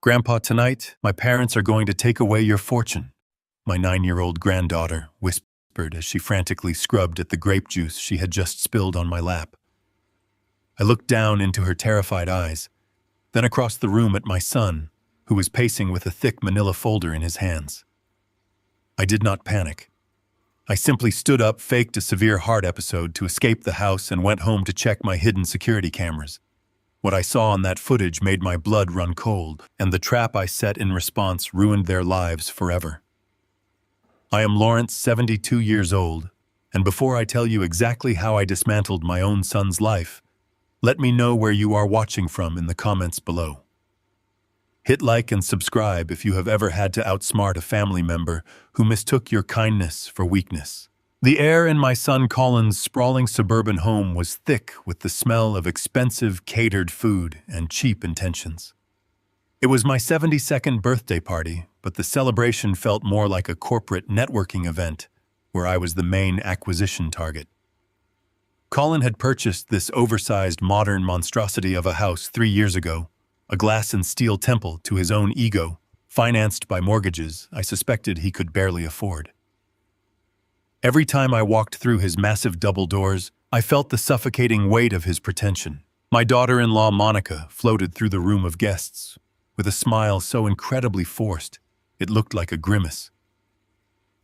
Grandpa, tonight, my parents are going to take away your fortune, my 9-year-old granddaughter whispered as she frantically scrubbed at the grape juice she had just spilled on my lap. I looked down into her terrified eyes, then across the room at my son, who was pacing with a thick manila folder in his hands. I did not panic. I simply stood up, faked a severe heart episode to escape the house, and went home to check my hidden security cameras. What I saw on that footage made my blood run cold, and the trap I set in response ruined their lives forever. I am Lawrence, 72 years old, and before I tell you exactly how I dismantled my own son's life, let me know where you are watching from in the comments below. Hit like and subscribe if you have ever had to outsmart a family member who mistook your kindness for weakness. The air in my son Colin's sprawling suburban home was thick with the smell of expensive catered food and cheap intentions. It was my 72nd birthday party, but the celebration felt more like a corporate networking event where I was the main acquisition target. Colin had purchased this oversized modern monstrosity of a house 3 years ago, a glass and steel temple to his own ego, financed by mortgages I suspected he could barely afford. Every time I walked through his massive double doors, I felt the suffocating weight of his pretension. My daughter-in-law Monica floated through the room of guests, with a smile so incredibly forced, it looked like a grimace.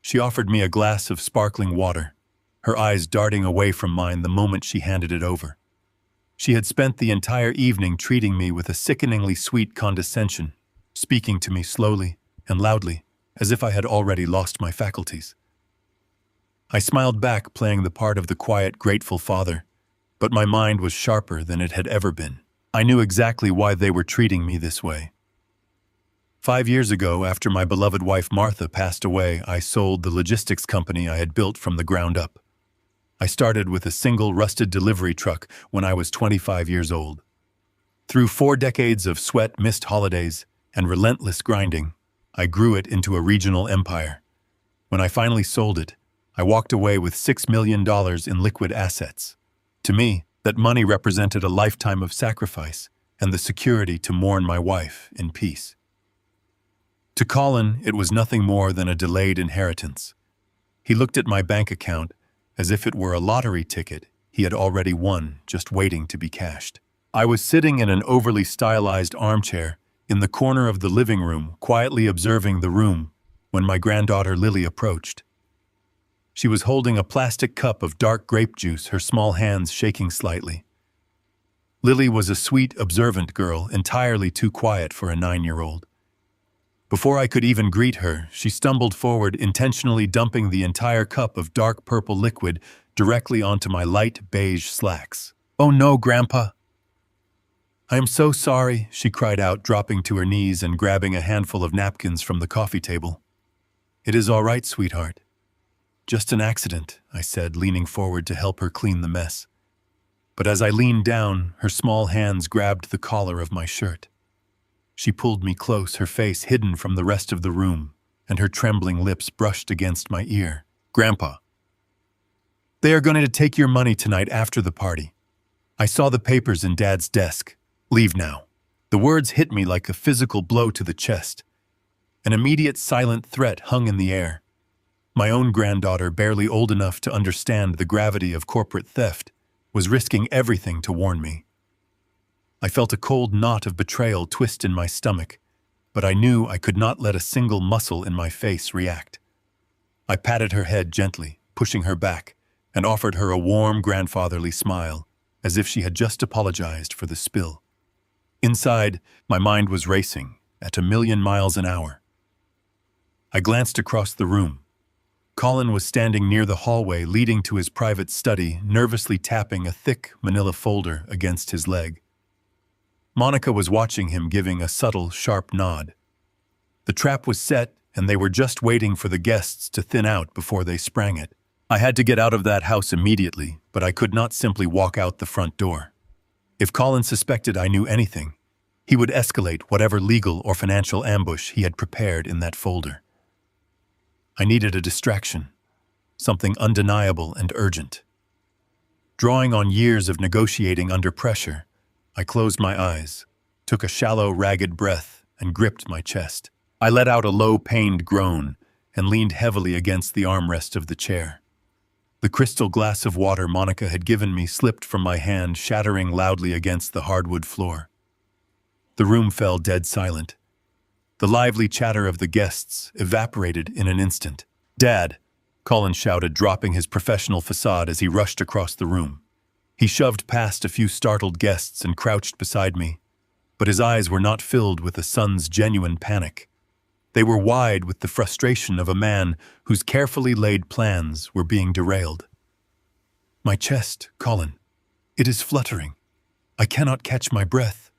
She offered me a glass of sparkling water, her eyes darting away from mine the moment she handed it over. She had spent the entire evening treating me with a sickeningly sweet condescension, speaking to me slowly and loudly, as if I had already lost my faculties. I smiled back, playing the part of the quiet, grateful father, but my mind was sharper than it had ever been. I knew exactly why they were treating me this way. 5 years ago, after my beloved wife Martha passed away, I sold the logistics company I had built from the ground up. I started with a single rusted delivery truck when I was 25 years old. Through 4 decades of sweat-missed holidays and relentless grinding, I grew it into a regional empire. When I finally sold it, I walked away with $6 million in liquid assets. To me, that money represented a lifetime of sacrifice and the security to mourn my wife in peace. To Colin, it was nothing more than a delayed inheritance. He looked at my bank account as if it were a lottery ticket he had already won, just waiting to be cashed. I was sitting in an overly stylized armchair in the corner of the living room, quietly observing the room, when my granddaughter Lily approached. She was holding a plastic cup of dark grape juice, her small hands shaking slightly. Lily was a sweet, observant girl, entirely too quiet for a 9-year-old. Before I could even greet her, she stumbled forward, intentionally dumping the entire cup of dark purple liquid directly onto my light beige slacks. "Oh no, Grandpa!" "I am so sorry," she cried out, dropping to her knees and grabbing a handful of napkins from the coffee table. "It is all right, sweetheart. Just an accident," I said, leaning forward to help her clean the mess. But as I leaned down, her small hands grabbed the collar of my shirt. She pulled me close, her face hidden from the rest of the room, and her trembling lips brushed against my ear. "Grandpa, they are going to take your money tonight after the party. I saw the papers in Dad's desk. Leave now." The words hit me like a physical blow to the chest. An immediate silent threat hung in the air. My own granddaughter, barely old enough to understand the gravity of corporate theft, was risking everything to warn me. I felt a cold knot of betrayal twist in my stomach, but I knew I could not let a single muscle in my face react. I patted her head gently, pushing her back, and offered her a warm, grandfatherly smile, as if she had just apologized for the spill. Inside, my mind was racing at 1,000,000 miles an hour. I glanced across the room. Colin was standing near the hallway leading to his private study, nervously tapping a thick manila folder against his leg. Monica was watching him, giving a subtle, sharp nod. The trap was set, and they were just waiting for the guests to thin out before they sprang it. I had to get out of that house immediately, but I could not simply walk out the front door. If Colin suspected I knew anything, he would escalate whatever legal or financial ambush he had prepared in that folder. I needed a distraction, something undeniable and urgent. Drawing on years of negotiating under pressure, I closed my eyes, took a shallow, ragged breath, and gripped my chest. I let out a low, pained groan and leaned heavily against the armrest of the chair. The crystal glass of water Monica had given me slipped from my hand, shattering loudly against the hardwood floor. The room fell dead silent. The lively chatter of the guests evaporated in an instant. "Dad!" Colin shouted, dropping his professional facade as he rushed across the room. He shoved past a few startled guests and crouched beside me, but his eyes were not filled with a son's genuine panic. They were wide with the frustration of a man whose carefully laid plans were being derailed. "My chest, Colin. It is fluttering. I cannot catch my breath."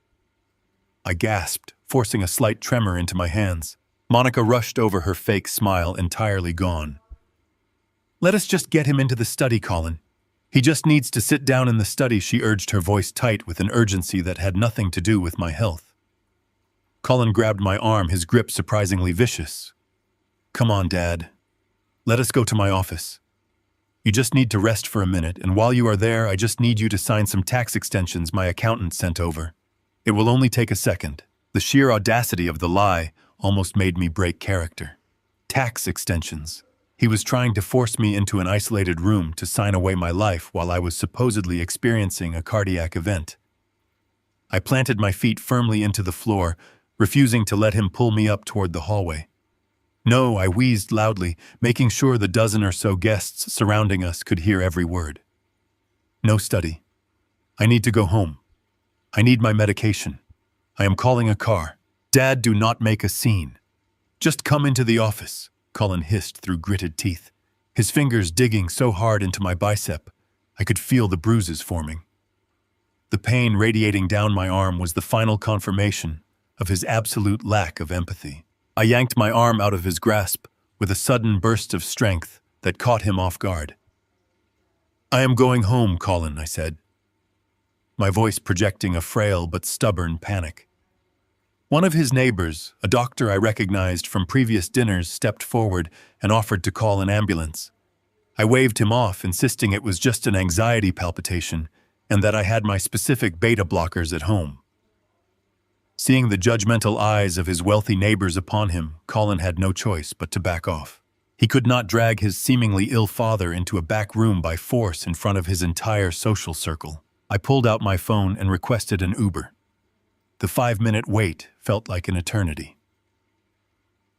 I gasped, forcing a slight tremor into my hands. Monica rushed over, her fake smile entirely gone. "Let us just get him into the study, Colin. He just needs to sit down in the study," she urged, her voice tight with an urgency that had nothing to do with my health. Colin grabbed my arm, his grip surprisingly vicious. "Come on, Dad. Let us go to my office. You just need to rest for a minute, and while you are there, I just need you to sign some tax extensions my accountant sent over. It will only take a second." The sheer audacity of the lie almost made me break character. Tax extensions. He was trying to force me into an isolated room to sign away my life while I was supposedly experiencing a cardiac event. I planted my feet firmly into the floor, refusing to let him pull me up toward the hallway. "No," I wheezed loudly, making sure the dozen or so guests surrounding us could hear every word. "No study. I need to go home. I need my medication. I am calling a car. Dad, do not make a scene. Just come into the office," Colin hissed through gritted teeth, his fingers digging so hard into my bicep I could feel the bruises forming. The pain radiating down my arm was the final confirmation of his absolute lack of empathy. I yanked my arm out of his grasp with a sudden burst of strength that caught him off guard. "I am going home, Colin," I said, my voice projecting a frail but stubborn panic. One of his neighbors, a doctor I recognized from previous dinners, stepped forward and offered to call an ambulance. I waved him off, insisting it was just an anxiety palpitation and that I had my specific beta blockers at home. Seeing the judgmental eyes of his wealthy neighbors upon him, Colin had no choice but to back off. He could not drag his seemingly ill father into a back room by force in front of his entire social circle. I pulled out my phone and requested an Uber. The 5-minute wait felt like an eternity.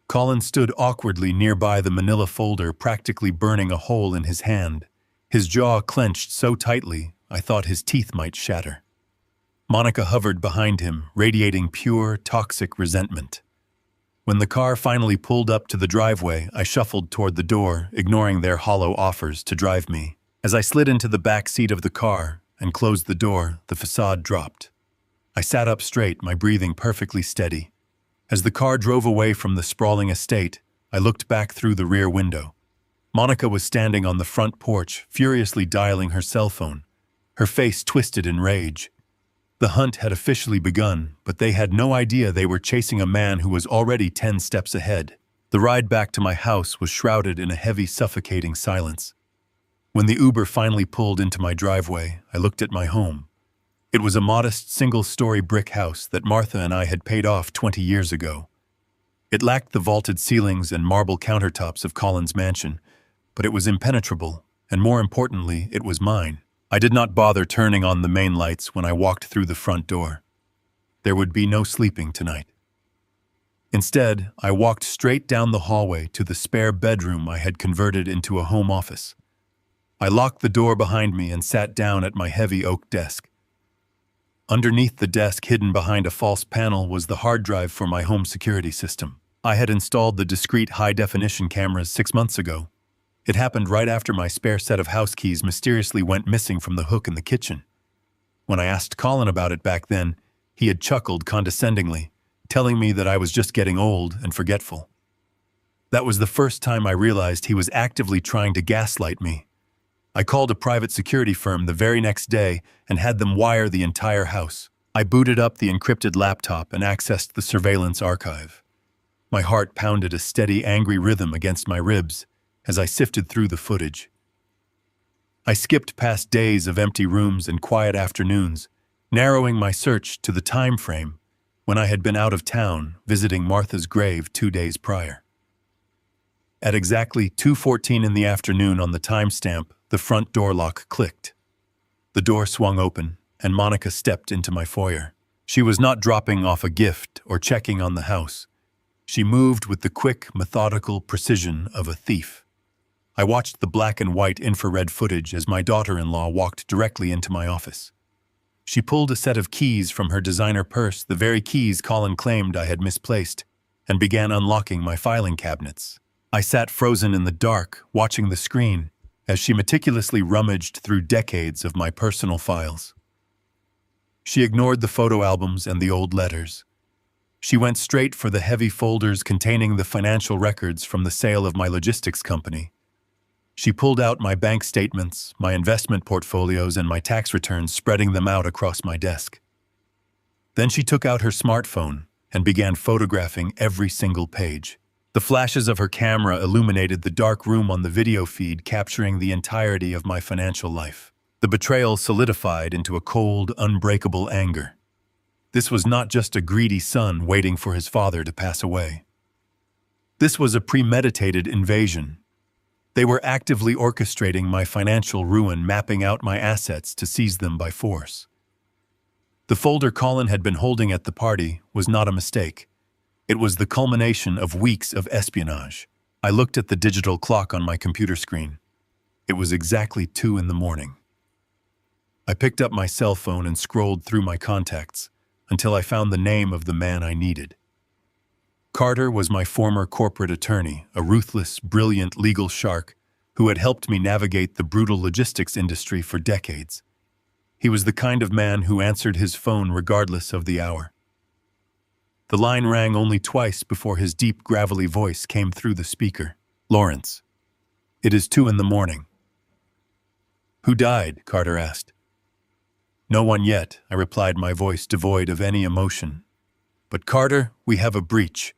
Colin stood awkwardly nearby the manila folder, practically burning a hole in his hand. His jaw clenched so tightly, I thought his teeth might shatter. Monica hovered behind him, radiating pure, toxic resentment. When the car finally pulled up to the driveway, I shuffled toward the door, ignoring their hollow offers to drive me. As I slid into the back seat of the car and closed the door, the facade dropped. I sat up straight, my breathing perfectly steady. As the car drove away from the sprawling estate, I looked back through the rear window. Monica was standing on the front porch, furiously dialing her cell phone, her face twisted in rage. The hunt had officially begun, but they had no idea they were chasing a man who was already 10 steps ahead. The ride back to my house was shrouded in a heavy, suffocating silence. When the Uber finally pulled into my driveway, I looked at my home. It was a modest single-story brick house that Martha and I had paid off 20 years ago. It lacked the vaulted ceilings and marble countertops of Colin's mansion, but it was impenetrable, and more importantly, it was mine. I did not bother turning on the main lights when I walked through the front door. There would be no sleeping tonight. Instead, I walked straight down the hallway to the spare bedroom I had converted into a home office. I locked the door behind me and sat down at my heavy oak desk. Underneath the desk, hidden behind a false panel, was the hard drive for my home security system. I had installed the discrete high-definition cameras 6 months ago. It happened right after my spare set of house keys mysteriously went missing from the hook in the kitchen. When I asked Colin about it back then, he had chuckled condescendingly, telling me that I was just getting old and forgetful. That was the first time I realized he was actively trying to gaslight me. I called a private security firm the very next day and had them wire the entire house. I booted up the encrypted laptop and accessed the surveillance archive. My heart pounded a steady, angry rhythm against my ribs as I sifted through the footage. I skipped past days of empty rooms and quiet afternoons, narrowing my search to the time frame when I had been out of town visiting Martha's grave 2 days prior. At exactly 2:14 in the afternoon on the timestamp, the front door lock clicked. The door swung open, and Monica stepped into my foyer. She was not dropping off a gift or checking on the house. She moved with the quick, methodical precision of a thief. I watched the black and white infrared footage as my daughter-in-law walked directly into my office. She pulled a set of keys from her designer purse, the very keys Colin claimed I had misplaced, and began unlocking my filing cabinets. I sat frozen in the dark, watching the screen, as she meticulously rummaged through decades of my personal files. She ignored the photo albums and the old letters. She went straight for the heavy folders containing the financial records from the sale of my logistics company. She pulled out my bank statements, my investment portfolios, and my tax returns, spreading them out across my desk. Then she took out her smartphone and began photographing every single page. The flashes of her camera illuminated the dark room on the video feed, capturing the entirety of my financial life. The betrayal solidified into a cold, unbreakable anger. This was not just a greedy son waiting for his father to pass away. This was a premeditated invasion. They were actively orchestrating my financial ruin, mapping out my assets to seize them by force. The folder Colin had been holding at the party was not a mistake. It was the culmination of weeks of espionage. I looked at the digital clock on my computer screen. It was exactly 2 in the morning. I picked up my cell phone and scrolled through my contacts until I found the name of the man I needed. Carter was my former corporate attorney, a ruthless, brilliant legal shark who had helped me navigate the brutal logistics industry for decades. He was the kind of man who answered his phone regardless of the hour. The line rang only twice before his deep, gravelly voice came through the speaker. "Lawrence, it is 2 in the morning." "Who died?" Carter asked. "No one yet," I replied, my voice devoid of any emotion. "But Carter, we have a breach.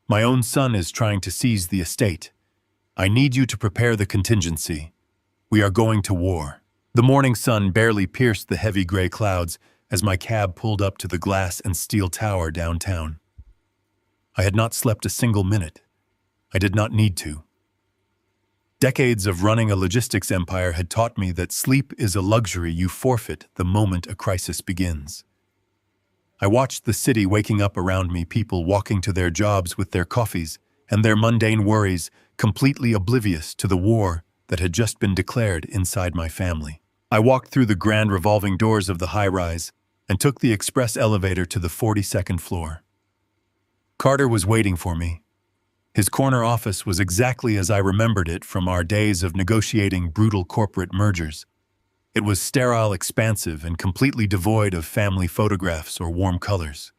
My own son is trying to seize the estate. I need you to prepare the contingency. We are going to war." The morning sun barely pierced the heavy gray clouds as my cab pulled up to the glass and steel tower downtown. I had not slept a single minute. I did not need to. Decades of running a logistics empire had taught me that sleep is a luxury you forfeit the moment a crisis begins. I watched the city waking up around me, people walking to their jobs with their coffees and their mundane worries, completely oblivious to the war that had just been declared inside my family. I walked through the grand revolving doors of the high-rise and took the express elevator to the 42nd floor. Carter was waiting for me. His corner office was exactly as I remembered it from our days of negotiating brutal corporate mergers. It was sterile, expansive, and completely devoid of family photographs or warm colors.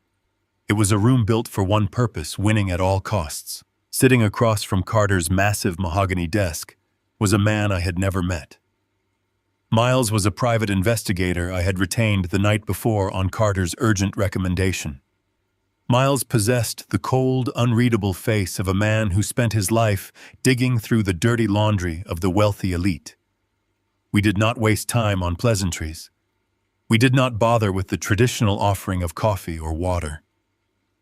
It was a room built for one purpose: winning at all costs. Sitting across from Carter's massive mahogany desk was a man I had never met. Miles was a private investigator I had retained the night before on Carter's urgent recommendation. Miles possessed the cold, unreadable face of a man who spent his life digging through the dirty laundry of the wealthy elite. We did not waste time on pleasantries. We did not bother with the traditional offering of coffee or water.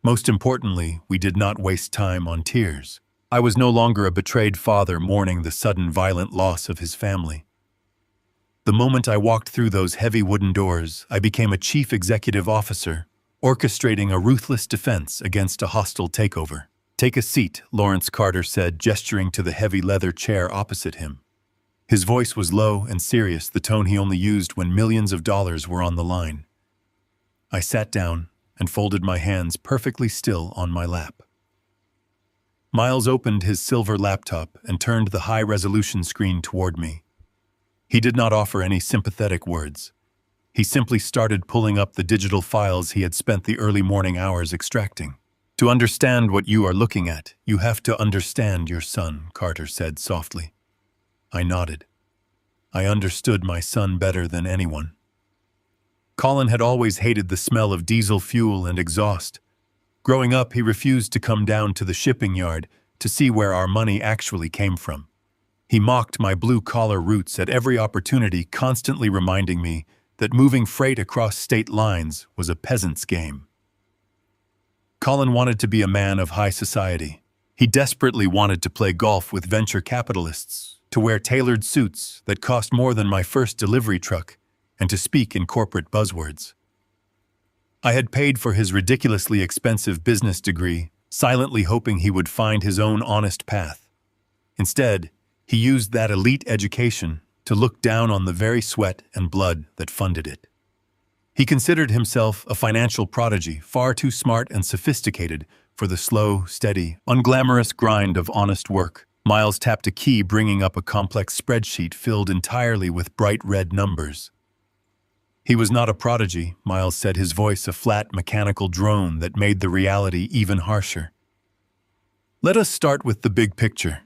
Most importantly, we did not waste time on tears. I was no longer a betrayed father mourning the sudden violent loss of his family. The moment I walked through those heavy wooden doors, I became a chief executive officer, orchestrating a ruthless defense against a hostile takeover. "Take a seat," Lawrence Carter said, gesturing to the heavy leather chair opposite him. His voice was low and serious, the tone he only used when millions of dollars were on the line. I sat down and folded my hands perfectly still on my lap. Miles opened his silver laptop and turned the high-resolution screen toward me. He did not offer any sympathetic words. He simply started pulling up the digital files he had spent the early morning hours extracting. "To understand what you are looking at, you have to understand your son," Carter said softly. I nodded. I understood my son better than anyone. Colin had always hated the smell of diesel fuel and exhaust. Growing up, he refused to come down to the shipping yard to see where our money actually came from. He mocked my blue-collar roots at every opportunity, constantly reminding me that moving freight across state lines was a peasant's game. Colin wanted to be a man of high society. He desperately wanted to play golf with venture capitalists, to wear tailored suits that cost more than my first delivery truck, and to speak in corporate buzzwords. I had paid for his ridiculously expensive business degree, silently hoping he would find his own honest path. Instead, he used that elite education to look down on the very sweat and blood that funded it. He considered himself a financial prodigy, far too smart and sophisticated for the slow, steady, unglamorous grind of honest work. Miles tapped a key, bringing up a complex spreadsheet filled entirely with bright red numbers. He was not a prodigy, Miles said, his voice a flat, mechanical drone that made the reality even harsher. Let us start with the big picture.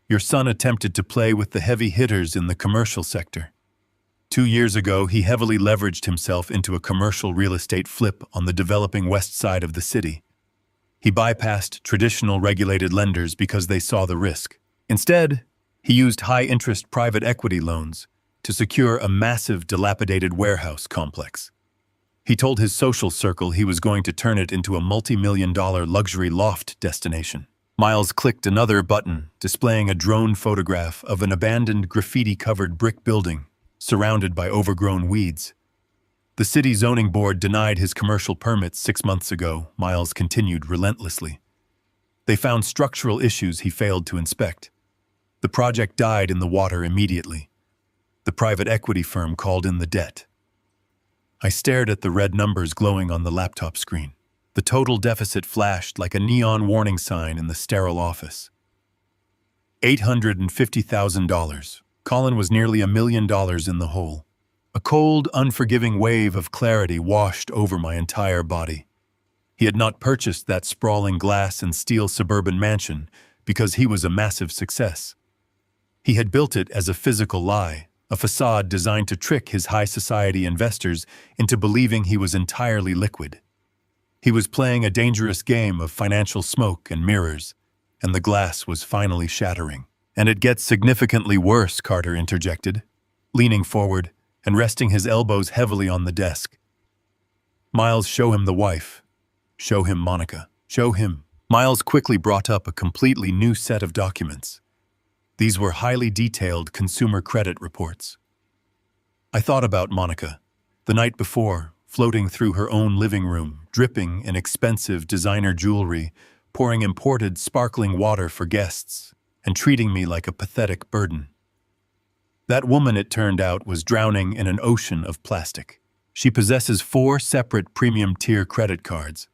Your son attempted to play with the heavy hitters in the commercial sector. 2 years ago, he heavily leveraged himself into a commercial real estate flip on the developing west side of the city. He bypassed traditional regulated lenders because they saw the risk. Instead, he used high-interest private equity loans to secure a massive, dilapidated warehouse complex. He told his social circle he was going to turn it into a multi-million-dollar luxury loft destination. Miles clicked another button, displaying a drone photograph of an abandoned graffiti-covered brick building surrounded by overgrown weeds. The city zoning board denied his commercial permits 6 months ago, Miles continued relentlessly. They found structural issues he failed to inspect. The project died in the water immediately. The private equity firm called in the debt. I stared at the red numbers glowing on the laptop screen. The total deficit flashed like a neon warning sign in the sterile office. $850,000. Colin was nearly $1 million in the hole. A cold, unforgiving wave of clarity washed over my entire body. He had not purchased that sprawling glass and steel suburban mansion because he was a massive success. He had built it as a physical lie, a facade designed to trick his high society investors into believing he was entirely liquid. He was playing a dangerous game of financial smoke and mirrors, and the glass was finally shattering. And it gets significantly worse, Carter interjected, leaning forward and resting his elbows heavily on the desk. Miles, show him the wife. Show him Monica. Show him. Miles quickly brought up a completely new set of documents. These were highly detailed consumer credit reports. I thought about Monica, the night before, floating through her own living room, dripping in expensive designer jewelry, pouring imported sparkling water for guests, and treating me like a pathetic burden. That woman, it turned out, was drowning in an ocean of plastic. She possesses 4 separate premium-tier credit cards.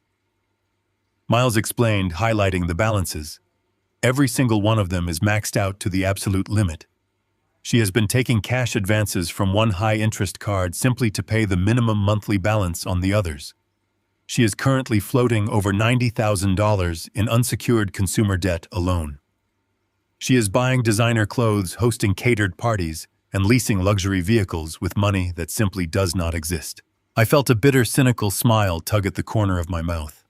Miles explained, highlighting the balances. Every single one of them is maxed out to the absolute limit. She has been taking cash advances from one high-interest card simply to pay the minimum monthly balance on the others. She is currently floating over $90,000 in unsecured consumer debt alone. She is buying designer clothes, hosting catered parties, and leasing luxury vehicles with money that simply does not exist. I felt a bitter, cynical smile tug at the corner of my mouth.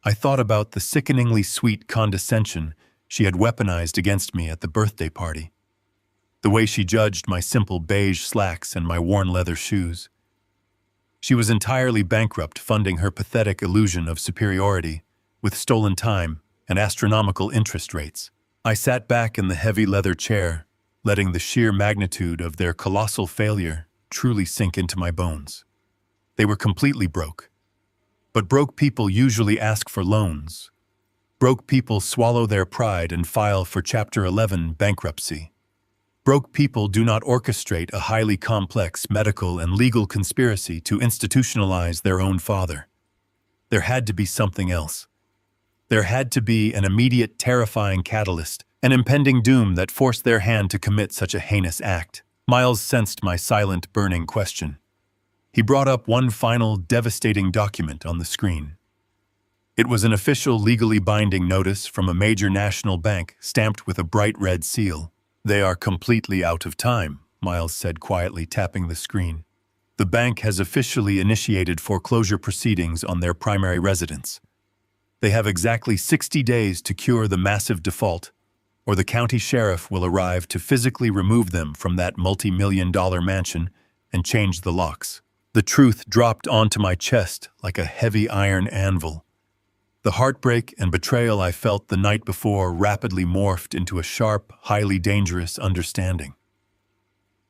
I thought about the sickeningly sweet condescension she had weaponized against me at the birthday party. The way she judged my simple beige slacks and my worn leather shoes. She was entirely bankrupt, funding her pathetic illusion of superiority with stolen time and astronomical interest rates. I sat back in the heavy leather chair, letting the sheer magnitude of their colossal failure truly sink into my bones. They were completely broke. But broke people usually ask for loans. Broke people swallow their pride and file for Chapter 11 bankruptcy. Broke people do not orchestrate a highly complex medical and legal conspiracy to institutionalize their own father. There had to be something else. There had to be an immediate, terrifying catalyst, an impending doom that forced their hand to commit such a heinous act. Miles sensed my silent, burning question. He brought up one final, devastating document on the screen. It was an official, legally binding notice from a major national bank stamped with a bright red seal. They are completely out of time, Miles said quietly, tapping the screen. The bank has officially initiated foreclosure proceedings on their primary residence. They have exactly 60 days to cure the massive default, or the county sheriff will arrive to physically remove them from that multi-million-dollar mansion and change the locks. The truth dropped onto my chest like a heavy iron anvil. The heartbreak and betrayal I felt the night before rapidly morphed into a sharp, highly dangerous understanding.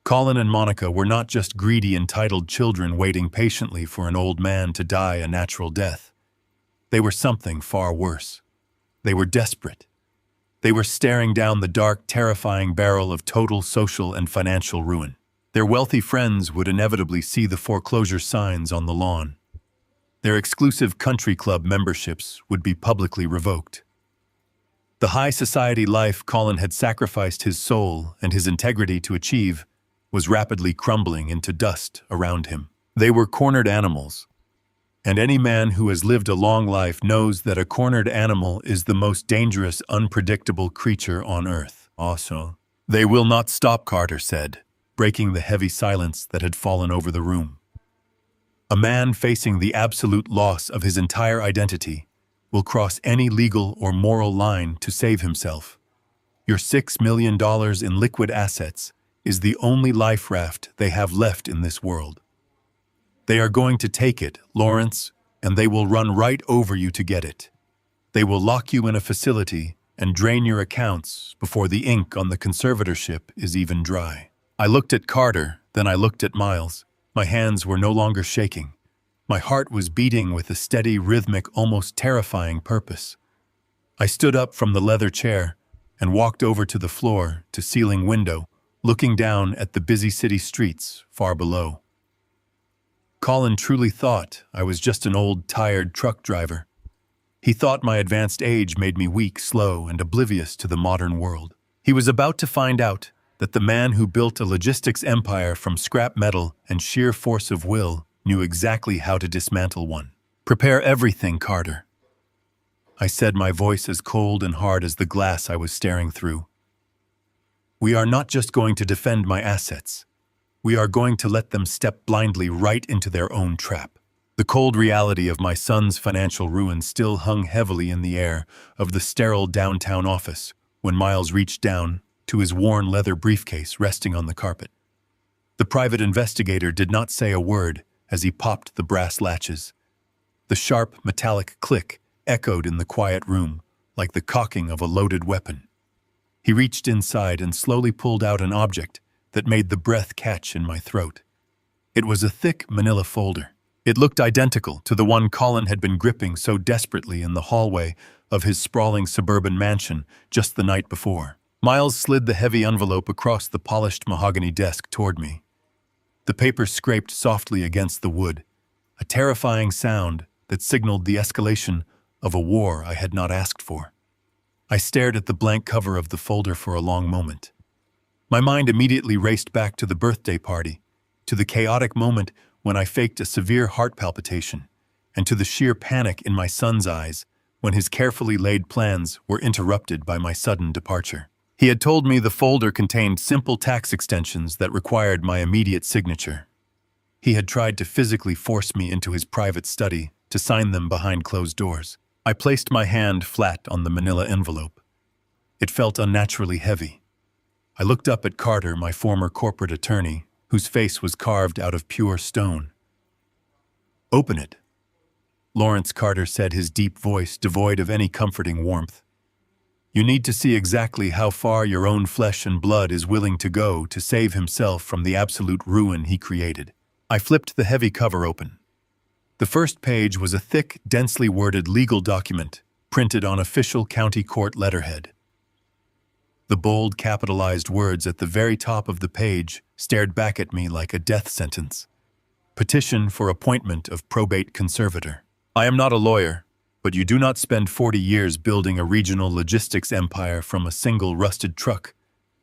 Colin and Monica were not just greedy, entitled children waiting patiently for an old man to die a natural death. They were something far worse. They were desperate. They were staring down the dark, terrifying barrel of total social and financial ruin. Their wealthy friends would inevitably see the foreclosure signs on the lawn. Their exclusive country club memberships would be publicly revoked. The high society life Colin had sacrificed his soul and his integrity to achieve was rapidly crumbling into dust around him. They were cornered animals, and any man who has lived a long life knows that a cornered animal is the most dangerous, unpredictable creature on earth. Also, "They will not stop," Carter said, breaking the heavy silence that had fallen over the room. A man facing the absolute loss of his entire identity will cross any legal or moral line to save himself. Your $6 million in liquid assets is the only life raft they have left in this world. They are going to take it, Lawrence, and they will run right over you to get it. They will lock you in a facility and drain your accounts before the ink on the conservatorship is even dry. I looked at Carter, then I looked at Miles. My hands were no longer shaking. My heart was beating with a steady, rhythmic, almost terrifying purpose. I stood up from the leather chair and walked over to the floor-to-ceiling window, looking down at the busy city streets far below. Colin truly thought I was just an old, tired truck driver. He thought my advanced age made me weak, slow, and oblivious to the modern world. He was about to find out that the man who built a logistics empire from scrap metal and sheer force of will knew exactly how to dismantle one. "Prepare everything, Carter," I said, my voice as cold and hard as the glass I was staring through. "We are not just going to defend my assets. We are going to let them step blindly right into their own trap." The cold reality of my son's financial ruin still hung heavily in the air of the sterile downtown office when Miles reached down to his worn leather briefcase resting on the carpet. The private investigator did not say a word as he popped the brass latches. The sharp, metallic click echoed in the quiet room like the cocking of a loaded weapon. He reached inside and slowly pulled out an object that made the breath catch in my throat. It was a thick manila folder. It looked identical to the one Colin had been gripping so desperately in the hallway of his sprawling suburban mansion just the night before. Miles slid the heavy envelope across the polished mahogany desk toward me. The paper scraped softly against the wood, a terrifying sound that signaled the escalation of a war I had not asked for. I stared at the blank cover of the folder for a long moment. My mind immediately raced back to the birthday party, to the chaotic moment when I faked a severe heart palpitation, and to the sheer panic in my son's eyes when his carefully laid plans were interrupted by my sudden departure. He had told me the folder contained simple tax extensions that required my immediate signature. He had tried to physically force me into his private study to sign them behind closed doors. I placed my hand flat on the manila envelope. It felt unnaturally heavy. I looked up at Carter, my former corporate attorney, whose face was carved out of pure stone. "Open it," Lawrence Carter said, his deep voice devoid of any comforting warmth. "You need to see exactly how far your own flesh and blood is willing to go to save himself from the absolute ruin he created." I flipped the heavy cover open. The first page was a thick, densely worded legal document printed on official county court letterhead. The bold, capitalized words at the very top of the page stared back at me like a death sentence. "Petition for appointment of probate conservator. I am not a lawyer, but you do not spend 40 years building a regional logistics empire from a single rusted truck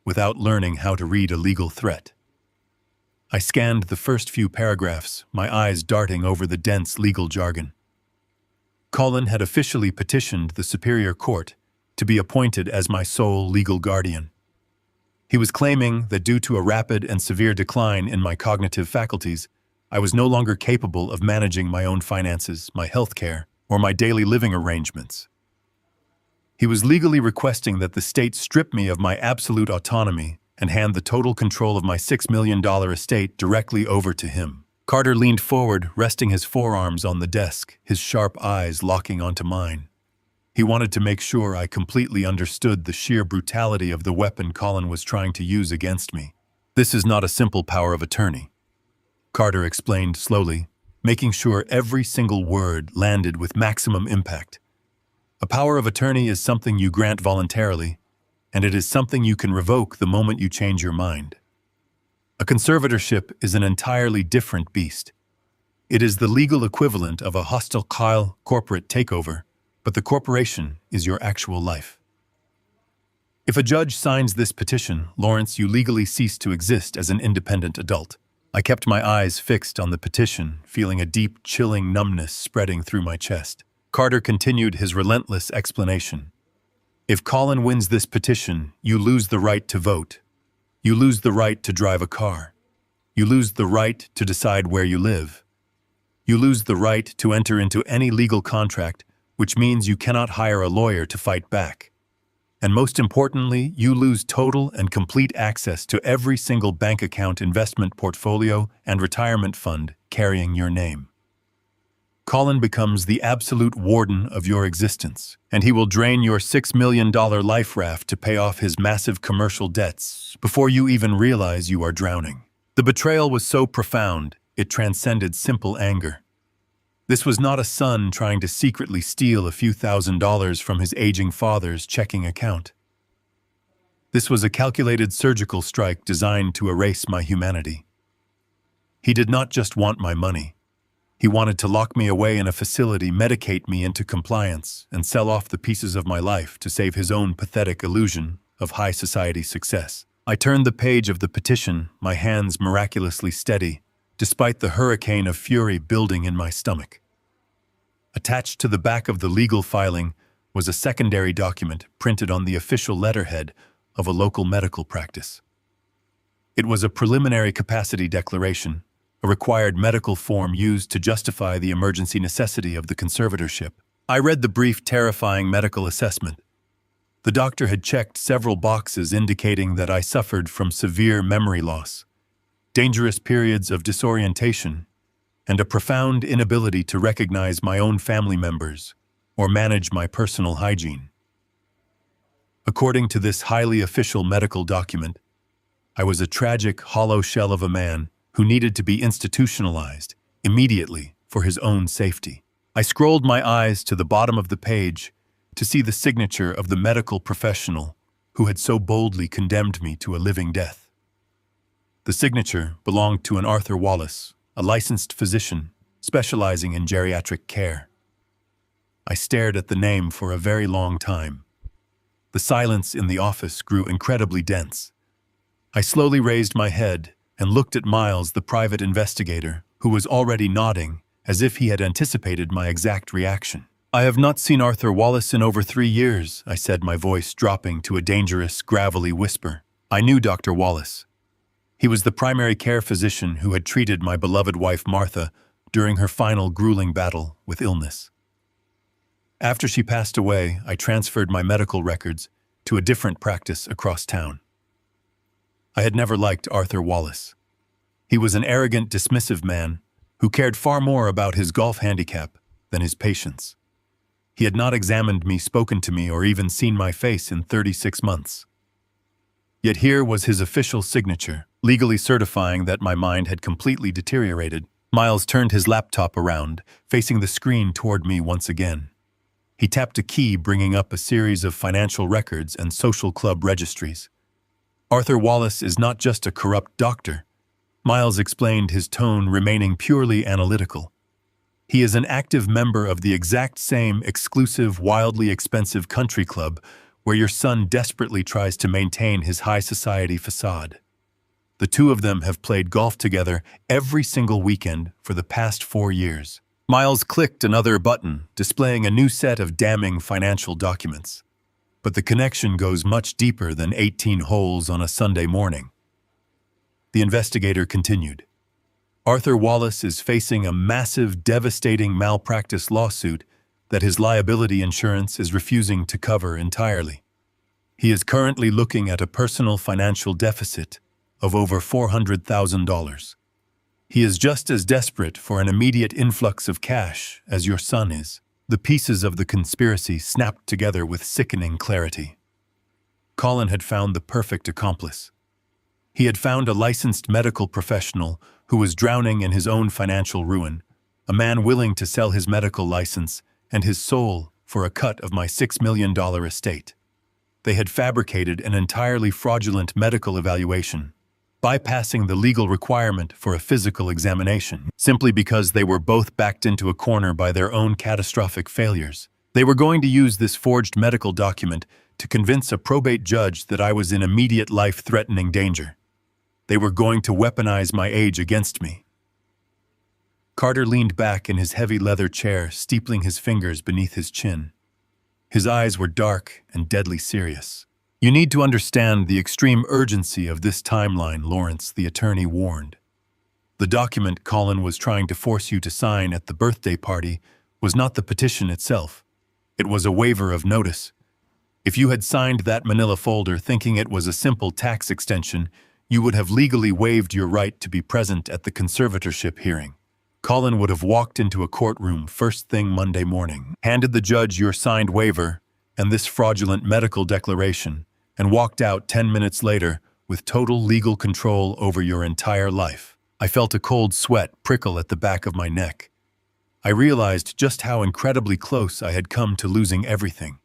without learning how to read a legal threat." I scanned the first few paragraphs, my eyes darting over the dense legal jargon. Colin had officially petitioned the Superior Court to be appointed as my sole legal guardian. He was claiming that due to a rapid and severe decline in my cognitive faculties, I was no longer capable of managing my own finances, my health care, or my daily living arrangements. He was legally requesting that the state strip me of my absolute autonomy and hand the total control of my $6 million estate directly over to him. Carter leaned forward, resting his forearms on the desk, his sharp eyes locking onto mine. He wanted to make sure I completely understood the sheer brutality of the weapon Colin was trying to use against me. This is not a simple power of attorney, Carter explained slowly, making sure every single word landed with maximum impact. A power of attorney is something you grant voluntarily, and it is something you can revoke the moment you change your mind. A conservatorship is an entirely different beast. It is the legal equivalent of a hostile corporate takeover, but the corporation is your actual life. If a judge signs this petition, Lawrence, you legally cease to exist as an independent adult. I kept my eyes fixed on the petition, feeling a deep, chilling numbness spreading through my chest. Carter continued his relentless explanation. If Colin wins this petition, you lose the right to vote. You lose the right to drive a car. You lose the right to decide where you live. You lose the right to enter into any legal contract, which means you cannot hire a lawyer to fight back. And most importantly, you lose total and complete access to every single bank account, investment portfolio, and retirement fund carrying your name. Colin becomes the absolute warden of your existence, and he will drain your $6 million life raft to pay off his massive commercial debts before you even realize you are drowning. The betrayal was so profound, it transcended simple anger. This was not a son trying to secretly steal a few $1,000s from his aging father's checking account. This was a calculated surgical strike designed to erase my humanity. He did not just want my money. He wanted to lock me away in a facility, medicate me into compliance, and sell off the pieces of my life to save his own pathetic illusion of high society success. I turned the page of the petition, my hands miraculously steady, despite the hurricane of fury building in my stomach. Attached to the back of the legal filing was a secondary document printed on the official letterhead of a local medical practice. It was a preliminary capacity declaration, a required medical form used to justify the emergency necessity of the conservatorship. I read the brief, terrifying medical assessment. The doctor had checked several boxes indicating that I suffered from severe memory loss, dangerous periods of disorientation, and a profound inability to recognize my own family members or manage my personal hygiene. According to this highly official medical document, I was a tragic, hollow shell of a man who needed to be institutionalized immediately for his own safety. I scrolled my eyes to the bottom of the page to see the signature of the medical professional who had so boldly condemned me to a living death. The signature belonged to an Arthur Wallace, a licensed physician specializing in geriatric care. I stared at the name for a very long time. The silence in the office grew incredibly dense. I slowly raised my head and looked at Miles, the private investigator, who was already nodding, as if he had anticipated my exact reaction. I have not seen Arthur Wallace in over 3 years, I said, my voice dropping to a dangerous, gravelly whisper. I knew Dr. Wallace. He was the primary care physician who had treated my beloved wife Martha during her final grueling battle with illness. After she passed away, I transferred my medical records to a different practice across town. I had never liked Arthur Wallace. He was an arrogant, dismissive man who cared far more about his golf handicap than his patients. He had not examined me, spoken to me, or even seen my face in 36 months. Yet here was his official signature, legally certifying that my mind had completely deteriorated. Miles turned his laptop around, facing the screen toward me once again. He tapped a key, bringing up a series of financial records and social club registries. Arthur Wallace is not just a corrupt doctor, Miles explained, his tone remaining purely analytical. He is an active member of the exact same exclusive, wildly expensive country club where your son desperately tries to maintain his high society facade. The two of them have played golf together every single weekend for the past 4 years. Miles clicked another button, displaying a new set of damning financial documents. But the connection goes much deeper than 18 holes on a Sunday morning. The investigator continued. Arthur Wallace is facing a massive, devastating malpractice lawsuit that his liability insurance is refusing to cover entirely. He is currently looking at a personal financial deficit of over $400,000. He is just as desperate for an immediate influx of cash as your son is. The pieces of the conspiracy snapped together with sickening clarity. Colin had found the perfect accomplice. He had found a licensed medical professional who was drowning in his own financial ruin, a man willing to sell his medical license and his soul for a cut of my $6 million estate. They had fabricated an entirely fraudulent medical evaluation, bypassing the legal requirement for a physical examination, simply because they were both backed into a corner by their own catastrophic failures. They were going to use this forged medical document to convince a probate judge that I was in immediate life-threatening danger. They were going to weaponize my age against me. Carter leaned back in his heavy leather chair, steepling his fingers beneath his chin. His eyes were dark and deadly serious. "You need to understand the extreme urgency of this timeline, Lawrence," the attorney warned. "The document Colin was trying to force you to sign at the birthday party was not the petition itself. It was a waiver of notice. If you had signed that manila folder thinking it was a simple tax extension, you would have legally waived your right to be present at the conservatorship hearing. Colin would have walked into a courtroom first thing Monday morning, handed the judge your signed waiver and this fraudulent medical declaration, and walked out 10 minutes later with total legal control over your entire life." I felt a cold sweat prickle at the back of my neck. I realized just how incredibly close I had come to losing everything.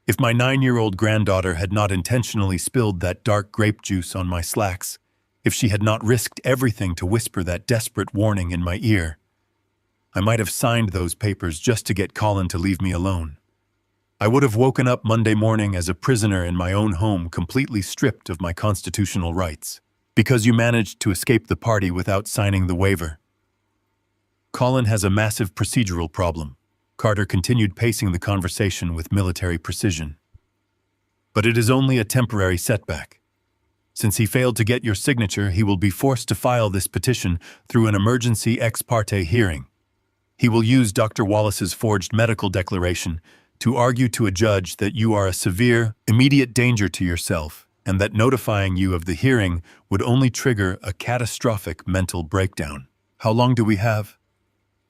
If my 9-year-old granddaughter had not intentionally spilled that dark grape juice on my slacks, if she had not risked everything to whisper that desperate warning in my ear, I might have signed those papers just to get Colin to leave me alone. I would have woken up Monday morning as a prisoner in my own home, completely stripped of my constitutional rights. Because you managed to escape the party without signing the waiver. Colin has a massive procedural problem. Carter continued pacing the conversation with military precision. But it is only a temporary setback. Since he failed to get your signature, he will be forced to file this petition through an emergency ex parte hearing. He will use Dr. Wallace's forged medical declaration to argue to a judge that you are a severe, immediate danger to yourself, and that notifying you of the hearing would only trigger a catastrophic mental breakdown. "How long do we have?"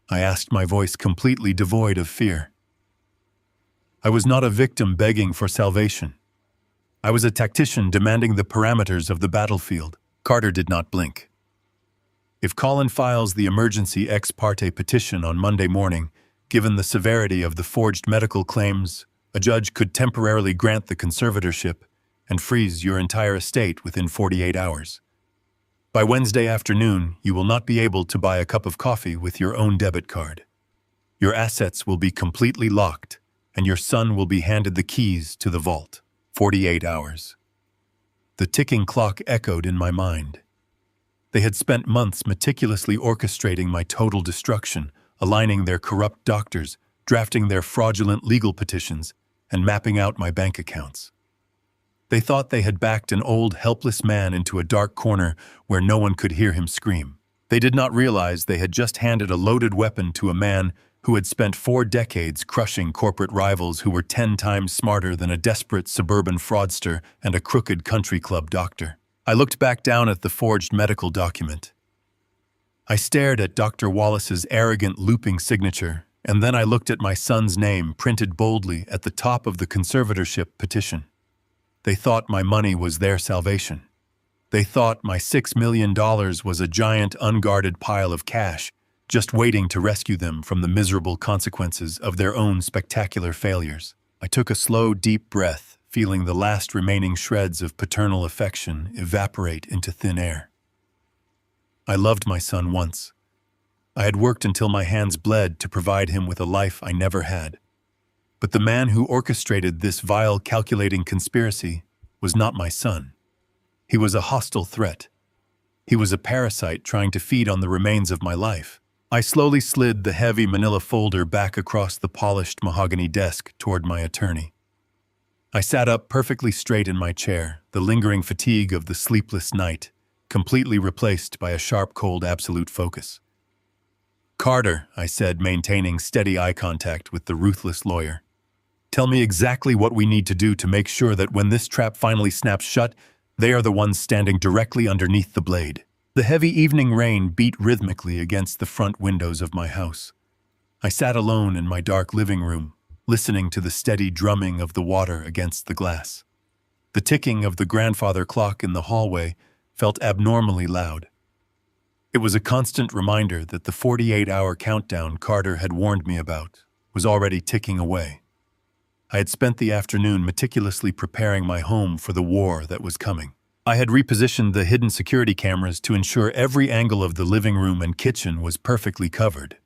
I asked, my voice completely devoid of fear. I was not a victim begging for salvation. I was a tactician demanding the parameters of the battlefield. Carter did not blink. If Colin files the emergency ex parte petition on Monday morning, given the severity of the forged medical claims, a judge could temporarily grant the conservatorship and freeze your entire estate within 48 hours. By Wednesday afternoon, you will not be able to buy a cup of coffee with your own debit card. Your assets will be completely locked, and your son will be handed the keys to the vault. 48 hours. The ticking clock echoed in my mind. They had spent months meticulously orchestrating my total destruction, aligning their corrupt doctors, drafting their fraudulent legal petitions, and mapping out my bank accounts. They thought they had backed an old, helpless man into a dark corner where no one could hear him scream. They did not realize they had just handed a loaded weapon to a man who had spent 4 decades crushing corporate rivals who were 10 times smarter than a desperate suburban fraudster and a crooked country club doctor. I looked back down at the forged medical document. I stared at Dr. Wallace's arrogant looping signature, and then I looked at my son's name printed boldly at the top of the conservatorship petition. They thought my money was their salvation. They thought my $6 million was a giant unguarded pile of cash, just waiting to rescue them from the miserable consequences of their own spectacular failures. I took a slow, deep breath, feeling the last remaining shreds of paternal affection evaporate into thin air. I loved my son once. I had worked until my hands bled to provide him with a life I never had. But the man who orchestrated this vile, calculating conspiracy was not my son. He was a hostile threat. He was a parasite trying to feed on the remains of my life. I slowly slid the heavy manila folder back across the polished mahogany desk toward my attorney. I sat up perfectly straight in my chair, the lingering fatigue of the sleepless night, completely replaced by a sharp, cold, absolute focus. "Carter," I said, maintaining steady eye contact with the ruthless lawyer. "Tell me exactly what we need to do to make sure that when this trap finally snaps shut, they are the ones standing directly underneath the blade." The heavy evening rain beat rhythmically against the front windows of my house. I sat alone in my dark living room, listening to the steady drumming of the water against the glass. The ticking of the grandfather clock in the hallway felt abnormally loud. It was a constant reminder that the 48-hour countdown Carter had warned me about was already ticking away. I had spent the afternoon meticulously preparing my home for the war that was coming. I had repositioned the hidden security cameras to ensure every angle of the living room and kitchen was perfectly covered.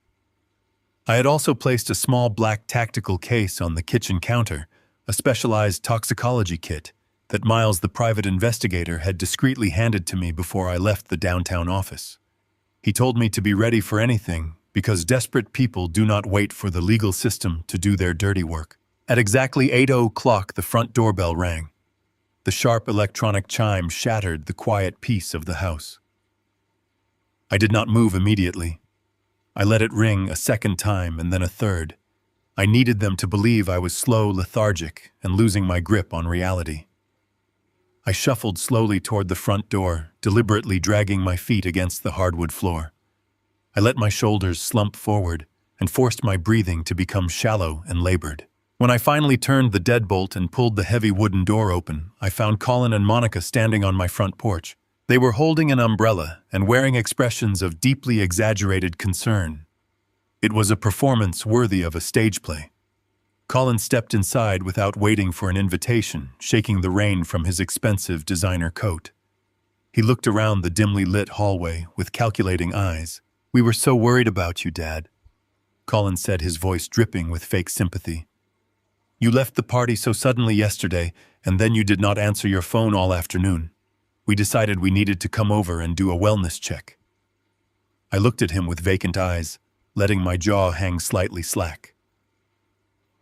I had also placed a small black tactical case on the kitchen counter, a specialized toxicology kit that Miles, the private investigator, had discreetly handed to me before I left the downtown office. He told me to be ready for anything because desperate people do not wait for the legal system to do their dirty work. At exactly 8:00, the front doorbell rang. The sharp electronic chime shattered the quiet peace of the house. I did not move immediately. I let it ring a second time and then a third. I needed them to believe I was slow, lethargic, and losing my grip on reality. I shuffled slowly toward the front door, deliberately dragging my feet against the hardwood floor. I let my shoulders slump forward and forced my breathing to become shallow and labored. When I finally turned the deadbolt and pulled the heavy wooden door open, I found Colin and Monica standing on my front porch. They were holding an umbrella and wearing expressions of deeply exaggerated concern. It was a performance worthy of a stage play. Colin stepped inside without waiting for an invitation, shaking the rain from his expensive designer coat. He looked around the dimly lit hallway with calculating eyes. "We were so worried about you, Dad," Colin said, his voice dripping with fake sympathy. "You left the party so suddenly yesterday, and then you did not answer your phone all afternoon. We decided we needed to come over and do a wellness check." I looked at him with vacant eyes, letting my jaw hang slightly slack.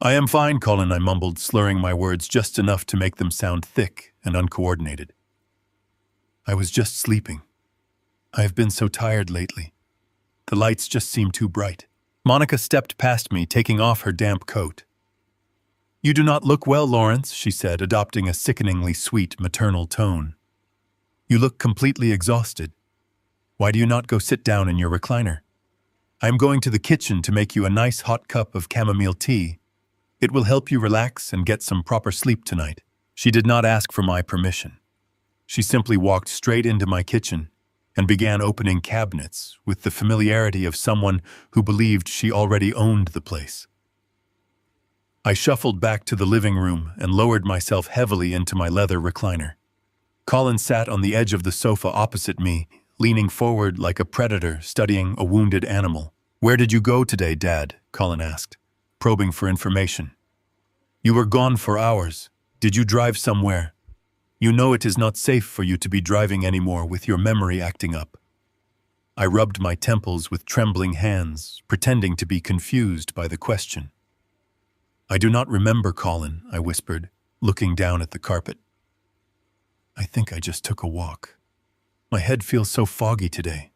"I am fine, Colin," I mumbled, slurring my words just enough to make them sound thick and uncoordinated. "I was just sleeping. I have been so tired lately. The lights just seem too bright." Monica stepped past me, taking off her damp coat. "You do not look well, Lawrence," she said, adopting a sickeningly sweet maternal tone. "You look completely exhausted. Why do you not go sit down in your recliner? I am going to the kitchen to make you a nice hot cup of chamomile tea. It will help you relax and get some proper sleep tonight." She did not ask for my permission. She simply walked straight into my kitchen and began opening cabinets with the familiarity of someone who believed she already owned the place. I shuffled back to the living room and lowered myself heavily into my leather recliner. Colin sat on the edge of the sofa opposite me, leaning forward like a predator studying a wounded animal. "Where did you go today, Dad?" Colin asked, probing for information. "You were gone for hours. Did you drive somewhere? You know it is not safe for you to be driving anymore with your memory acting up." I rubbed my temples with trembling hands, pretending to be confused by the question. "I do not remember, Colin," I whispered, looking down at the carpet. "I think I just took a walk. My head feels so foggy today.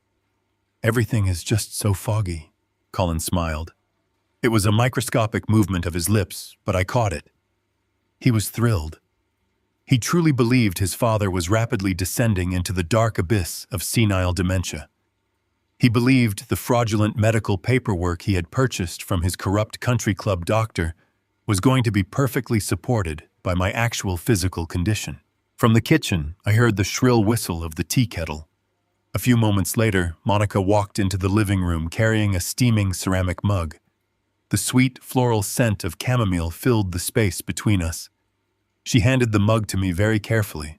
Everything is just so foggy," Colin smiled. It was a microscopic movement of his lips, but I caught it. He was thrilled. He truly believed his father was rapidly descending into the dark abyss of senile dementia. He believed the fraudulent medical paperwork he had purchased from his corrupt country club doctor was going to be perfectly supported by my actual physical condition. From the kitchen, I heard the shrill whistle of the tea kettle. A few moments later, Monica walked into the living room carrying a steaming ceramic mug. The sweet, floral scent of chamomile filled the space between us. She handed the mug to me very carefully.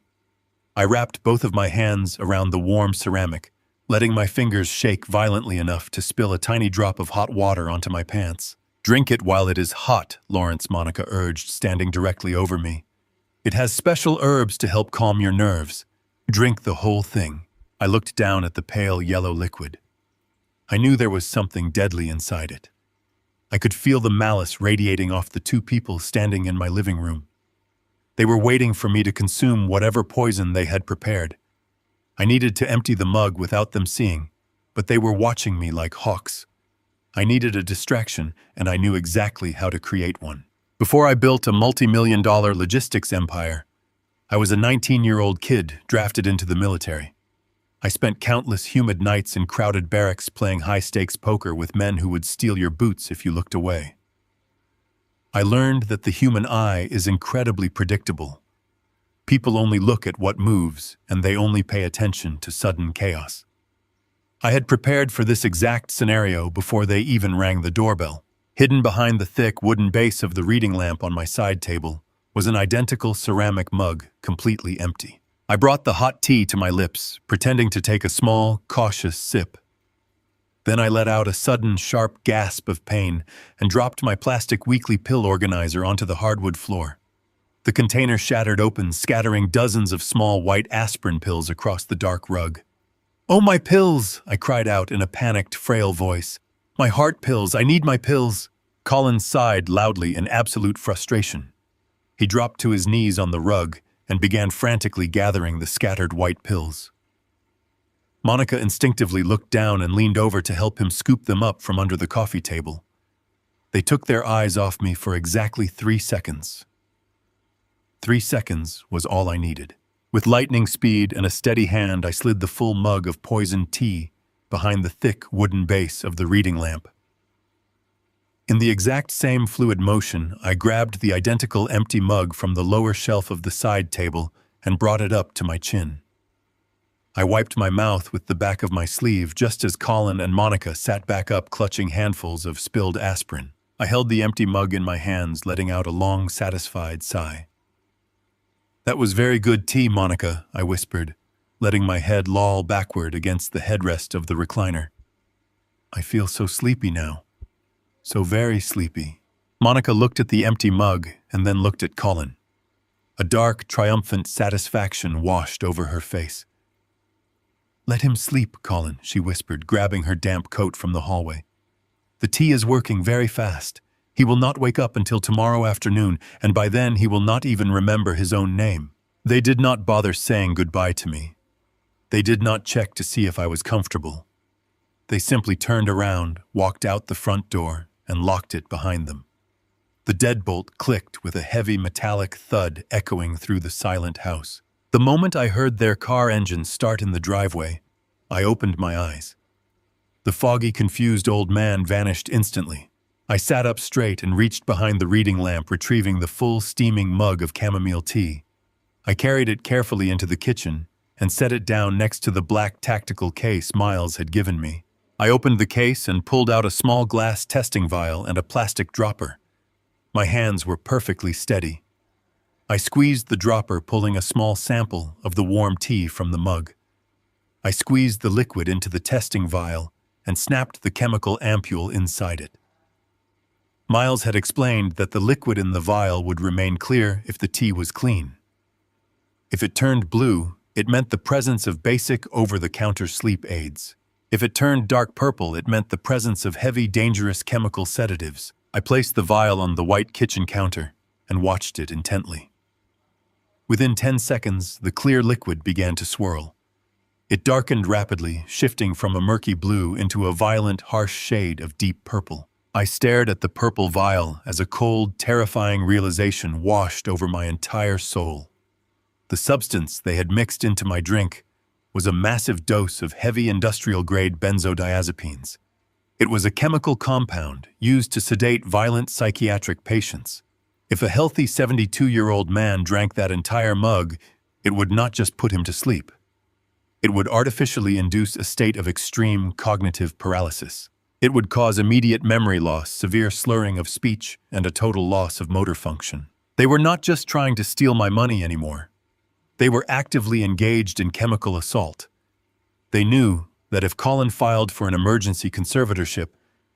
I wrapped both of my hands around the warm ceramic, letting my fingers shake violently enough to spill a tiny drop of hot water onto my pants. "Drink it while it is hot," Lawrence, Monica urged, standing directly over me. "It has special herbs to help calm your nerves. Drink the whole thing." I looked down at the pale yellow liquid. I knew there was something deadly inside it. I could feel the malice radiating off the two people standing in my living room. They were waiting for me to consume whatever poison they had prepared. I needed to empty the mug without them seeing, but they were watching me like hawks. I needed a distraction, and I knew exactly how to create one. Before I built a multi-million-dollar logistics empire, I was a 19-year-old kid drafted into the military. I spent countless humid nights in crowded barracks playing high-stakes poker with men who would steal your boots if you looked away. I learned that the human eye is incredibly predictable. People only look at what moves, and they only pay attention to sudden chaos. I had prepared for this exact scenario before they even rang the doorbell. Hidden behind the thick wooden base of the reading lamp on my side table was an identical ceramic mug, completely empty. I brought the hot tea to my lips, pretending to take a small, cautious sip. Then I let out a sudden, sharp gasp of pain and dropped my plastic weekly pill organizer onto the hardwood floor. The container shattered open, scattering dozens of small white aspirin pills across the dark rug. "Oh, my pills!" I cried out in a panicked, frail voice. "My heart pills! I need my pills!" Colin sighed loudly in absolute frustration. He dropped to his knees on the rug and began frantically gathering the scattered white pills. Monica instinctively looked down and leaned over to help him scoop them up from under the coffee table. They took their eyes off me for exactly 3 seconds. 3 seconds was all I needed. With lightning speed and a steady hand, I slid the full mug of poisoned tea behind the thick wooden base of the reading lamp. In the exact same fluid motion, I grabbed the identical empty mug from the lower shelf of the side table and brought it up to my chin. I wiped my mouth with the back of my sleeve just as Colin and Monica sat back up clutching handfuls of spilled aspirin. I held the empty mug in my hands, letting out a long, satisfied sigh. "That was very good tea, Monica," I whispered, letting my head loll backward against the headrest of the recliner. "I feel so sleepy now. So very sleepy." Monica looked at the empty mug and then looked at Colin. A dark, triumphant satisfaction washed over her face. "Let him sleep, Colin," she whispered, grabbing her damp coat from the hallway. "The tea is working very fast. He will not wake up until tomorrow afternoon, and by then he will not even remember his own name." They did not bother saying goodbye to me. They did not check to see if I was comfortable. They simply turned around, walked out the front door, and locked it behind them. The deadbolt clicked with a heavy metallic thud echoing through the silent house. The moment I heard their car engine start in the driveway, I opened my eyes. The foggy, confused old man vanished instantly. I sat up straight and reached behind the reading lamp, retrieving the full steaming mug of chamomile tea. I carried it carefully into the kitchen and set it down next to the black tactical case Miles had given me. I opened the case and pulled out a small glass testing vial and a plastic dropper. My hands were perfectly steady. I squeezed the dropper, pulling a small sample of the warm tea from the mug. I squeezed the liquid into the testing vial and snapped the chemical ampule inside it. Miles had explained that the liquid in the vial would remain clear if the tea was clean. If it turned blue, it meant the presence of basic over-the-counter sleep aids. If it turned dark purple, it meant the presence of heavy, dangerous chemical sedatives. I placed the vial on the white kitchen counter and watched it intently. Within 10 seconds, the clear liquid began to swirl. It darkened rapidly, shifting from a murky blue into a violent, harsh shade of deep purple. I stared at the purple vial as a cold, terrifying realization washed over my entire soul. The substance they had mixed into my drink was a massive dose of heavy industrial-grade benzodiazepines. It was a chemical compound used to sedate violent psychiatric patients. If a healthy 72-year-old man drank that entire mug, it would not just put him to sleep. It would artificially induce a state of extreme cognitive paralysis. It would cause immediate memory loss, severe slurring of speech, and a total loss of motor function. They were not just trying to steal my money anymore. They were actively engaged in chemical assault. They knew that if Colin filed for an emergency conservatorship,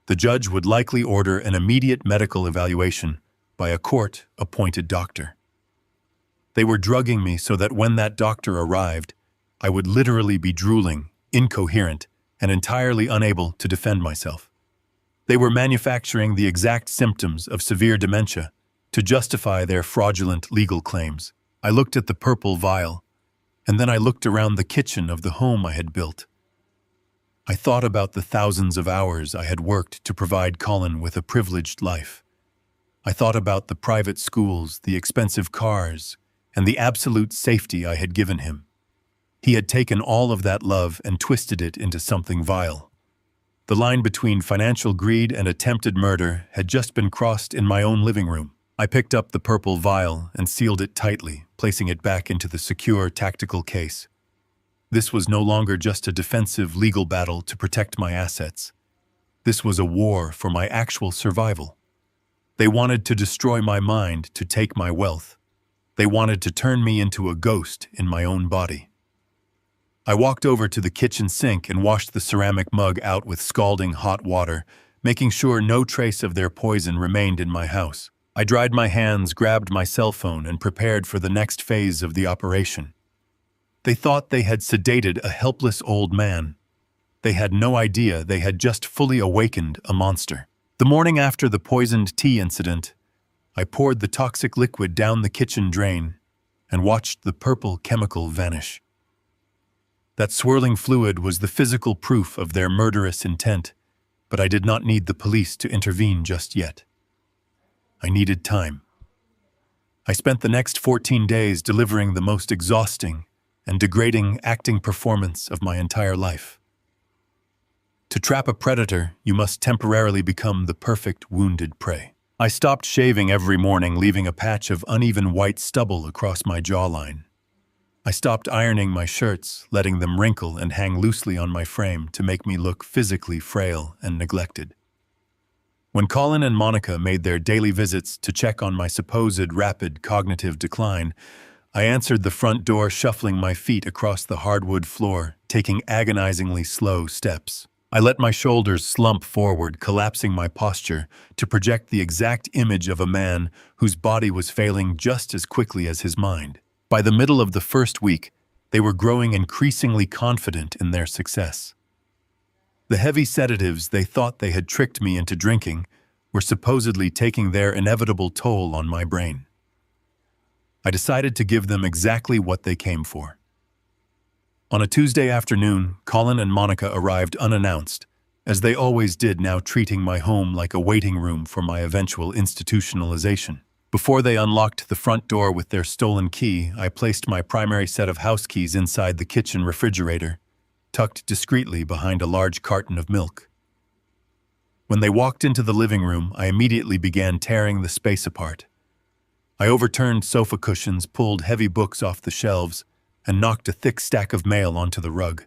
the judge would likely order an immediate medical evaluation by a court-appointed doctor. They were drugging me so that when that doctor arrived, I would literally be drooling, incoherent, and entirely unable to defend myself. They were manufacturing the exact symptoms of severe dementia to justify their fraudulent legal claims. I looked at the purple vial, and then I looked around the kitchen of the home I had built. I thought about the thousands of hours I had worked to provide Colin with a privileged life. I thought about the private schools, the expensive cars, and the absolute safety I had given him. He had taken all of that love and twisted it into something vile. The line between financial greed and attempted murder had just been crossed in my own living room. I picked up the purple vial and sealed it tightly, placing it back into the secure, tactical case. This was no longer just a defensive legal battle to protect my assets. This was a war for my actual survival. They wanted to destroy my mind to take my wealth. They wanted to turn me into a ghost in my own body. I walked over to the kitchen sink and washed the ceramic mug out with scalding hot water, making sure no trace of their poison remained in my house. I dried my hands, grabbed my cell phone, and prepared for the next phase of the operation. They thought they had sedated a helpless old man. They had no idea they had just fully awakened a monster. The morning after the poisoned tea incident, I poured the toxic liquid down the kitchen drain and watched the purple chemical vanish. That swirling fluid was the physical proof of their murderous intent, but I did not need the police to intervene just yet. I needed time. I spent the next 14 days delivering the most exhausting and degrading acting performance of my entire life. To trap a predator, you must temporarily become the perfect wounded prey. I stopped shaving every morning, leaving a patch of uneven white stubble across my jawline. I stopped ironing my shirts, letting them wrinkle and hang loosely on my frame to make me look physically frail and neglected. When Colin and Monica made their daily visits to check on my supposed rapid cognitive decline, I answered the front door, shuffling my feet across the hardwood floor, taking agonizingly slow steps. I let my shoulders slump forward, collapsing my posture to project the exact image of a man whose body was failing just as quickly as his mind. By the middle of the first week, they were growing increasingly confident in their success. The heavy sedatives they thought they had tricked me into drinking were supposedly taking their inevitable toll on my brain. I decided to give them exactly what they came for. On a Tuesday afternoon, Colin and Monica arrived unannounced, as they always did, now treating my home like a waiting room for my eventual institutionalization. Before they unlocked the front door with their stolen key, I placed my primary set of house keys inside the kitchen refrigerator, tucked discreetly behind a large carton of milk. When they walked into the living room, I immediately began tearing the space apart. I overturned sofa cushions, pulled heavy books off the shelves, and knocked a thick stack of mail onto the rug.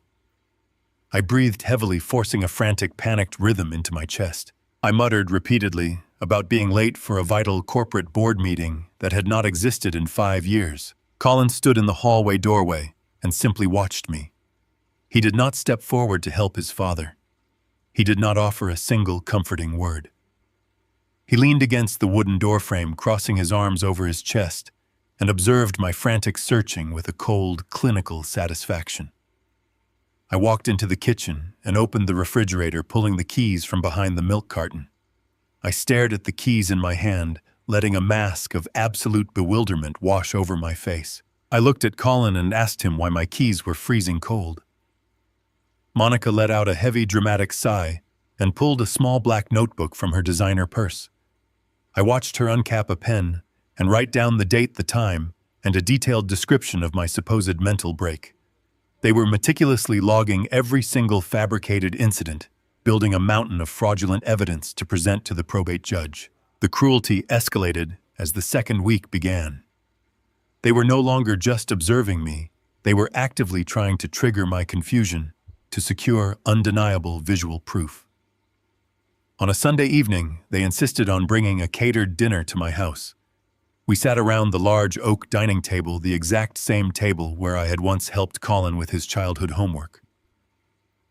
I breathed heavily, forcing a frantic, panicked rhythm into my chest. I muttered repeatedly about being late for a vital corporate board meeting that had not existed in 5 years. Colin stood in the hallway doorway and simply watched me. He did not step forward to help his father. He did not offer a single comforting word. He leaned against the wooden doorframe, crossing his arms over his chest, and observed my frantic searching with a cold, clinical satisfaction. I walked into the kitchen and opened the refrigerator, pulling the keys from behind the milk carton. I stared at the keys in my hand, letting a mask of absolute bewilderment wash over my face. I looked at Colin and asked him why my keys were freezing cold. Monica let out a heavy, dramatic sigh and pulled a small black notebook from her designer purse. I watched her uncap a pen and write down the date, the time, and a detailed description of my supposed mental break. They were meticulously logging every single fabricated incident, building a mountain of fraudulent evidence to present to the probate judge. The cruelty escalated as the second week began. They were no longer just observing me, they were actively trying to trigger my confusion to secure undeniable visual proof. On a Sunday evening, they insisted on bringing a catered dinner to my house. We sat around the large oak dining table, the exact same table where I had once helped Colin with his childhood homework.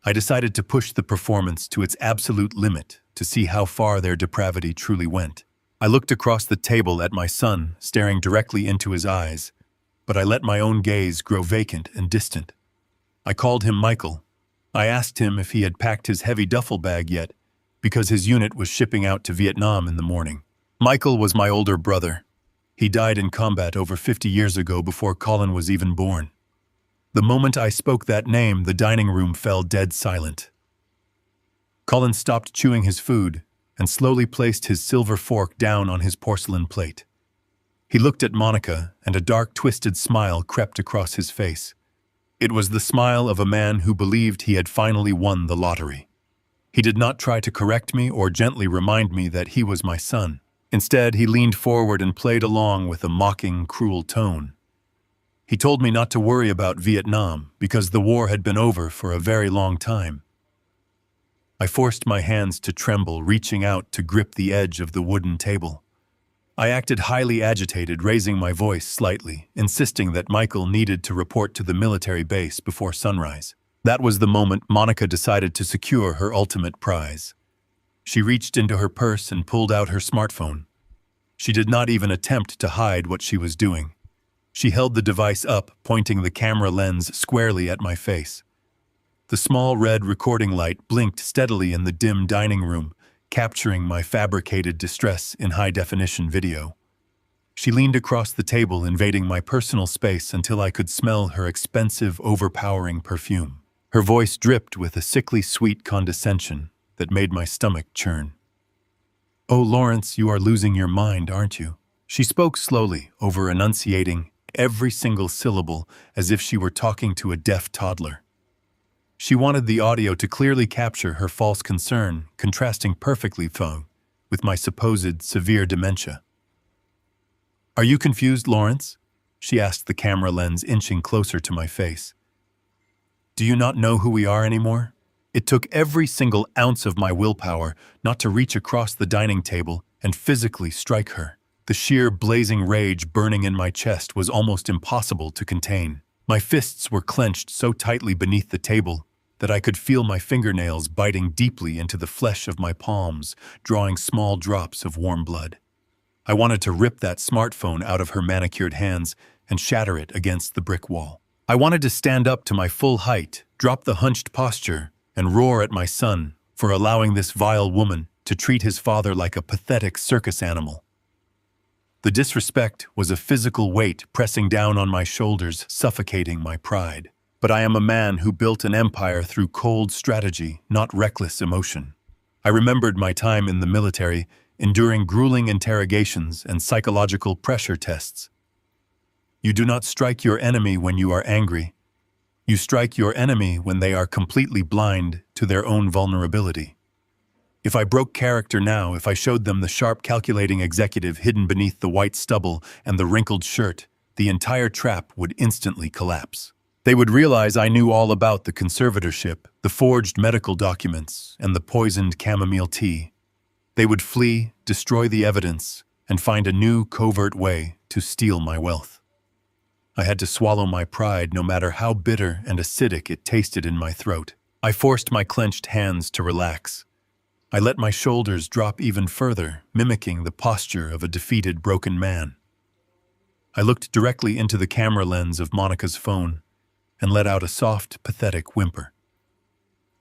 I decided to push the performance to its absolute limit to see how far their depravity truly went. I looked across the table at my son, staring directly into his eyes, but I let my own gaze grow vacant and distant. I called him Michael. I asked him if he had packed his heavy duffel bag yet, because his unit was shipping out to Vietnam in the morning. Michael was my older brother. He died in combat over 50 years ago, before Colin was even born. The moment I spoke that name, the dining room fell dead silent. Colin stopped chewing his food and slowly placed his silver fork down on his porcelain plate. He looked at Monica, and a dark, twisted smile crept across his face. It was the smile of a man who believed he had finally won the lottery. He did not try to correct me or gently remind me that he was my son. Instead, he leaned forward and played along with a mocking, cruel tone. He told me not to worry about Vietnam because the war had been over for a very long time. I forced my hands to tremble, reaching out to grip the edge of the wooden table. I acted highly agitated, raising my voice slightly, insisting that Michael needed to report to the military base before sunrise. That was the moment Monica decided to secure her ultimate prize. She reached into her purse and pulled out her smartphone. She did not even attempt to hide what she was doing. She held the device up, pointing the camera lens squarely at my face. The small red recording light blinked steadily in the dim dining room, capturing my fabricated distress in high-definition video. She leaned across the table, invading my personal space until I could smell her expensive, overpowering perfume. Her voice dripped with a sickly sweet condescension that made my stomach churn. "Oh, Lawrence, you are losing your mind, aren't you?" She spoke slowly, over-enunciating every single syllable as if she were talking to a deaf toddler. She wanted the audio to clearly capture her false concern, contrasting perfectly with my supposed severe dementia. "Are you confused, Lawrence?" she asked, the camera lens inching closer to my face. "Do you not know who we are anymore?" It took every single ounce of my willpower not to reach across the dining table and physically strike her. The sheer blazing rage burning in my chest was almost impossible to contain. My fists were clenched so tightly beneath the table that I could feel my fingernails biting deeply into the flesh of my palms, drawing small drops of warm blood. I wanted to rip that smartphone out of her manicured hands and shatter it against the brick wall. I wanted to stand up to my full height, drop the hunched posture, and roar at my son for allowing this vile woman to treat his father like a pathetic circus animal. The disrespect was a physical weight pressing down on my shoulders, suffocating my pride. But I am a man who built an empire through cold strategy, not reckless emotion. I remembered my time in the military, enduring grueling interrogations and psychological pressure tests. You do not strike your enemy when you are angry. You strike your enemy when they are completely blind to their own vulnerability. If I broke character now, if I showed them the sharp, calculating executive hidden beneath the white stubble and the wrinkled shirt, the entire trap would instantly collapse. They would realize I knew all about the conservatorship, the forged medical documents, and the poisoned chamomile tea. They would flee, destroy the evidence, and find a new, covert way to steal my wealth. I had to swallow my pride, no matter how bitter and acidic it tasted in my throat. I forced my clenched hands to relax. I let my shoulders drop even further, mimicking the posture of a defeated, broken man. I looked directly into the camera lens of Monica's phone and let out a soft, pathetic whimper.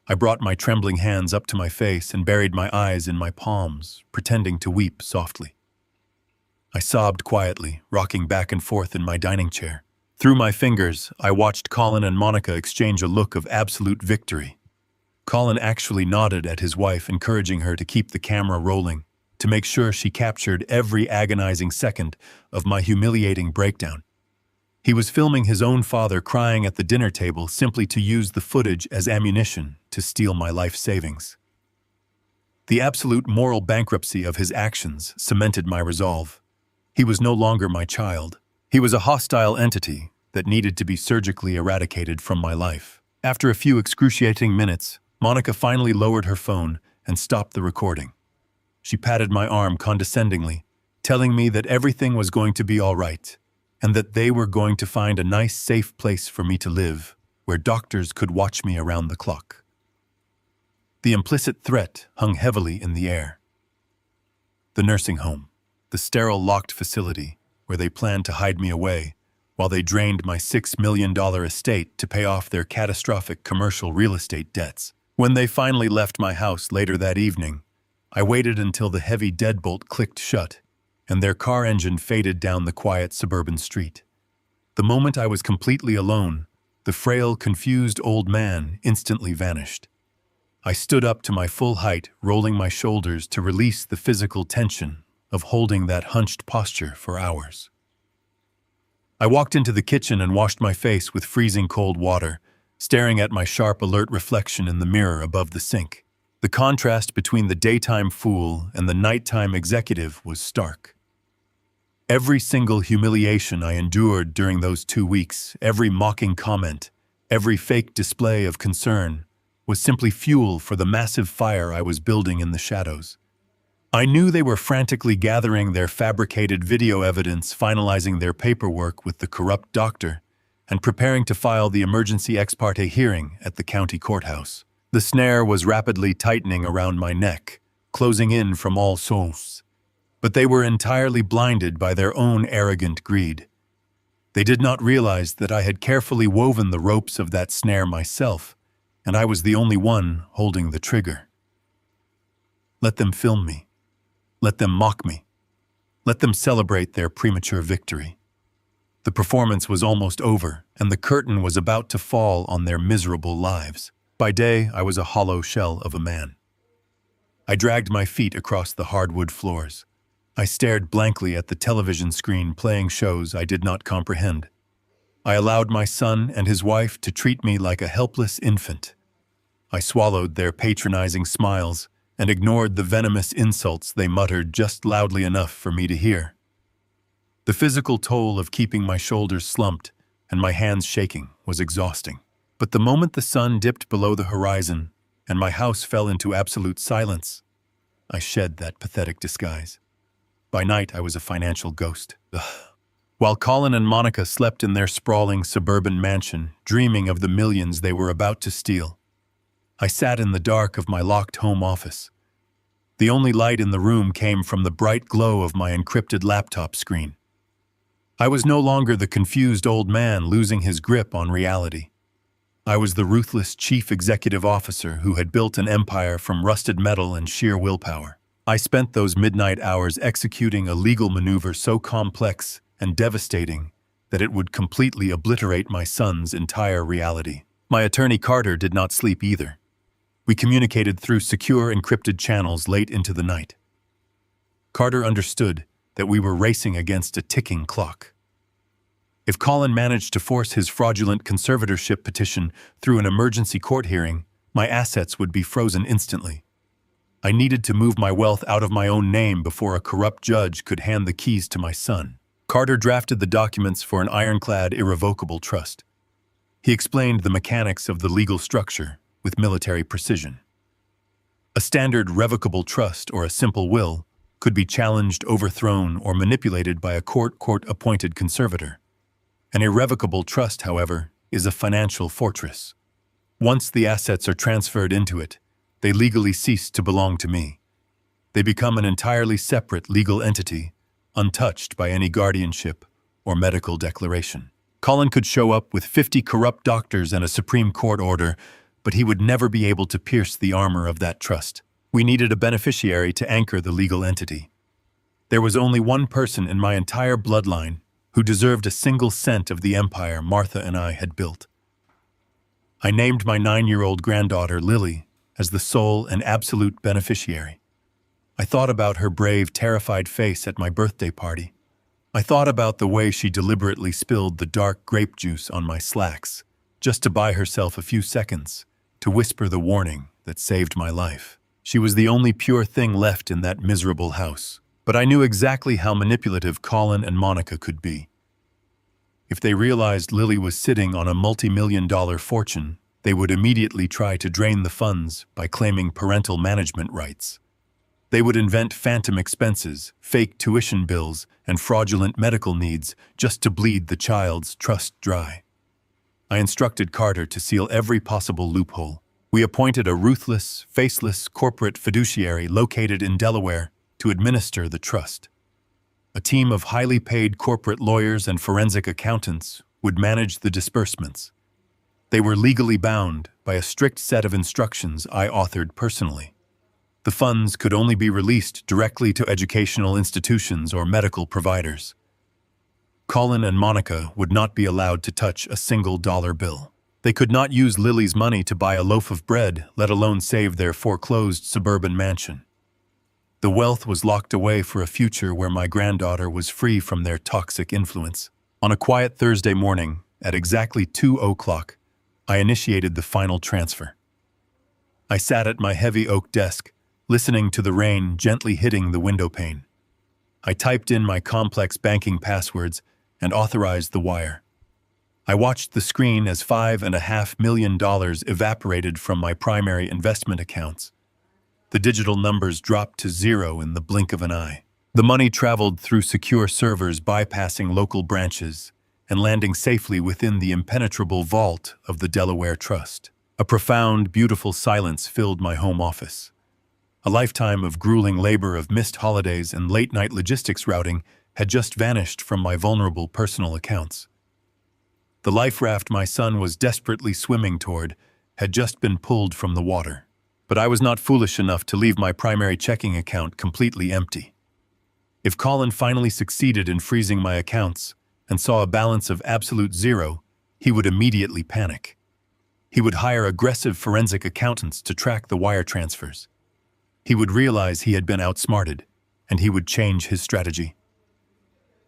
I brought my trembling hands up to my face and buried my eyes in my palms, pretending to weep softly. I sobbed quietly, rocking back and forth in my dining chair. Through my fingers, I watched Colin and Monica exchange a look of absolute victory. Colin actually nodded at his wife, encouraging her to keep the camera rolling, to make sure she captured every agonizing second of my humiliating breakdown. He was filming his own father crying at the dinner table simply to use the footage as ammunition to steal my life savings. The absolute moral bankruptcy of his actions cemented my resolve. He was no longer my child. He was a hostile entity that needed to be surgically eradicated from my life. After a few excruciating minutes, Monica finally lowered her phone and stopped the recording. She patted my arm condescendingly, telling me that everything was going to be all right, and that they were going to find a nice, safe place for me to live, where doctors could watch me around the clock. The implicit threat hung heavily in the air. The nursing home, the sterile locked facility where they planned to hide me away, while they drained my $6 million estate to pay off their catastrophic commercial real estate debts. When they finally left my house later that evening, I waited until the heavy deadbolt clicked shut and their car engine faded down the quiet suburban street. The moment I was completely alone, the frail, confused old man instantly vanished. I stood up to my full height, rolling my shoulders to release the physical tension of holding that hunched posture for hours. I walked into the kitchen and washed my face with freezing cold water, staring at my sharp, alert reflection in the mirror above the sink. The contrast between the daytime fool and the nighttime executive was stark. Every single humiliation I endured during those 2 weeks, every mocking comment, every fake display of concern, was simply fuel for the massive fire I was building in the shadows. I knew they were frantically gathering their fabricated video evidence, finalizing their paperwork with the corrupt doctor, and preparing to file the emergency ex parte hearing at the county courthouse. The snare was rapidly tightening around my neck, closing in from all sides. But they were entirely blinded by their own arrogant greed. They did not realize that I had carefully woven the ropes of that snare myself, and I was the only one holding the trigger. Let them film me. Let them mock me. Let them celebrate their premature victory. The performance was almost over, and the curtain was about to fall on their miserable lives. By day, I was a hollow shell of a man. I dragged my feet across the hardwood floors. I stared blankly at the television screen playing shows I did not comprehend. I allowed my son and his wife to treat me like a helpless infant. I swallowed their patronizing smiles and ignored the venomous insults they muttered just loudly enough for me to hear. The physical toll of keeping my shoulders slumped and my hands shaking was exhausting. But the moment the sun dipped below the horizon and my house fell into absolute silence, I shed that pathetic disguise. By night, I was a financial ghost. Ugh. While Colin and Monica slept in their sprawling suburban mansion, dreaming of the millions they were about to steal, I sat in the dark of my locked home office. The only light in the room came from the bright glow of my encrypted laptop screen. I was no longer the confused old man losing his grip on reality. I was the ruthless chief executive officer who had built an empire from rusted metal and sheer willpower. I spent those midnight hours executing a legal maneuver so complex and devastating that it would completely obliterate my son's entire reality. My attorney Carter did not sleep either. We communicated through secure encrypted channels late into the night. Carter understood that we were racing against a ticking clock. If Colin managed to force his fraudulent conservatorship petition through an emergency court hearing, my assets would be frozen instantly. I needed to move my wealth out of my own name before a corrupt judge could hand the keys to my son. Carter drafted the documents for an ironclad, irrevocable trust. He explained the mechanics of the legal structure with military precision. A standard revocable trust or a simple will could be challenged, overthrown, or manipulated by a court-appointed conservator. An irrevocable trust, however, is a financial fortress. Once the assets are transferred into it, they legally cease to belong to me. They become an entirely separate legal entity, untouched by any guardianship or medical declaration. Colin could show up with 50 corrupt doctors and a Supreme Court order, but he would never be able to pierce the armor of that trust. We needed a beneficiary to anchor the legal entity. There was only one person in my entire bloodline who deserved a single cent of the empire Martha and I had built. I named my 9-year-old granddaughter, Lily, as the sole and absolute beneficiary. I thought about her brave, terrified face at my birthday party. I thought about the way she deliberately spilled the dark grape juice on my slacks, just to buy herself a few seconds, to whisper the warning that saved my life. She was the only pure thing left in that miserable house, but I knew exactly how manipulative Colin and Monica could be. If they realized Lily was sitting on a multi-million-dollar fortune, they would immediately try to drain the funds by claiming parental management rights. They would invent phantom expenses, fake tuition bills, and fraudulent medical needs just to bleed the child's trust dry. I instructed Carter to seal every possible loophole. We appointed a ruthless, faceless corporate fiduciary located in Delaware to administer the trust. A team of highly paid corporate lawyers and forensic accountants would manage the disbursements. They were legally bound by a strict set of instructions I authored personally. The funds could only be released directly to educational institutions or medical providers. Colin and Monica would not be allowed to touch a single dollar bill. They could not use Lily's money to buy a loaf of bread, let alone save their foreclosed suburban mansion. The wealth was locked away for a future where my granddaughter was free from their toxic influence. On a quiet Thursday morning, at exactly 2 o'clock, I initiated the final transfer. I sat at my heavy oak desk, listening to the rain gently hitting the window pane. I typed in my complex banking passwords and authorized the wire. I watched the screen as $5.5 million evaporated from my primary investment accounts. The digital numbers dropped to zero in the blink of an eye. The money traveled through secure servers, bypassing local branches and landing safely within the impenetrable vault of the Delaware Trust. A profound, beautiful silence filled my home office. A lifetime of grueling labor, of missed holidays and late-night logistics routing had just vanished from my vulnerable personal accounts. The life raft my son was desperately swimming toward had just been pulled from the water. But I was not foolish enough to leave my primary checking account completely empty. If Colin finally succeeded in freezing my accounts and saw a balance of absolute zero, he would immediately panic. He would hire aggressive forensic accountants to track the wire transfers. He would realize he had been outsmarted, and he would change his strategy.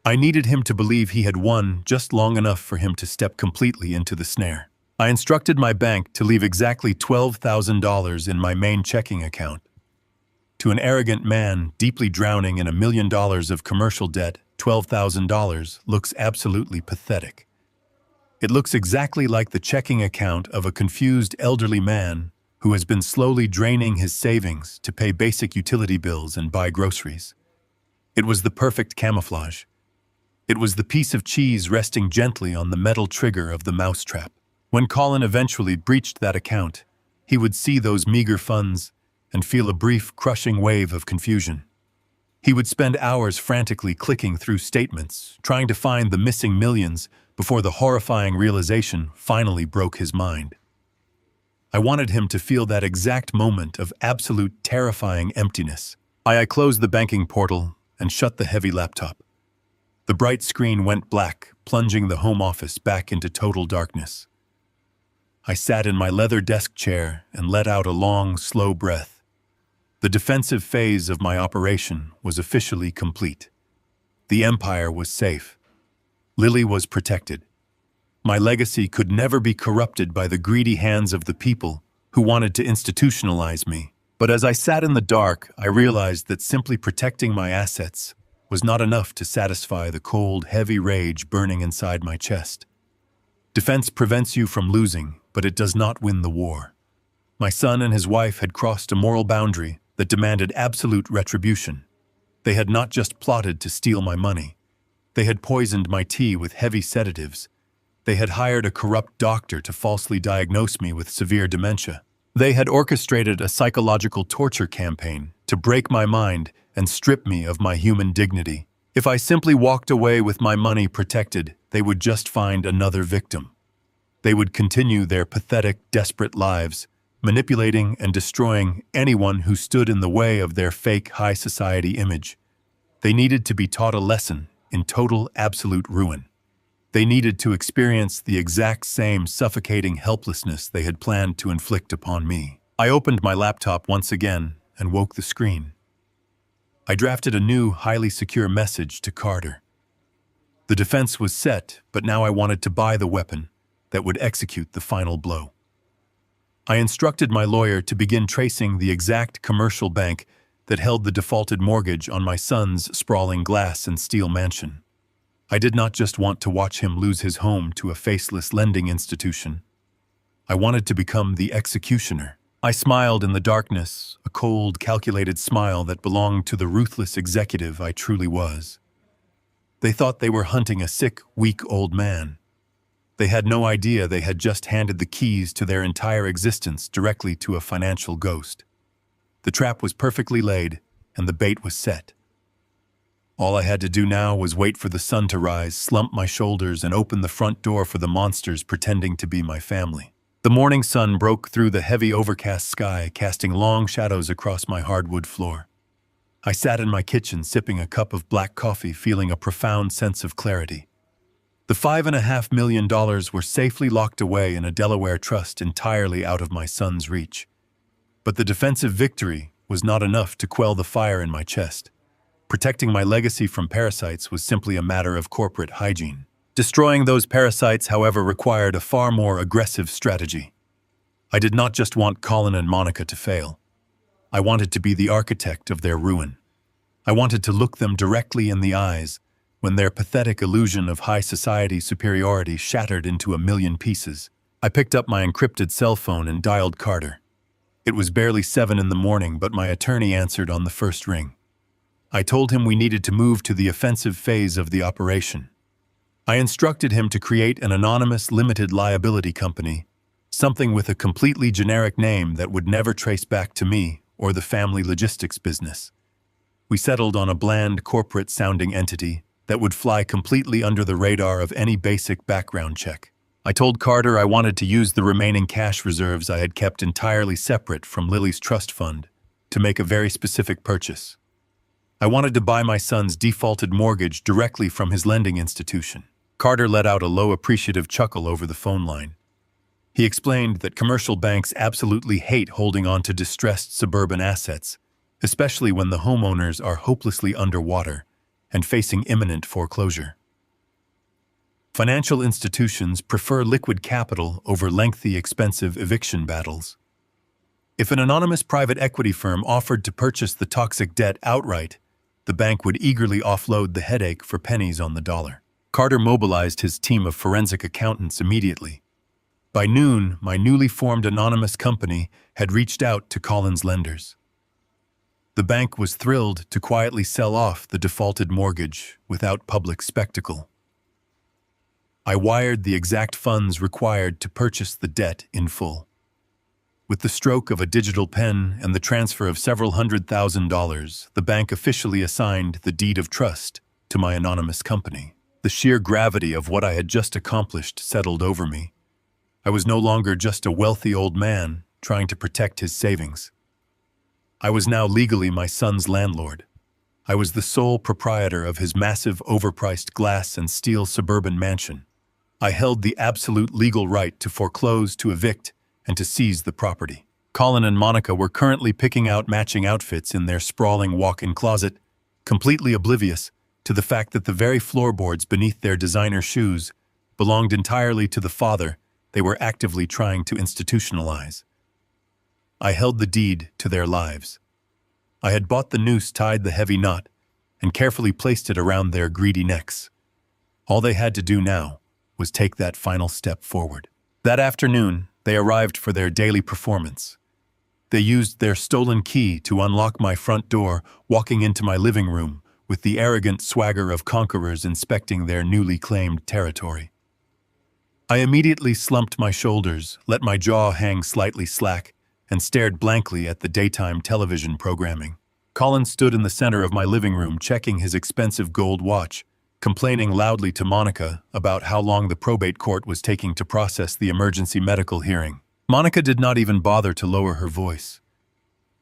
I needed him to believe he had won just long enough for him to step completely into the snare. I instructed my bank to leave exactly $12,000 in my main checking account. To an arrogant man deeply drowning in $1 million of commercial debt, $12,000 looks absolutely pathetic. It looks exactly like the checking account of a confused elderly man who has been slowly draining his savings to pay basic utility bills and buy groceries. It was the perfect camouflage. It was the piece of cheese resting gently on the metal trigger of the mousetrap. When Colin eventually breached that account, he would see those meager funds and feel a brief, crushing wave of confusion. He would spend hours frantically clicking through statements, trying to find the missing millions before the horrifying realization finally broke his mind. I wanted him to feel that exact moment of absolute, terrifying emptiness. I closed the banking portal and shut the heavy laptop. The bright screen went black, plunging the home office back into total darkness. I sat in my leather desk chair and let out a long, slow breath. The defensive phase of my operation was officially complete. The empire was safe. Lily was protected. My legacy could never be corrupted by the greedy hands of the people who wanted to institutionalize me. But as I sat in the dark, I realized that simply protecting my assets was not enough to satisfy the cold, heavy rage burning inside my chest. Defense prevents you from losing, but it does not win the war. My son and his wife had crossed a moral boundary that demanded absolute retribution. They had not just plotted to steal my money. They had poisoned my tea with heavy sedatives. They had hired a corrupt doctor to falsely diagnose me with severe dementia. They had orchestrated a psychological torture campaign to break my mind and strip me of my human dignity. If I simply walked away with my money protected, they would just find another victim. They would continue their pathetic, desperate lives, manipulating and destroying anyone who stood in the way of their fake high society image. They needed to be taught a lesson in total, absolute ruin. They needed to experience the exact same suffocating helplessness they had planned to inflict upon me. I opened my laptop once again and woke the screen. I drafted a new, highly secure message to Carter. The defense was set, but now I wanted to buy the weapon that would execute the final blow. I instructed my lawyer to begin tracing the exact commercial bank that held the defaulted mortgage on my son's sprawling glass and steel mansion. I did not just want to watch him lose his home to a faceless lending institution. I wanted to become the executioner. I smiled in the darkness, a cold, calculated smile that belonged to the ruthless executive I truly was. They thought they were hunting a sick, weak old man. They had no idea they had just handed the keys to their entire existence directly to a financial ghost. The trap was perfectly laid, and the bait was set. All I had to do now was wait for the sun to rise, slump my shoulders, and open the front door for the monsters pretending to be my family. The morning sun broke through the heavy overcast sky, casting long shadows across my hardwood floor. I sat in my kitchen, sipping a cup of black coffee, feeling a profound sense of clarity. The $5.5 million were safely locked away in a Delaware trust entirely out of my son's reach. But the defensive victory was not enough to quell the fire in my chest. Protecting my legacy from parasites was simply a matter of corporate hygiene. Destroying those parasites, however, required a far more aggressive strategy. I did not just want Colin and Monica to fail. I wanted to be the architect of their ruin. I wanted to look them directly in the eyes when their pathetic illusion of high society superiority shattered into a million pieces. I picked up my encrypted cell phone and dialed Carter. It was barely 7 in the morning, but my attorney answered on the first ring. I told him we needed to move to the offensive phase of the operation. I instructed him to create an anonymous limited liability company, something with a completely generic name that would never trace back to me or the family logistics business. We settled on a bland corporate-sounding entity that would fly completely under the radar of any basic background check. I told Carter I wanted to use the remaining cash reserves I had kept entirely separate from Lily's trust fund to make a very specific purchase. I wanted to buy my son's defaulted mortgage directly from his lending institution. Carter let out a low appreciative chuckle over the phone line. He explained that commercial banks absolutely hate holding on to distressed suburban assets, especially when the homeowners are hopelessly underwater and facing imminent foreclosure. Financial institutions prefer liquid capital over lengthy, expensive eviction battles. If an anonymous private equity firm offered to purchase the toxic debt outright, the bank would eagerly offload the headache for pennies on the dollar. Carter mobilized his team of forensic accountants immediately. By noon, my newly formed anonymous company had reached out to Colin's lenders. The bank was thrilled to quietly sell off the defaulted mortgage without public spectacle. I wired the exact funds required to purchase the debt in full. With the stroke of a digital pen and the transfer of several $100,000, the bank officially assigned the deed of trust to my anonymous company. The sheer gravity of what I had just accomplished settled over me. I was no longer just a wealthy old man trying to protect his savings. I was now legally my son's landlord. I was the sole proprietor of his massive, overpriced glass and steel suburban mansion. I held the absolute legal right to foreclose, to evict, and to seize the property. Colin and Monica were currently picking out matching outfits in their sprawling walk-in closet, completely oblivious to the fact that the very floorboards beneath their designer shoes belonged entirely to the father they were actively trying to institutionalize. I held the deed to their lives. I had bought the noose, tied the heavy knot, and carefully placed it around their greedy necks. All they had to do now was take that final step forward. That afternoon, they arrived for their daily performance. They used their stolen key to unlock my front door, walking into my living room with the arrogant swagger of conquerors inspecting their newly claimed territory. I immediately slumped my shoulders, let my jaw hang slightly slack, and stared blankly at the daytime television programming. Colin stood in the center of my living room, checking his expensive gold watch, complaining loudly to Monica about how long the probate court was taking to process the emergency medical hearing. Monica did not even bother to lower her voice.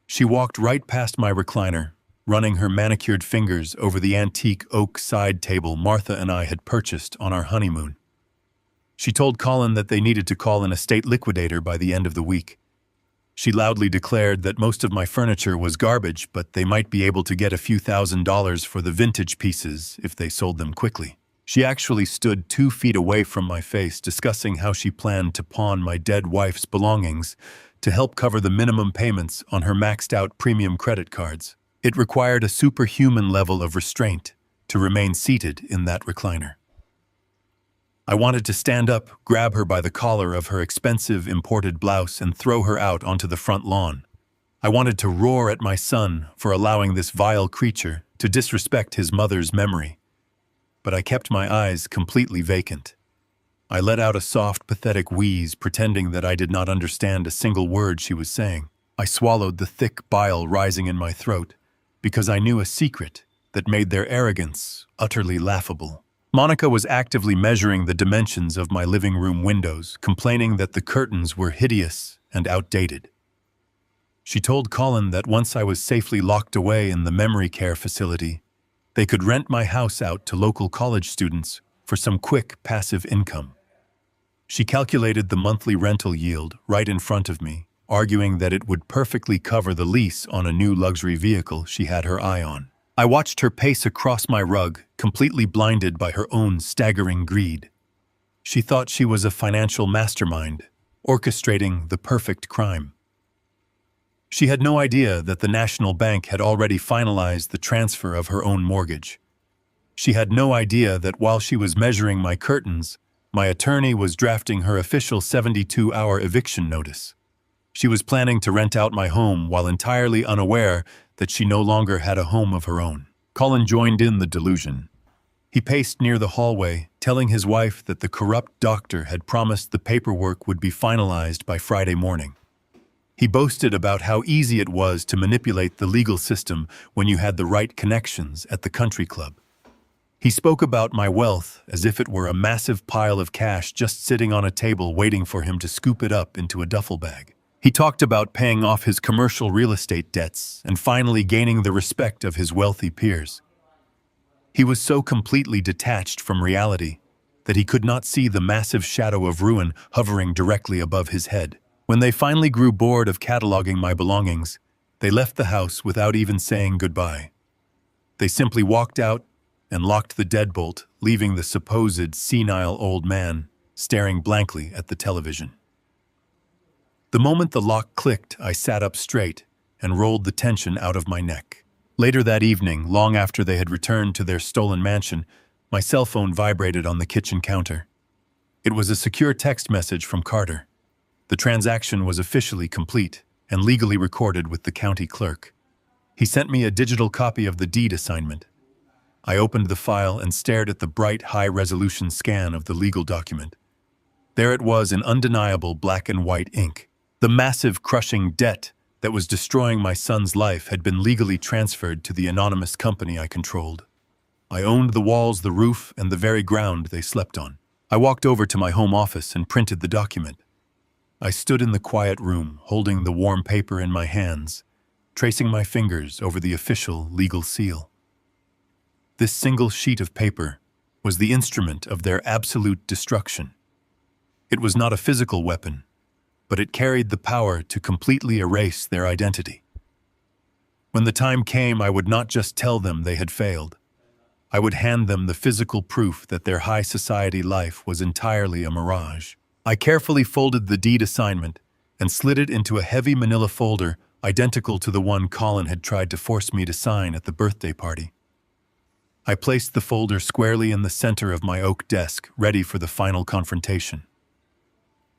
She walked right past my recliner, running her manicured fingers over the antique oak side table Martha and I had purchased on our honeymoon. She told Colin that they needed to call an estate liquidator by the end of the week. She loudly declared that most of my furniture was garbage, but they might be able to get a few $1,000s for the vintage pieces if they sold them quickly. She actually stood 2 feet away from my face, discussing how she planned to pawn my dead wife's belongings to help cover the minimum payments on her maxed-out premium credit cards. It required a superhuman level of restraint to remain seated in that recliner. I wanted to stand up, grab her by the collar of her expensive imported blouse, and throw her out onto the front lawn. I wanted to roar at my son for allowing this vile creature to disrespect his mother's memory. But I kept my eyes completely vacant. I let out a soft, pathetic wheeze, pretending that I did not understand a single word she was saying. I swallowed the thick bile rising in my throat, because I knew a secret that made their arrogance utterly laughable. Monica was actively measuring the dimensions of my living room windows, complaining that the curtains were hideous and outdated. She told Colin that once I was safely locked away in the memory care facility, they could rent my house out to local college students for some quick passive income. She calculated the monthly rental yield right in front of me, arguing that it would perfectly cover the lease on a new luxury vehicle she had her eye on. I watched her pace across my rug, completely blinded by her own staggering greed. She thought she was a financial mastermind, orchestrating the perfect crime. She had no idea that the National Bank had already finalized the transfer of her own mortgage. She had no idea that while she was measuring my curtains, my attorney was drafting her official 72-hour eviction notice. She was planning to rent out my home while entirely unaware that she no longer had a home of her own. Colin joined in the delusion. He paced near the hallway, telling his wife that the corrupt doctor had promised the paperwork would be finalized by Friday morning. He boasted about how easy it was to manipulate the legal system when you had the right connections at the country club. He spoke about my wealth as if it were a massive pile of cash just sitting on a table waiting for him to scoop it up into a duffel bag. He talked about paying off his commercial real estate debts and finally gaining the respect of his wealthy peers. He was so completely detached from reality that he could not see the massive shadow of ruin hovering directly above his head. When they finally grew bored of cataloging my belongings, they left the house without even saying goodbye. They simply walked out and locked the deadbolt, leaving the supposed senile old man staring blankly at the television. The moment the lock clicked, I sat up straight and rolled the tension out of my neck. Later that evening, long after they had returned to their stolen mansion, my cell phone vibrated on the kitchen counter. It was a secure text message from Carter. The transaction was officially complete and legally recorded with the county clerk. He sent me a digital copy of the deed assignment. I opened the file and stared at the bright, high-resolution scan of the legal document. There it was in undeniable black and white ink. The massive, crushing debt that was destroying my son's life had been legally transferred to the anonymous company I controlled. I owned the walls, the roof, and the very ground they slept on. I walked over to my home office and printed the document. I stood in the quiet room, holding the warm paper in my hands, tracing my fingers over the official legal seal. This single sheet of paper was the instrument of their absolute destruction. It was not a physical weapon, but it carried the power to completely erase their identity. When the time came, I would not just tell them they had failed. I would hand them the physical proof that their high society life was entirely a mirage. I carefully folded the deed assignment and slid it into a heavy manila folder identical to the one Colin had tried to force me to sign at the birthday party. I placed the folder squarely in the center of my oak desk, ready for the final confrontation.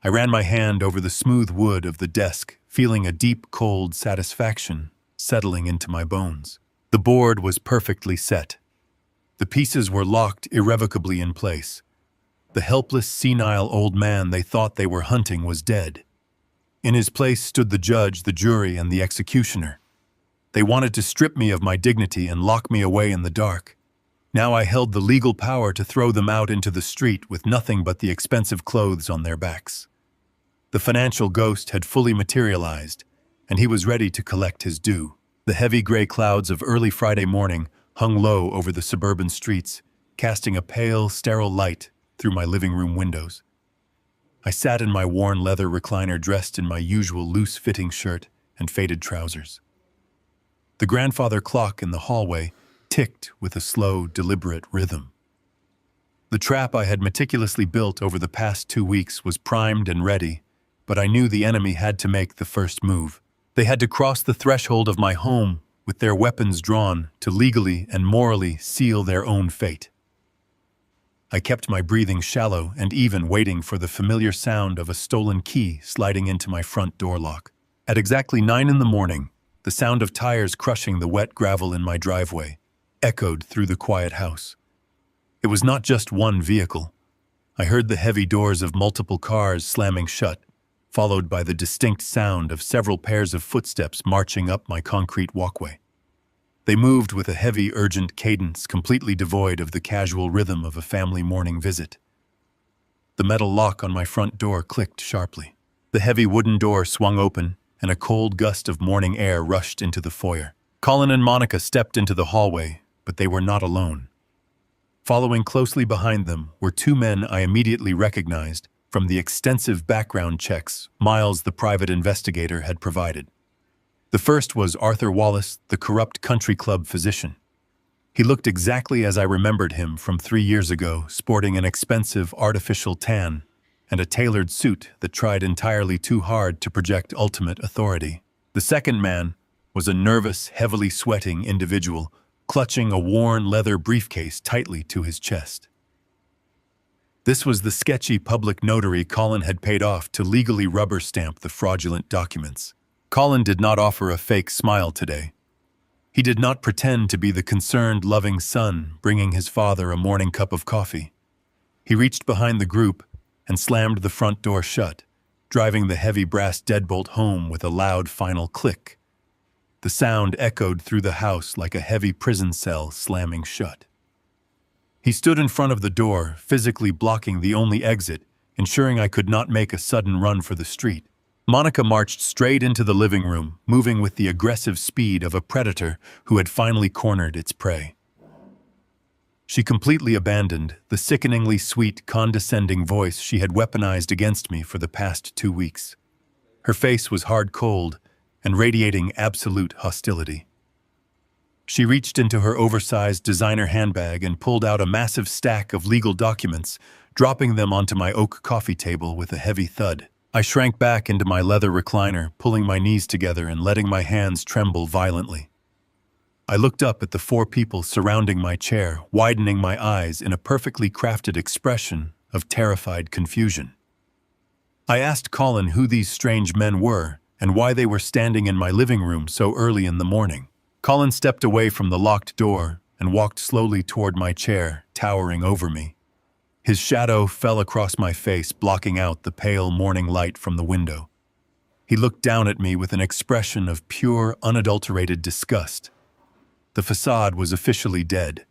I ran my hand over the smooth wood of the desk, feeling a deep, cold satisfaction settling into my bones. The board was perfectly set. The pieces were locked irrevocably in place. The helpless, senile old man they thought they were hunting was dead. In his place stood the judge, the jury, and the executioner. They wanted to strip me of my dignity and lock me away in the dark. Now I held the legal power to throw them out into the street with nothing but the expensive clothes on their backs. The financial ghost had fully materialized, and he was ready to collect his due. The heavy gray clouds of early Friday morning hung low over the suburban streets, casting a pale, sterile light through my living room windows. I sat in my worn leather recliner dressed in my usual loose-fitting shirt and faded trousers. The grandfather clock in the hallway ticked with a slow, deliberate rhythm. The trap I had meticulously built over the past 2 weeks was primed and ready, but I knew the enemy had to make the first move. They had to cross the threshold of my home with their weapons drawn to legally and morally seal their own fate. I kept my breathing shallow and even, waiting for the familiar sound of a stolen key sliding into my front door lock. At exactly 9 in the morning, the sound of tires crushing the wet gravel in my driveway echoed through the quiet house. It was not just one vehicle. I heard the heavy doors of multiple cars slamming shut, followed by the distinct sound of several pairs of footsteps marching up my concrete walkway. They moved with a heavy, urgent cadence, completely devoid of the casual rhythm of a family morning visit. The metal lock on my front door clicked sharply. The heavy wooden door swung open, and a cold gust of morning air rushed into the foyer. Colin and Monica stepped into the hallway, but they were not alone. Following closely behind them were 2 men I immediately recognized from the extensive background checks Miles, the private investigator, had provided. The first was Arthur Wallace, the corrupt country club physician. He looked exactly as I remembered him from 3 years ago, sporting an expensive artificial tan and a tailored suit that tried entirely too hard to project ultimate authority. The second man was a nervous, heavily sweating individual, clutching a worn leather briefcase tightly to his chest. This was the sketchy public notary Colin had paid off to legally rubber stamp the fraudulent documents. Colin did not offer a fake smile today. He did not pretend to be the concerned, loving son bringing his father a morning cup of coffee. He reached behind the group and slammed the front door shut, driving the heavy brass deadbolt home with a loud final click. The sound echoed through the house like a heavy prison cell slamming shut. He stood in front of the door, physically blocking the only exit, ensuring I could not make a sudden run for the street. Monica marched straight into the living room, moving with the aggressive speed of a predator who had finally cornered its prey. She completely abandoned the sickeningly sweet, condescending voice she had weaponized against me for the past 2 weeks. Her face was hard cold and radiating absolute hostility. She reached into her oversized designer handbag and pulled out a massive stack of legal documents, dropping them onto my oak coffee table with a heavy thud. I shrank back into my leather recliner, pulling my knees together and letting my hands tremble violently. I looked up at the 4 people surrounding my chair, widening my eyes in a perfectly crafted expression of terrified confusion. I asked Colin who these strange men were and why they were standing in my living room so early in the morning. Colin stepped away from the locked door and walked slowly toward my chair, towering over me. His shadow fell across my face, blocking out the pale morning light from the window. He looked down at me with an expression of pure, unadulterated disgust. The facade was officially dead.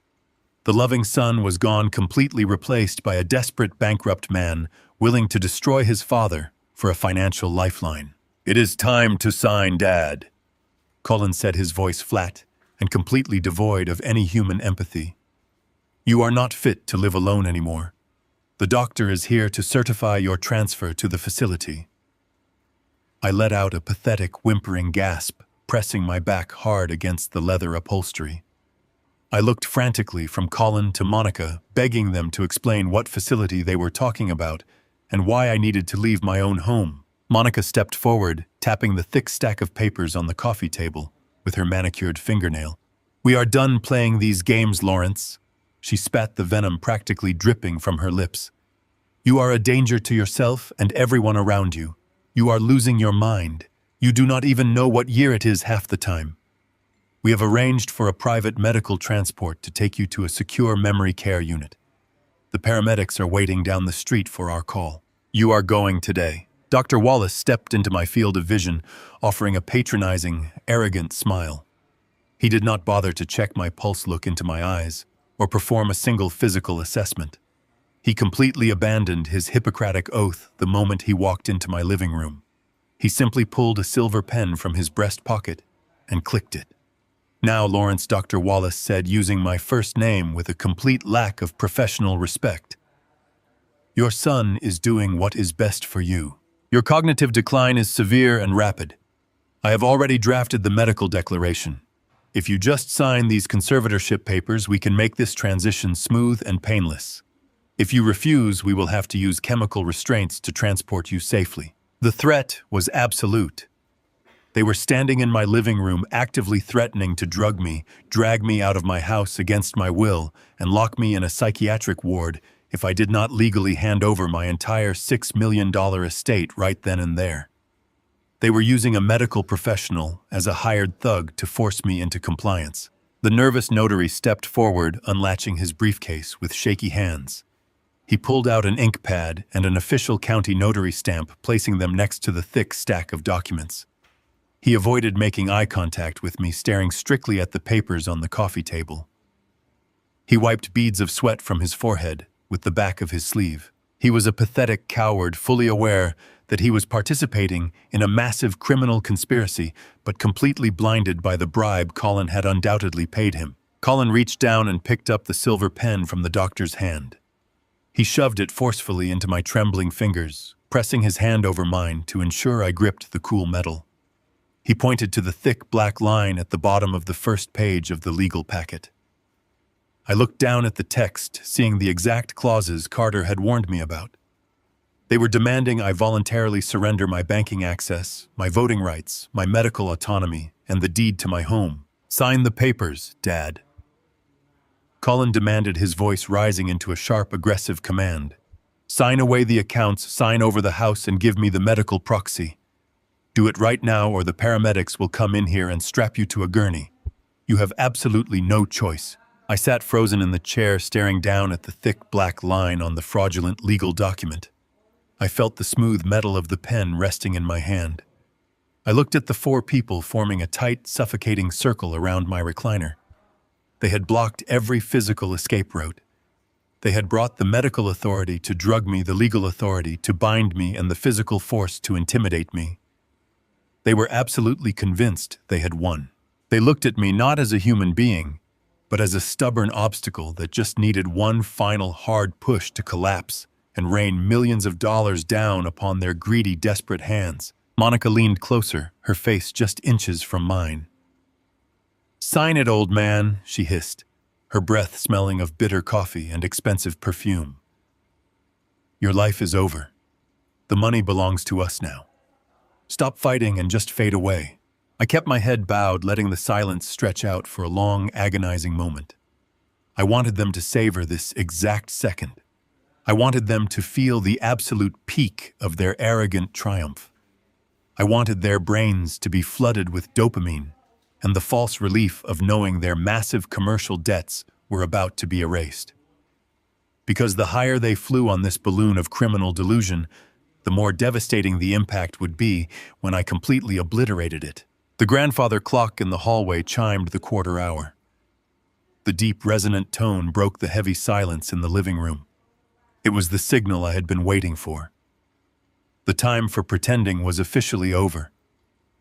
The loving son was gone, completely replaced by a desperate, bankrupt man willing to destroy his father for a financial lifeline. "It is time to sign, Dad," Colin said, his voice flat and completely devoid of any human empathy. "You are not fit to live alone anymore. The doctor is here to certify your transfer to the facility." I let out a pathetic, whimpering gasp, pressing my back hard against the leather upholstery. I looked frantically from Colin to Monica, begging them to explain what facility they were talking about and why I needed to leave my own home. Monica stepped forward, tapping the thick stack of papers on the coffee table with her manicured fingernail. "We are done playing these games, Lawrence." She spat the venom practically dripping from her lips. "You are a danger to yourself and everyone around you. You are losing your mind. You do not even know what year it is half the time. We have arranged for a private medical transport to take you to a secure memory care unit. The paramedics are waiting down the street for our call. You are going today." Dr. Wallace stepped into my field of vision, offering a patronizing, arrogant smile. He did not bother to check my pulse, look into my eyes, or perform a single physical assessment. He completely abandoned his Hippocratic oath the moment he walked into my living room. He simply pulled a silver pen from his breast pocket and clicked it. "Now, Lawrence," Dr. Wallace said, using my first name with a complete lack of professional respect. "Your son is doing what is best for you. Your cognitive decline is severe and rapid. I have already drafted the medical declaration. If you just sign these conservatorship papers, we can make this transition smooth and painless. If you refuse, we will have to use chemical restraints to transport you safely." The threat was absolute. They were standing in my living room, actively threatening to drug me, drag me out of my house against my will, and lock me in a psychiatric ward if I did not legally hand over my entire $6 million estate right then and there. They were using a medical professional as a hired thug to force me into compliance. The nervous notary stepped forward, unlatching his briefcase with shaky hands. He pulled out an ink pad and an official county notary stamp, placing them next to the thick stack of documents. He avoided making eye contact with me, staring strictly at the papers on the coffee table. He wiped beads of sweat from his forehead with the back of his sleeve. He was a pathetic coward, fully aware that he was participating in a massive criminal conspiracy, but completely blinded by the bribe Colin had undoubtedly paid him. Colin reached down and picked up the silver pen from the doctor's hand. He shoved it forcefully into my trembling fingers, pressing his hand over mine to ensure I gripped the cool metal. He pointed to the thick black line at the bottom of the first page of the legal packet. I looked down at the text, seeing the exact clauses Carter had warned me about. They were demanding I voluntarily surrender my banking access, my voting rights, my medical autonomy, and the deed to my home. Sign the papers, Dad. Colin demanded, his voice rising into a sharp, aggressive command. Sign away the accounts, sign over the house, and give me the medical proxy. Do it right now or the paramedics will come in here and strap you to a gurney. You have absolutely no choice. I sat frozen in the chair, staring down at the thick black line on the fraudulent legal document. I felt the smooth metal of the pen resting in my hand. I looked at the four people forming a tight, suffocating circle around my recliner. They had blocked every physical escape route. They had brought the medical authority to drug me, the legal authority to bind me, and the physical force to intimidate me. They were absolutely convinced they had won. They looked at me not as a human being, but as a stubborn obstacle that just needed one final hard push to collapse and rain millions of dollars down upon their greedy, desperate hands. Monica leaned closer, her face just inches from mine. Sign it, old man, she hissed, her breath smelling of bitter coffee and expensive perfume. Your life is over. The money belongs to us now. Stop fighting and just fade away. I kept my head bowed, letting the silence stretch out for a long, agonizing moment. I wanted them to savor this exact second. I wanted them to feel the absolute peak of their arrogant triumph. I wanted their brains to be flooded with dopamine and the false relief of knowing their massive commercial debts were about to be erased. Because the higher they flew on this balloon of criminal delusion, the more devastating the impact would be when I completely obliterated it. The grandfather clock in the hallway chimed the quarter hour. The deep, resonant tone broke the heavy silence in the living room. It was the signal I had been waiting for. The time for pretending was officially over.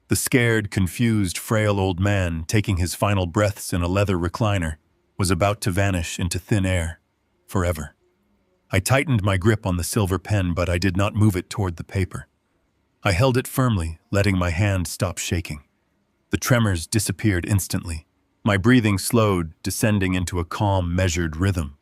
The scared, confused, frail old man, taking his final breaths in a leather recliner, was about to vanish into thin air, forever. I tightened my grip on the silver pen, but I did not move it toward the paper. I held it firmly, letting my hand stop shaking. The tremors disappeared instantly. My breathing slowed, descending into a calm, measured rhythm.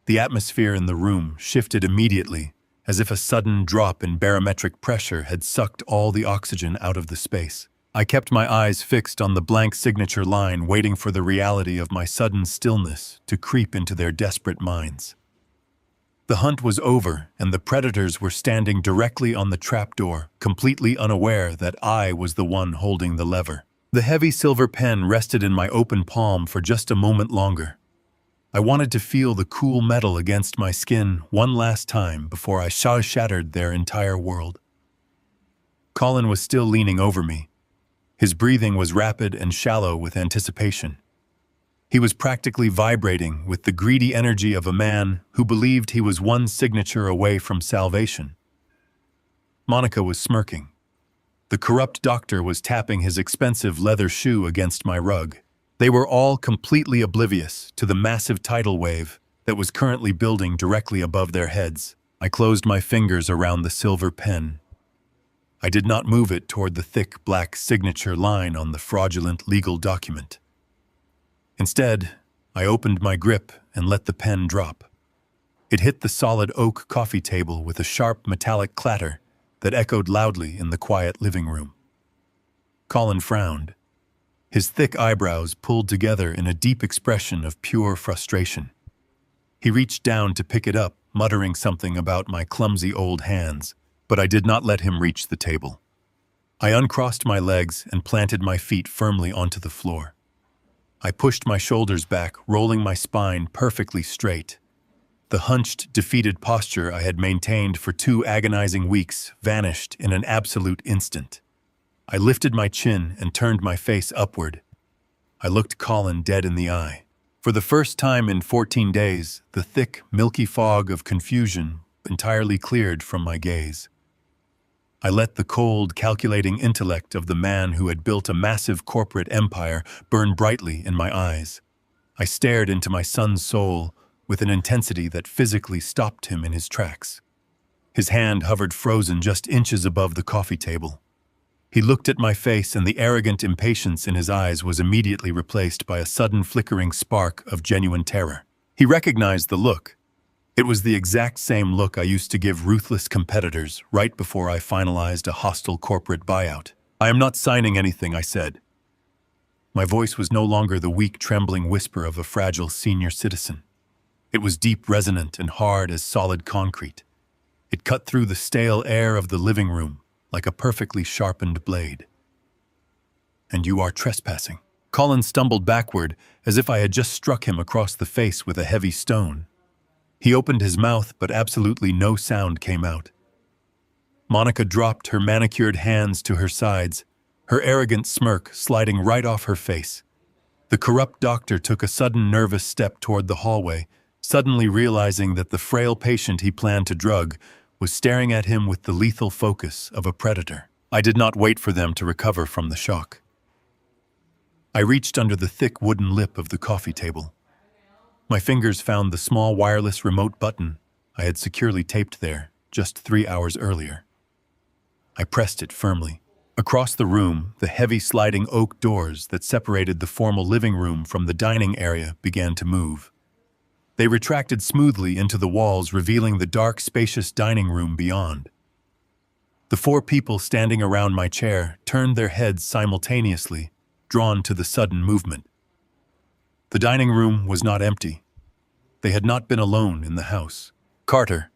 The atmosphere in the room shifted immediately, as if a sudden drop in barometric pressure had sucked all the oxygen out of the space. I kept my eyes fixed on the blank signature line, waiting for the reality of my sudden stillness to creep into their desperate minds. The hunt was over, and the predators were standing directly on the trapdoor, completely unaware that I was the one holding the lever. The heavy silver pen rested in my open palm for just a moment longer. I wanted to feel the cool metal against my skin one last time before I shattered their entire world. Colin was still leaning over me. His breathing was rapid and shallow with anticipation. He was practically vibrating with the greedy energy of a man who believed he was one signature away from salvation. Monica was smirking. The corrupt doctor was tapping his expensive leather shoe against my rug. They were all completely oblivious to the massive tidal wave that was currently building directly above their heads. I closed my fingers around the silver pen. I did not move it toward the thick black signature line on the fraudulent legal document. Instead, I opened my grip and let the pen drop. It hit the solid oak coffee table with a sharp metallic clatter that echoed loudly in the quiet living room. Colin frowned. His thick eyebrows pulled together in a deep expression of pure frustration. He reached down to pick it up, muttering something about my clumsy old hands, but I did not let him reach the table. I uncrossed my legs and planted my feet firmly onto the floor. I pushed my shoulders back, rolling my spine perfectly straight. The hunched, defeated posture I had maintained for 2 agonizing weeks vanished in an absolute instant. I lifted my chin and turned my face upward. I looked Colin dead in the eye. For the first time in 14 days, the thick, milky fog of confusion entirely cleared from my gaze. I let the cold, calculating intellect of the man who had built a massive corporate empire burn brightly in my eyes. I stared into my son's soul with an intensity that physically stopped him in his tracks. His hand hovered frozen just inches above the coffee table. He looked at my face, and the arrogant impatience in his eyes was immediately replaced by a sudden flickering spark of genuine terror. He recognized the look. It was the exact same look I used to give ruthless competitors right before I finalized a hostile corporate buyout. "I am not signing anything," I said. My voice was no longer the weak, trembling whisper of a fragile senior citizen. It was deep, resonant, and hard as solid concrete. It cut through the stale air of the living room like a perfectly sharpened blade. "And you are trespassing." Colin stumbled backward as if I had just struck him across the face with a heavy stone. He opened his mouth, but absolutely no sound came out. Monica dropped her manicured hands to her sides, her arrogant smirk sliding right off her face. The corrupt doctor took a sudden nervous step toward the hallway, suddenly realizing that the frail patient he planned to drug was staring at him with the lethal focus of a predator. I did not wait for them to recover from the shock. I reached under the thick wooden lip of the coffee table. My fingers found the small wireless remote button I had securely taped there just 3 hours earlier. I pressed it firmly. Across the room, the heavy sliding oak doors that separated the formal living room from the dining area began to move. They retracted smoothly into the walls, revealing the dark, spacious dining room beyond. The 4 people standing around my chair turned their heads simultaneously, drawn to the sudden movement. The dining room was not empty. They had not been alone in the house. Carter,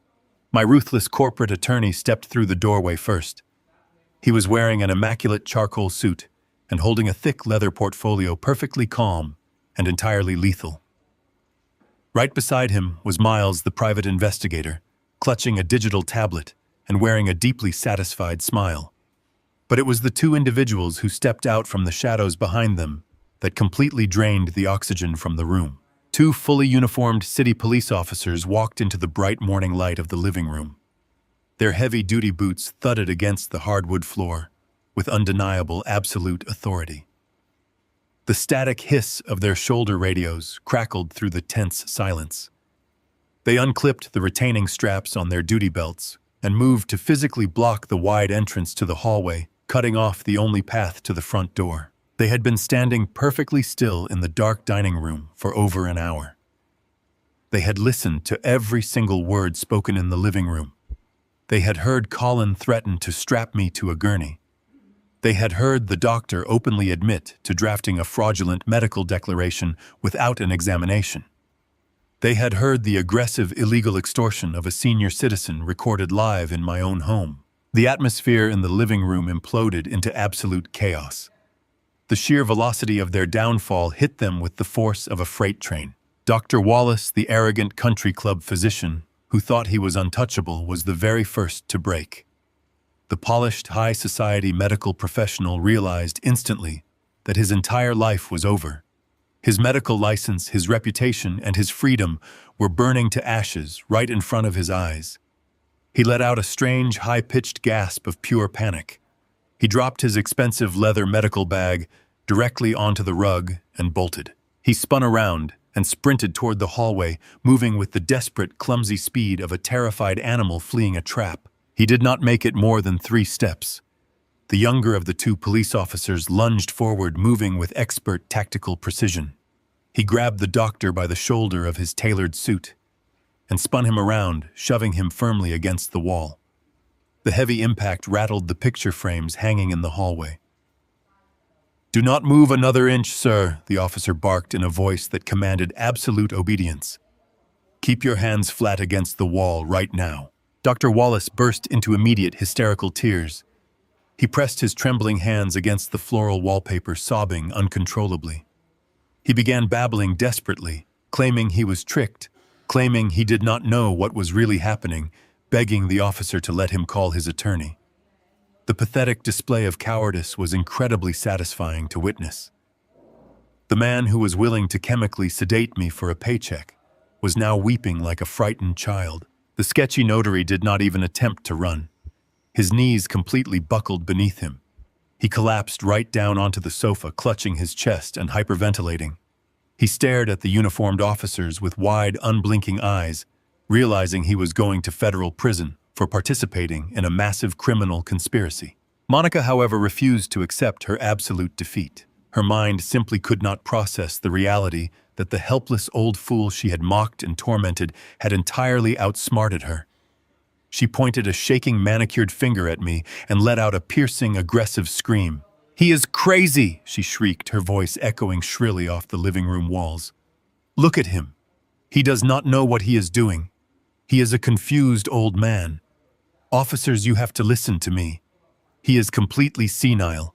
my ruthless corporate attorney, stepped through the doorway first. He was wearing an immaculate charcoal suit and holding a thick leather portfolio, perfectly calm and entirely lethal. Right beside him was Miles, the private investigator, clutching a digital tablet and wearing a deeply satisfied smile. But it was the 2 individuals who stepped out from the shadows behind them that completely drained the oxygen from the room. 2 fully uniformed city police officers walked into the bright morning light of the living room. Their heavy-duty boots thudded against the hardwood floor with undeniable, absolute authority. The static hiss of their shoulder radios crackled through the tense silence. They unclipped the retaining straps on their duty belts and moved to physically block the wide entrance to the hallway, cutting off the only path to the front door. They had been standing perfectly still in the dark dining room for over an hour. They had listened to every single word spoken in the living room. They had heard Colin threaten to strap me to a gurney. They had heard the doctor openly admit to drafting a fraudulent medical declaration without an examination. They had heard the aggressive illegal extortion of a senior citizen recorded live in my own home. The atmosphere in the living room imploded into absolute chaos. The sheer velocity of their downfall hit them with the force of a freight train. Dr. Wallace, the arrogant country club physician who thought he was untouchable, was the very first to break. The polished, high society medical professional realized instantly that his entire life was over. His medical license, his reputation, and his freedom were burning to ashes right in front of his eyes. He let out a strange, high-pitched gasp of pure panic. He dropped his expensive leather medical bag directly onto the rug and bolted. He spun around and sprinted toward the hallway, moving with the desperate, clumsy speed of a terrified animal fleeing a trap. He did not make it more than 3 steps. The younger of the 2 police officers lunged forward, moving with expert tactical precision. He grabbed the doctor by the shoulder of his tailored suit and spun him around, shoving him firmly against the wall. The heavy impact rattled the picture frames hanging in the hallway. "Do not move another inch, sir," the officer barked in a voice that commanded absolute obedience. "Keep your hands flat against the wall right now." Dr. Wallace burst into immediate hysterical tears. He pressed his trembling hands against the floral wallpaper, sobbing uncontrollably. He began babbling desperately, claiming he was tricked, claiming he did not know what was really happening, begging the officer to let him call his attorney. The pathetic display of cowardice was incredibly satisfying to witness. The man who was willing to chemically sedate me for a paycheck was now weeping like a frightened child. The sketchy notary did not even attempt to run. His knees completely buckled beneath him. He collapsed right down onto the sofa, clutching his chest and hyperventilating. He stared at the uniformed officers with wide, unblinking eyes, realizing he was going to federal prison for participating in a massive criminal conspiracy. Monica, however, refused to accept her absolute defeat. Her mind simply could not process the reality that the helpless old fool she had mocked and tormented had entirely outsmarted her. She pointed a shaking manicured finger at me and let out a piercing, aggressive scream. "He is crazy!" she shrieked, her voice echoing shrilly off the living room walls. "Look at him. He does not know what he is doing. He is a confused old man. Officers, you have to listen to me. He is completely senile.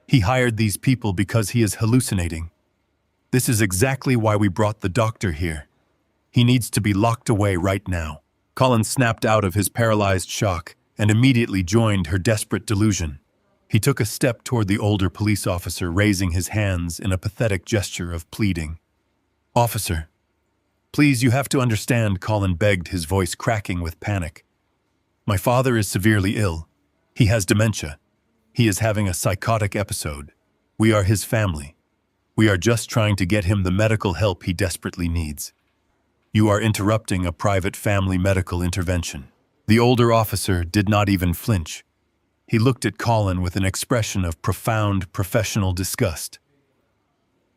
He hired these people because he is hallucinating. This is exactly why we brought the doctor here. He needs to be locked away right now." Colin snapped out of his paralyzed shock and immediately joined her desperate delusion. He took a step toward the older police officer, raising his hands in a pathetic gesture of pleading. "Officer, please, you have to understand," Colin begged, his voice cracking with panic. "My father is severely ill. He has dementia. He is having a psychotic episode. We are his family. We are just trying to get him the medical help he desperately needs. You are interrupting a private family medical intervention." The older officer did not even flinch. He looked at Colin with an expression of profound professional disgust.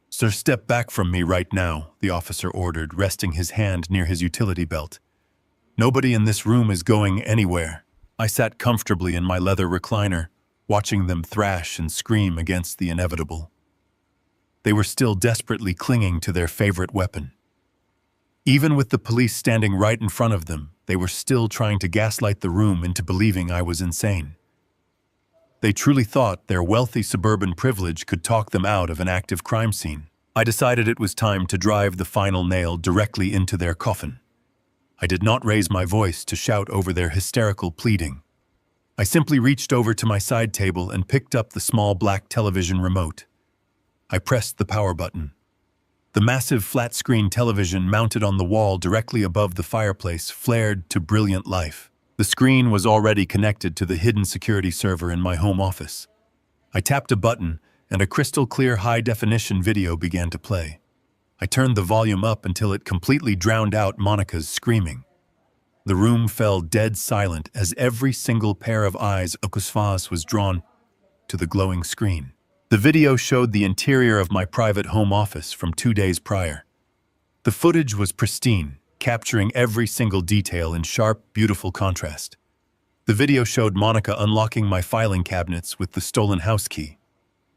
"Sir, step back from me right now," the officer ordered, resting his hand near his utility belt. "Nobody in this room is going anywhere." I sat comfortably in my leather recliner, watching them thrash and scream against the inevitable. They were still desperately clinging to their favorite weapon. Even with the police standing right in front of them, they were still trying to gaslight the room into believing I was insane. They truly thought their wealthy suburban privilege could talk them out of an active crime scene. I decided it was time to drive the final nail directly into their coffin. I did not raise my voice to shout over their hysterical pleading. I simply reached over to my side table and picked up the small black television remote. I pressed the power button. The massive flat-screen television mounted on the wall directly above the fireplace flared to brilliant life. The screen was already connected to the hidden security server in my home office. I tapped a button, and a crystal-clear high-definition video began to play. I turned the volume up until it completely drowned out Monica's screaming. The room fell dead silent as every single pair of eyes was drawn to the glowing screen. The video showed the interior of my private home office from 2 days prior. The footage was pristine, capturing every single detail in sharp, beautiful contrast. The video showed Monica unlocking my filing cabinets with the stolen house key.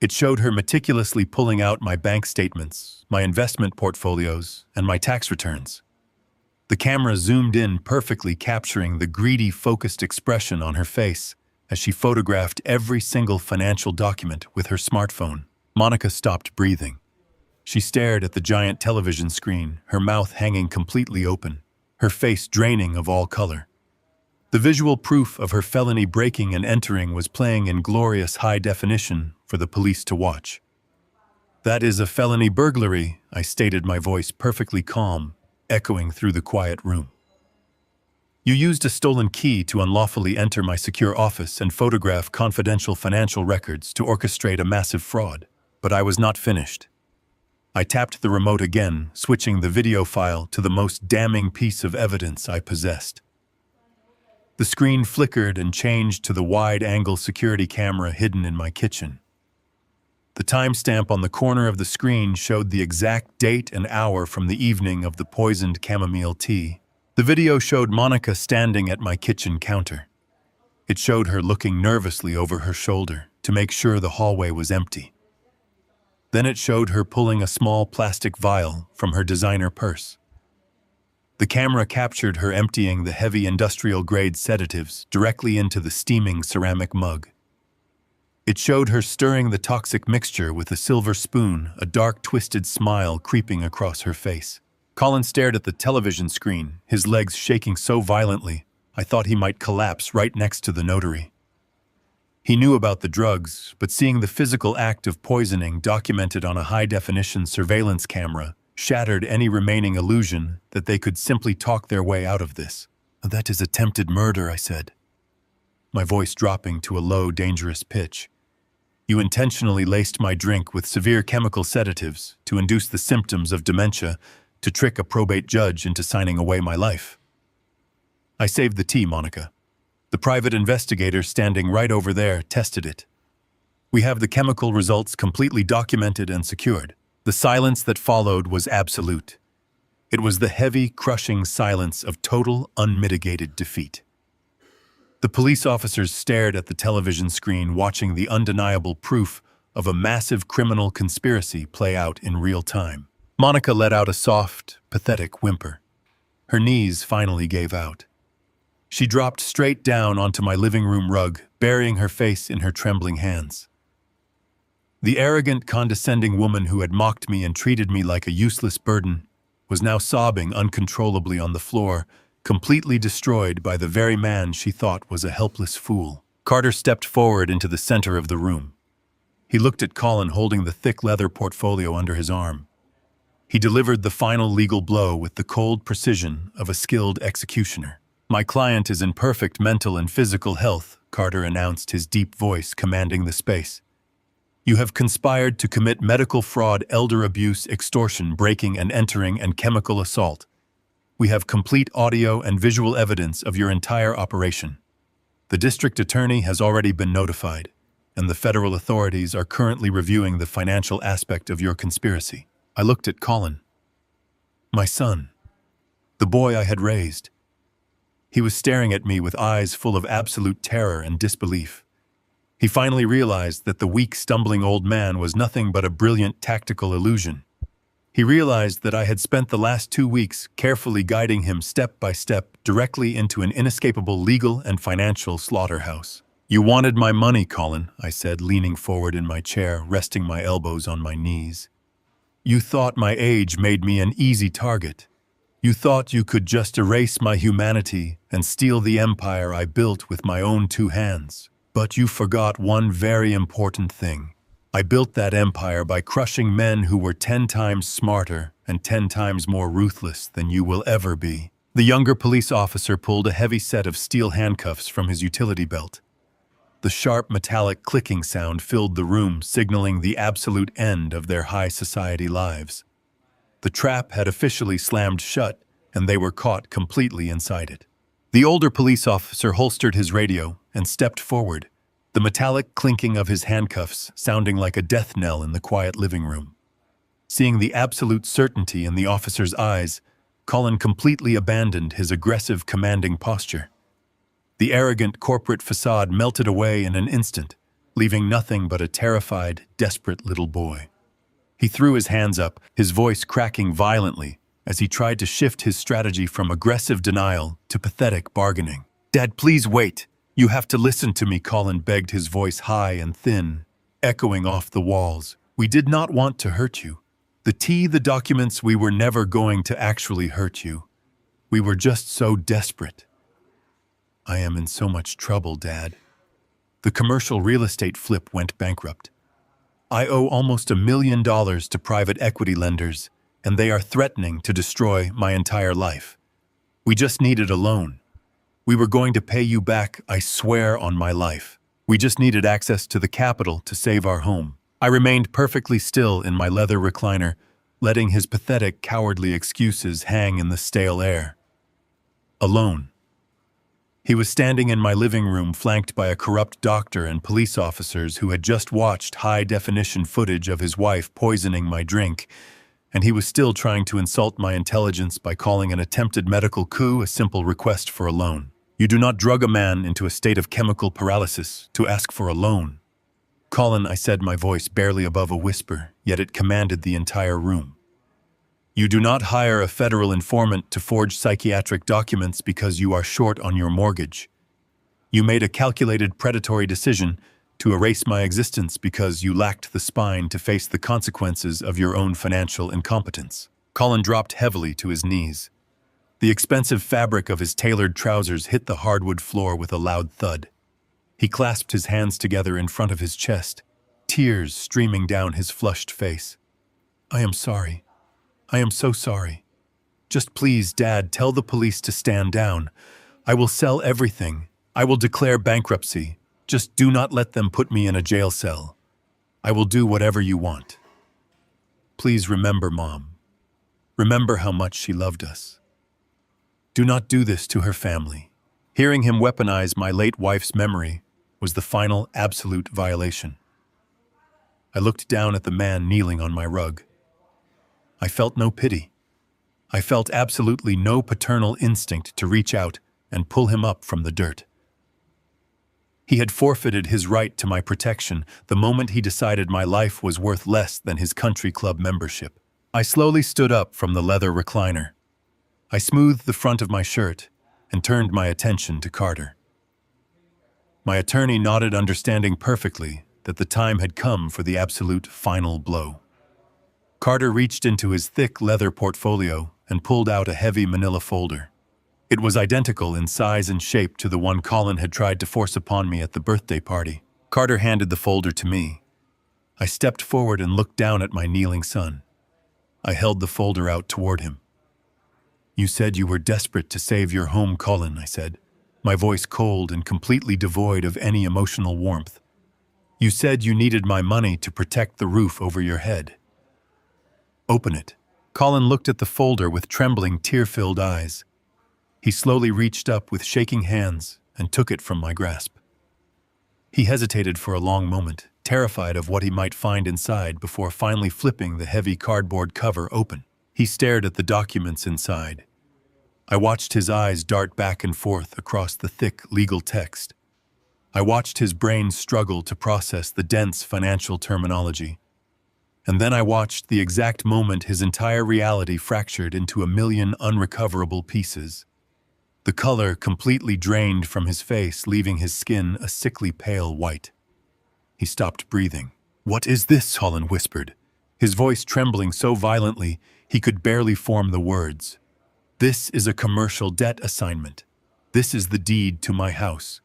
It showed her meticulously pulling out my bank statements, my investment portfolios, and my tax returns. The camera zoomed in, perfectly capturing the greedy, focused expression on her face as she photographed every single financial document with her smartphone. Monica stopped breathing. She stared at the giant television screen, her mouth hanging completely open, her face draining of all color. The visual proof of her felony breaking and entering was playing in glorious high definition for the police to watch. "That is a felony burglary," I stated, my voice perfectly calm, echoing through the quiet room. "You used a stolen key to unlawfully enter my secure office and photograph confidential financial records to orchestrate a massive fraud." But I was not finished. I tapped the remote again, switching the video file to the most damning piece of evidence I possessed. The screen flickered and changed to the wide-angle security camera hidden in my kitchen. The timestamp on the corner of the screen showed the exact date and hour from the evening of the poisoned chamomile tea. The video showed Monica standing at my kitchen counter. It showed her looking nervously over her shoulder to make sure the hallway was empty. Then it showed her pulling a small plastic vial from her designer purse. The camera captured her emptying the heavy industrial-grade sedatives directly into the steaming ceramic mug. It showed her stirring the toxic mixture with a silver spoon, a dark, twisted smile creeping across her face. Colin stared at the television screen, his legs shaking so violently I thought he might collapse right next to the notary. He knew about the drugs, but seeing the physical act of poisoning documented on a high-definition surveillance camera shattered any remaining illusion that they could simply talk their way out of this. "That is attempted murder," I said, my voice dropping to a low, dangerous pitch. "You intentionally laced my drink with severe chemical sedatives to induce the symptoms of dementia to trick a probate judge into signing away my life." "I saved the tea, Monica. The private investigator standing right over there tested it. We have the chemical results completely documented and secured." The silence that followed was absolute. It was the heavy, crushing silence of total, unmitigated defeat. The police officers stared at the television screen, watching the undeniable proof of a massive criminal conspiracy play out in real time. Monica let out a soft, pathetic whimper. Her knees finally gave out. She dropped straight down onto my living room rug, burying her face in her trembling hands. The arrogant, condescending woman who had mocked me and treated me like a useless burden was now sobbing uncontrollably on the floor, completely destroyed by the very man she thought was a helpless fool. Carter stepped forward into the center of the room. He looked at Colin holding the thick leather portfolio under his arm. He delivered the final legal blow with the cold precision of a skilled executioner. "My client is in perfect mental and physical health," Carter announced, his deep voice commanding the space. "You have conspired to commit medical fraud, elder abuse, extortion, breaking and entering, and chemical assault. We have complete audio and visual evidence of your entire operation. The district attorney has already been notified, and the federal authorities are currently reviewing the financial aspect of your conspiracy." I looked at Colin. My son. The boy I had raised. He was staring at me with eyes full of absolute terror and disbelief. He finally realized that the weak, stumbling old man was nothing but a brilliant tactical illusion. He realized that I had spent the last 2 weeks carefully guiding him step by step directly into an inescapable legal and financial slaughterhouse. "You wanted my money, Colin," I said, leaning forward in my chair, resting my elbows on my knees. "You thought my age made me an easy target. You thought you could just erase my humanity and steal the empire I built with my own 2 hands. But you forgot one very important thing. I built that empire by crushing men who were 10 times smarter and 10 times more ruthless than you will ever be." The younger police officer pulled a heavy set of steel handcuffs from his utility belt. The sharp metallic clicking sound filled the room, signaling the absolute end of their high society lives. The trap had officially slammed shut, and they were caught completely inside it. The older police officer holstered his radio and stepped forward, the metallic clinking of his handcuffs sounding like a death knell in the quiet living room. Seeing the absolute certainty in the officer's eyes, Colin completely abandoned his aggressive, commanding posture. The arrogant corporate facade melted away in an instant, leaving nothing but a terrified, desperate little boy. He threw his hands up, his voice cracking violently as he tried to shift his strategy from aggressive denial to pathetic bargaining. "Dad, please wait. You have to listen to me," Colin begged, his voice high and thin, echoing off the walls. "We did not want to hurt you. The documents, we were never going to actually hurt you. We were just so desperate." "I am in so much trouble, Dad. The commercial real estate flip went bankrupt. I owe almost $1 million to private equity lenders, and they are threatening to destroy my entire life. We just needed a loan. We were going to pay you back, I swear on my life. We just needed access to the capital to save our home." I remained perfectly still in my leather recliner, letting his pathetic, cowardly excuses hang in the stale air. Alone. He was standing in my living room, flanked by a corrupt doctor and police officers who had just watched high-definition footage of his wife poisoning my drink, and he was still trying to insult my intelligence by calling an attempted medical coup a simple request for a loan. "You do not drug a man into a state of chemical paralysis to ask for a loan." "Colin," I said, my voice barely above a whisper, yet it commanded the entire room. "You do not hire a federal informant to forge psychiatric documents because you are short on your mortgage. You made a calculated predatory decision to erase my existence because you lacked the spine to face the consequences of your own financial incompetence." Colin dropped heavily to his knees. The expensive fabric of his tailored trousers hit the hardwood floor with a loud thud. He clasped his hands together in front of his chest, tears streaming down his flushed face. "I am sorry. I am so sorry. Just please, Dad, tell the police to stand down. I will sell everything. I will declare bankruptcy. Just do not let them put me in a jail cell. I will do whatever you want. Please remember, Mom. Remember how much she loved us. Do not do this to her family." Hearing him weaponize my late wife's memory was the final absolute violation. I looked down at the man kneeling on my rug. I felt no pity. I felt absolutely no paternal instinct to reach out and pull him up from the dirt. He had forfeited his right to my protection the moment he decided my life was worth less than his country club membership. I slowly stood up from the leather recliner. I smoothed the front of my shirt and turned my attention to Carter. My attorney nodded, understanding perfectly that the time had come for the absolute final blow. Carter reached into his thick leather portfolio and pulled out a heavy manila folder. It was identical in size and shape to the one Colin had tried to force upon me at the birthday party. Carter handed the folder to me. I stepped forward and looked down at my kneeling son. I held the folder out toward him. "You said you were desperate to save your home, Colin," I said, my voice cold and completely devoid of any emotional warmth. "You said you needed my money to protect the roof over your head. Open it." Colin looked at the folder with trembling, tear-filled eyes. He slowly reached up with shaking hands and took it from my grasp. He hesitated for a long moment, terrified of what he might find inside before finally flipping the heavy cardboard cover open. He stared at the documents inside. I watched his eyes dart back and forth across the thick legal text. I watched his brain struggle to process the dense financial terminology. And then I watched the exact moment his entire reality fractured into a million unrecoverable pieces. The color completely drained from his face, leaving his skin a sickly pale white. He stopped breathing. "What is this?" Colin whispered, his voice trembling so violently he could barely form the words. "This is a commercial debt assignment. This is the deed to my house.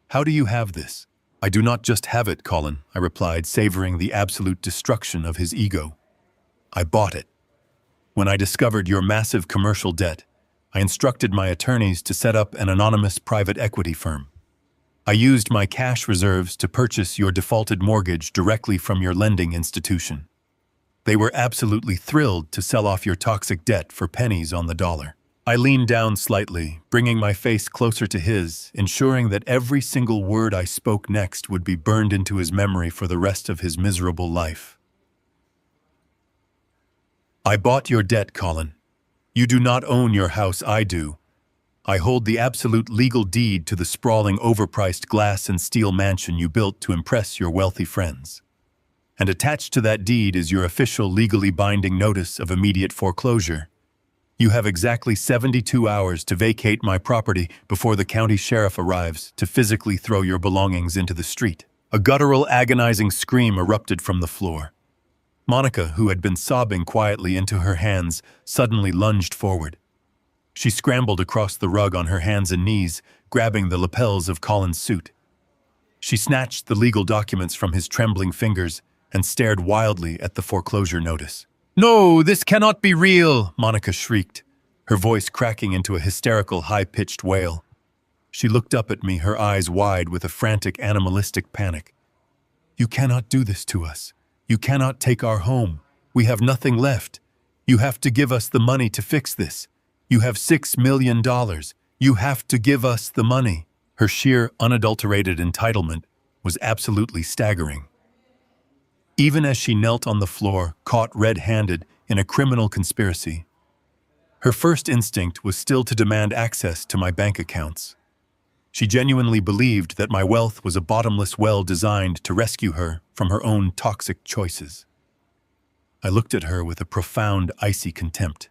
How do you have this?" "I do not just have it, Colin," I replied, savoring the absolute destruction of his ego. "I bought it. When I discovered your massive commercial debt, I instructed my attorneys to set up an anonymous private equity firm. I used my cash reserves to purchase your defaulted mortgage directly from your lending institution. They were absolutely thrilled to sell off your toxic debt for pennies on the dollar." I leaned down slightly, bringing my face closer to his, ensuring that every single word I spoke next would be burned into his memory for the rest of his miserable life. "I bought your debt, Colin. You do not own your house, I do. I hold the absolute legal deed to the sprawling, overpriced glass and steel mansion you built to impress your wealthy friends. And attached to that deed is your official legally binding notice of immediate foreclosure. You have exactly 72 hours to vacate my property before the county sheriff arrives to physically throw your belongings into the street." A guttural, agonizing scream erupted from the floor. Monica, who had been sobbing quietly into her hands, suddenly lunged forward. She scrambled across the rug on her hands and knees, grabbing the lapels of Colin's suit. She snatched the legal documents from his trembling fingers and stared wildly at the foreclosure notice. "No, this cannot be real!" Monica shrieked, her voice cracking into a hysterical, high-pitched wail. She looked up at me, her eyes wide with a frantic, animalistic panic. "You cannot do this to us. You cannot take our home. We have nothing left. You have to give us the money to fix this. You have $6 million. You have to give us the money." Her sheer, unadulterated entitlement was absolutely staggering. Even as she knelt on the floor, caught red-handed in a criminal conspiracy, her first instinct was still to demand access to my bank accounts. She genuinely believed that my wealth was a bottomless well designed to rescue her from her own toxic choices. I looked at her with a profound, icy contempt.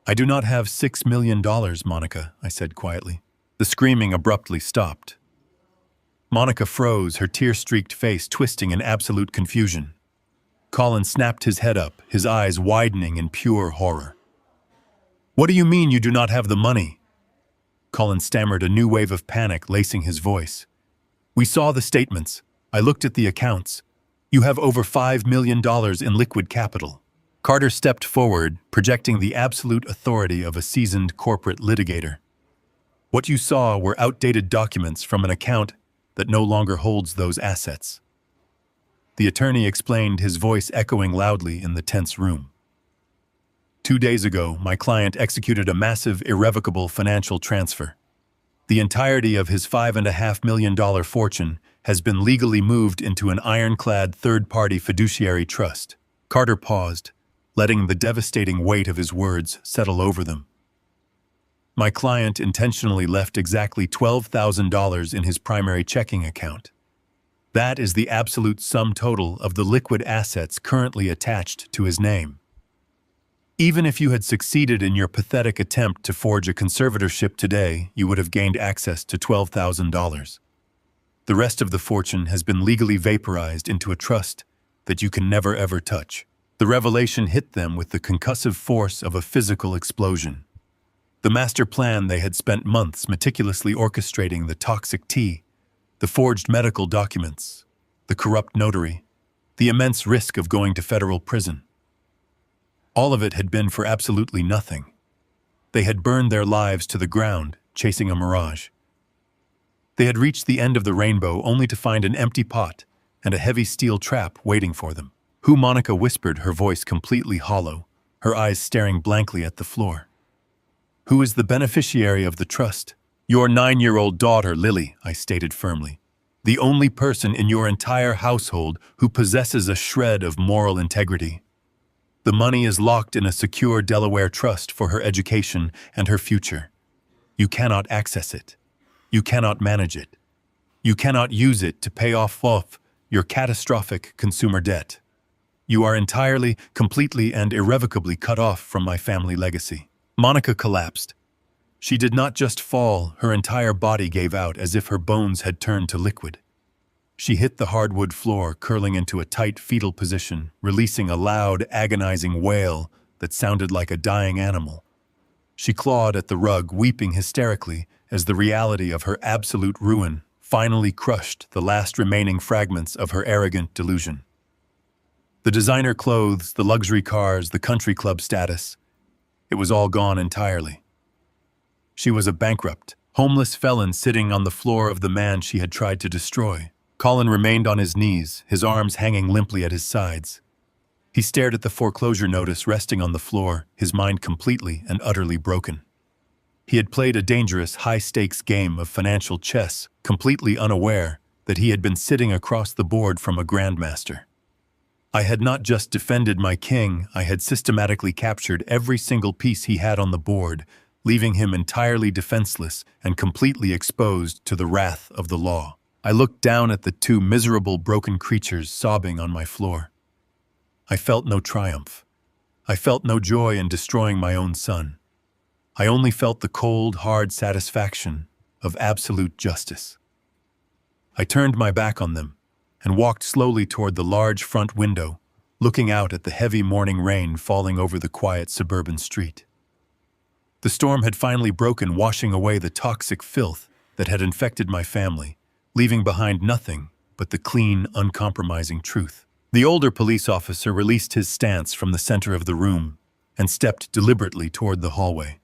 "I do not have $6 million, Monica," I said quietly. The screaming abruptly stopped. Monica froze, her tear-streaked face twisting in absolute confusion. Colin snapped his head up, his eyes widening in pure horror. "What do you mean you do not have the money?" Colin stammered, a new wave of panic lacing his voice. "We saw the statements. I looked at the accounts. You have over $5 million in liquid capital." Carter stepped forward, projecting the absolute authority of a seasoned corporate litigator. "What you saw were outdated documents from an account that no longer holds those assets." The attorney explained, his voice echoing loudly in the tense room. 2 days ago, my client executed a massive, irrevocable financial transfer. The entirety of his $5.5 million fortune has been legally moved into an ironclad third-party fiduciary trust. Carter paused, letting the devastating weight of his words settle over them. My client intentionally left exactly $12,000 in his primary checking account. That is the absolute sum total of the liquid assets currently attached to his name. Even if you had succeeded in your pathetic attempt to forge a conservatorship today, you would have gained access to $12,000. The rest of the fortune has been legally vaporized into a trust that you can never ever touch. The revelation hit them with the concussive force of a physical explosion. The master plan they had spent months meticulously orchestrating, the toxic tea, the forged medical documents, the corrupt notary, the immense risk of going to federal prison. All of it had been for absolutely nothing. They had burned their lives to the ground, chasing a mirage. They had reached the end of the rainbow only to find an empty pot and a heavy steel trap waiting for them. Who? Monica whispered, her voice completely hollow, her eyes staring blankly at the floor. Who is the beneficiary of the trust? Your 9-year-old daughter, Lily, I stated firmly. The only person in your entire household who possesses a shred of moral integrity. The money is locked in a secure Delaware trust for her education and her future. You cannot access it. You cannot manage it. You cannot use it to pay off your catastrophic consumer debt. You are entirely, completely, and irrevocably cut off from my family legacy. Monica collapsed. She did not just fall, her entire body gave out as if her bones had turned to liquid. She hit the hardwood floor, curling into a tight fetal position, releasing a loud, agonizing wail that sounded like a dying animal. She clawed at the rug, weeping hysterically as the reality of her absolute ruin finally crushed the last remaining fragments of her arrogant delusion. The designer clothes, the luxury cars, the country club status, it was all gone entirely. She was a bankrupt, homeless felon sitting on the floor of the man she had tried to destroy. Colin remained on his knees, his arms hanging limply at his sides. He stared at the foreclosure notice resting on the floor, his mind completely and utterly broken. He had played a dangerous, high-stakes game of financial chess, completely unaware that he had been sitting across the board from a grandmaster. I had not just defended my king, I had systematically captured every single piece he had on the board, leaving him entirely defenseless and completely exposed to the wrath of the law. I looked down at the two miserable, broken creatures sobbing on my floor. I felt no triumph. I felt no joy in destroying my own son. I only felt the cold, hard satisfaction of absolute justice. I turned my back on them and walked slowly toward the large front window, looking out at the heavy morning rain falling over the quiet suburban street. The storm had finally broken, washing away the toxic filth that had infected my family, leaving behind nothing but the clean, uncompromising truth. The older police officer released his stance from the center of the room and stepped deliberately toward the hallway.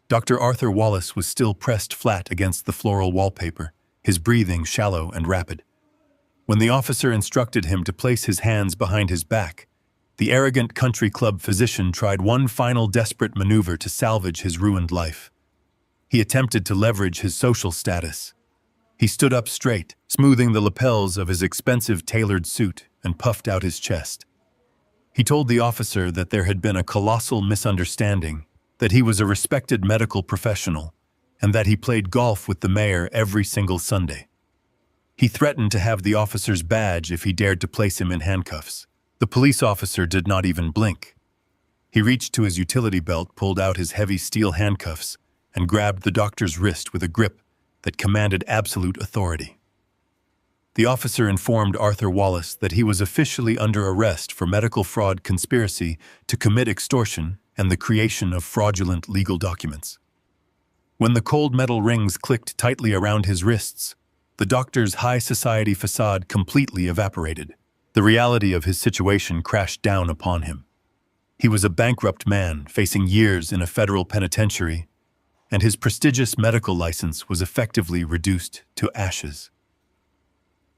Dr. Arthur Wallace was still pressed flat against the floral wallpaper, his breathing shallow and rapid. When the officer instructed him to place his hands behind his back, the arrogant country club physician tried one final desperate maneuver to salvage his ruined life. He attempted to leverage his social status. He stood up straight, smoothing the lapels of his expensive tailored suit, and puffed out his chest. He told the officer that there had been a colossal misunderstanding, that he was a respected medical professional, and that he played golf with the mayor every single Sunday. He threatened to have the officer's badge if he dared to place him in handcuffs. The police officer did not even blink. He reached to his utility belt, pulled out his heavy steel handcuffs, and grabbed the doctor's wrist with a grip that commanded absolute authority. The officer informed Arthur Wallace that he was officially under arrest for medical fraud, conspiracy to commit extortion, and the creation of fraudulent legal documents. When the cold metal rings clicked tightly around his wrists, the doctor's high society facade completely evaporated. The reality of his situation crashed down upon him. He was a bankrupt man facing years in a federal penitentiary, and his prestigious medical license was effectively reduced to ashes.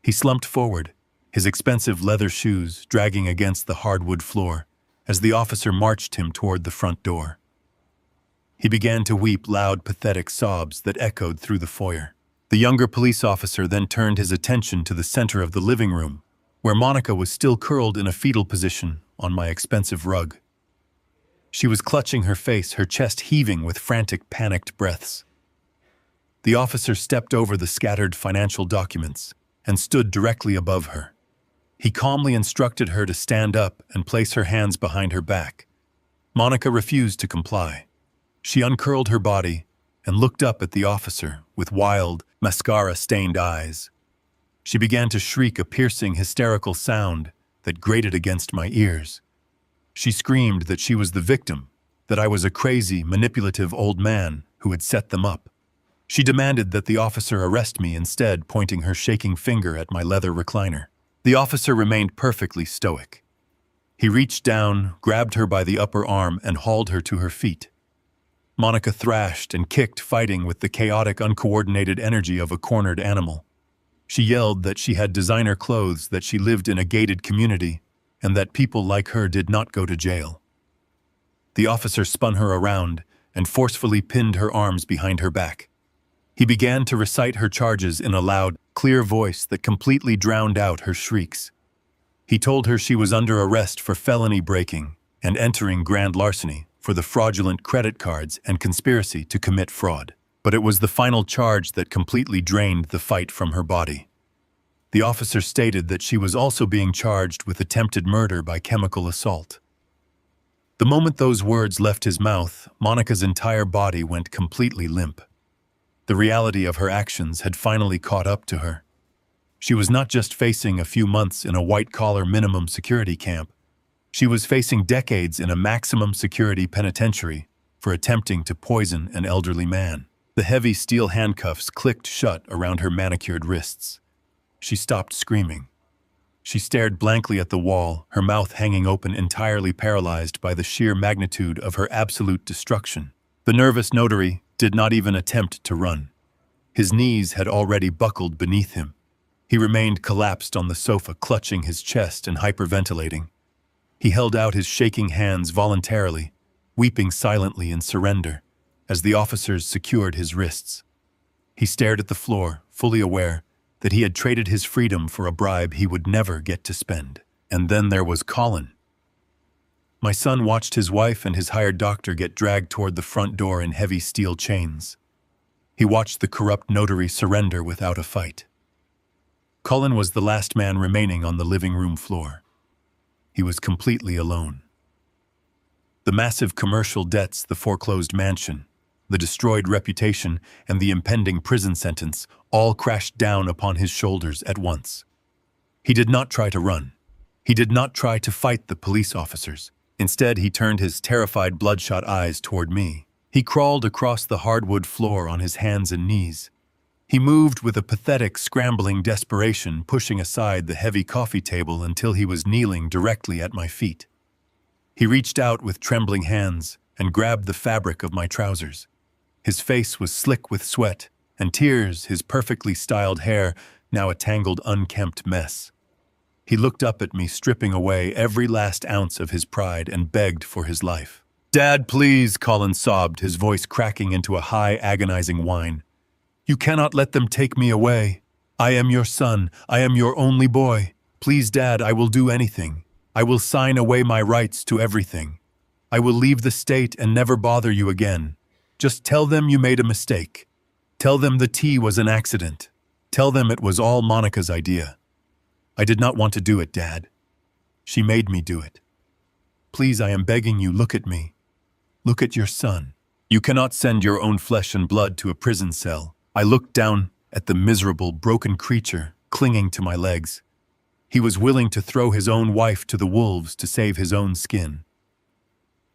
He slumped forward, his expensive leather shoes dragging against the hardwood floor, as the officer marched him toward the front door. He began to weep loud, pathetic sobs that echoed through the foyer. The younger police officer then turned his attention to the center of the living room, where Monica was still curled in a fetal position, on my expensive rug. She was clutching her face, her chest heaving with frantic, panicked breaths. The officer stepped over the scattered financial documents and stood directly above her. He calmly instructed her to stand up and place her hands behind her back. Monica refused to comply. She uncurled her body and looked up at the officer with wild, mascara-stained eyes. She began to shriek a piercing, hysterical sound that grated against my ears. She screamed that she was the victim, that I was a crazy, manipulative old man who had set them up. She demanded that the officer arrest me instead, pointing her shaking finger at my leather recliner. The officer remained perfectly stoic. He reached down, grabbed her by the upper arm, and hauled her to her feet. Monica thrashed and kicked, fighting with the chaotic, uncoordinated energy of a cornered animal. She yelled that she had designer clothes, that she lived in a gated community, and that people like her did not go to jail. The officer spun her around and forcefully pinned her arms behind her back. He began to recite her charges in a loud, clear voice that completely drowned out her shrieks. He told her she was under arrest for felony breaking and entering grand larceny, for the fraudulent credit cards and conspiracy to commit fraud. But it was the final charge that completely drained the fight from her body. The officer stated that she was also being charged with attempted murder by chemical assault. The moment those words left his mouth, Monica's entire body went completely limp. The reality of her actions had finally caught up to her. She was not just facing a few months in a white-collar minimum security camp. She was facing decades in a maximum security penitentiary for attempting to poison an elderly man. The heavy steel handcuffs clicked shut around her manicured wrists. She stopped screaming. She stared blankly at the wall, her mouth hanging open, entirely paralyzed by the sheer magnitude of her absolute destruction. The nervous notary did not even attempt to run. His knees had already buckled beneath him. He remained collapsed on the sofa, clutching his chest and hyperventilating. He held out his shaking hands voluntarily, weeping silently in surrender, as the officers secured his wrists. He stared at the floor, fully aware that he had traded his freedom for a bribe he would never get to spend. And then there was Colin. My son watched his wife and his hired doctor get dragged toward the front door in heavy steel chains. He watched the corrupt notary surrender without a fight. Colin was the last man remaining on the living room floor. He was completely alone. The massive commercial debts, the foreclosed mansion, the destroyed reputation, and the impending prison sentence all crashed down upon his shoulders at once. He did not try to run. He did not try to fight the police officers. Instead, he turned his terrified, bloodshot eyes toward me. He crawled across the hardwood floor on his hands and knees. He moved with a pathetic, scrambling desperation, pushing aside the heavy coffee table until he was kneeling directly at my feet. He reached out with trembling hands and grabbed the fabric of my trousers. His face was slick with sweat and tears, his perfectly styled hair now a tangled, unkempt mess. He looked up at me, stripping away every last ounce of his pride, and begged for his life. "Dad, please," Colin sobbed, his voice cracking into a high, agonizing whine. "You cannot let them take me away. I am your son. I am your only boy. Please, Dad, I will do anything. I will sign away my rights to everything. I will leave the state and never bother you again. Just tell them you made a mistake. Tell them the tea was an accident. Tell them it was all Monica's idea. I did not want to do it, Dad. She made me do it. Please, I am begging you, look at me. Look at your son. You cannot send your own flesh and blood to a prison cell." I looked down at the miserable, broken creature clinging to my legs. He was willing to throw his own wife to the wolves to save his own skin.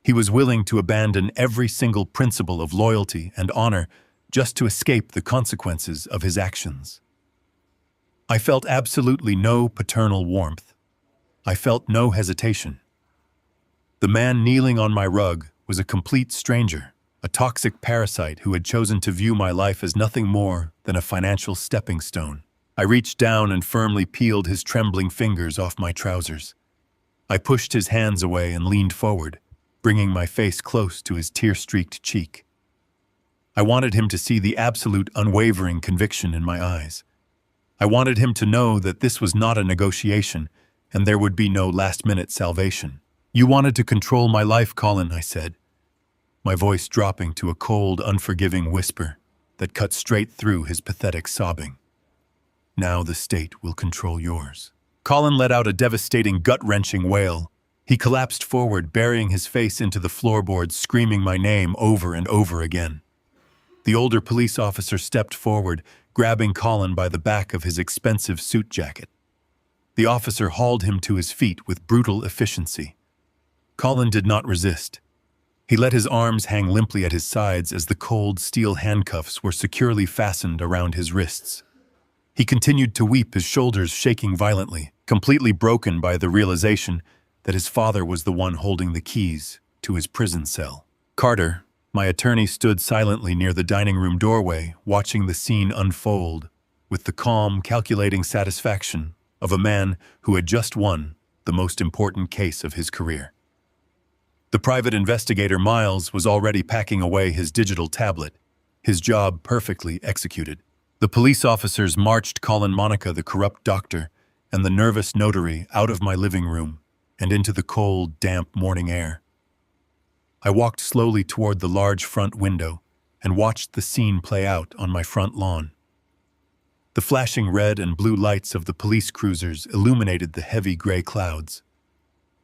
He was willing to abandon every single principle of loyalty and honor just to escape the consequences of his actions. I felt absolutely no paternal warmth. I felt no hesitation. The man kneeling on my rug was a complete stranger, a toxic parasite who had chosen to view my life as nothing more than a financial stepping stone. I reached down and firmly peeled his trembling fingers off my trousers. I pushed his hands away and leaned forward, bringing my face close to his tear-streaked cheek. I wanted him to see the absolute, unwavering conviction in my eyes. I wanted him to know that this was not a negotiation, and there would be no last-minute salvation. "You wanted to control my life, Colin," I said, my voice dropping to a cold, unforgiving whisper that cut straight through his pathetic sobbing. "Now the state will control yours." Colin let out a devastating, gut-wrenching wail. He collapsed forward, burying his face into the floorboards, screaming my name over and over again. The older police officer stepped forward, grabbing Colin by the back of his expensive suit jacket. The officer hauled him to his feet with brutal efficiency. Colin did not resist. He let his arms hang limply at his sides as the cold steel handcuffs were securely fastened around his wrists. He continued to weep, his shoulders shaking violently, completely broken by the realization that his father was the one holding the keys to his prison cell. Carter, my attorney, stood silently near the dining room doorway, watching the scene unfold with the calm, calculating satisfaction of a man who had just won the most important case of his career. The private investigator, Miles, was already packing away his digital tablet, his job perfectly executed. The police officers marched Colin, Monica, the corrupt doctor, and the nervous notary out of my living room and into the cold, damp morning air. I walked slowly toward the large front window and watched the scene play out on my front lawn. The flashing red and blue lights of the police cruisers illuminated the heavy gray clouds.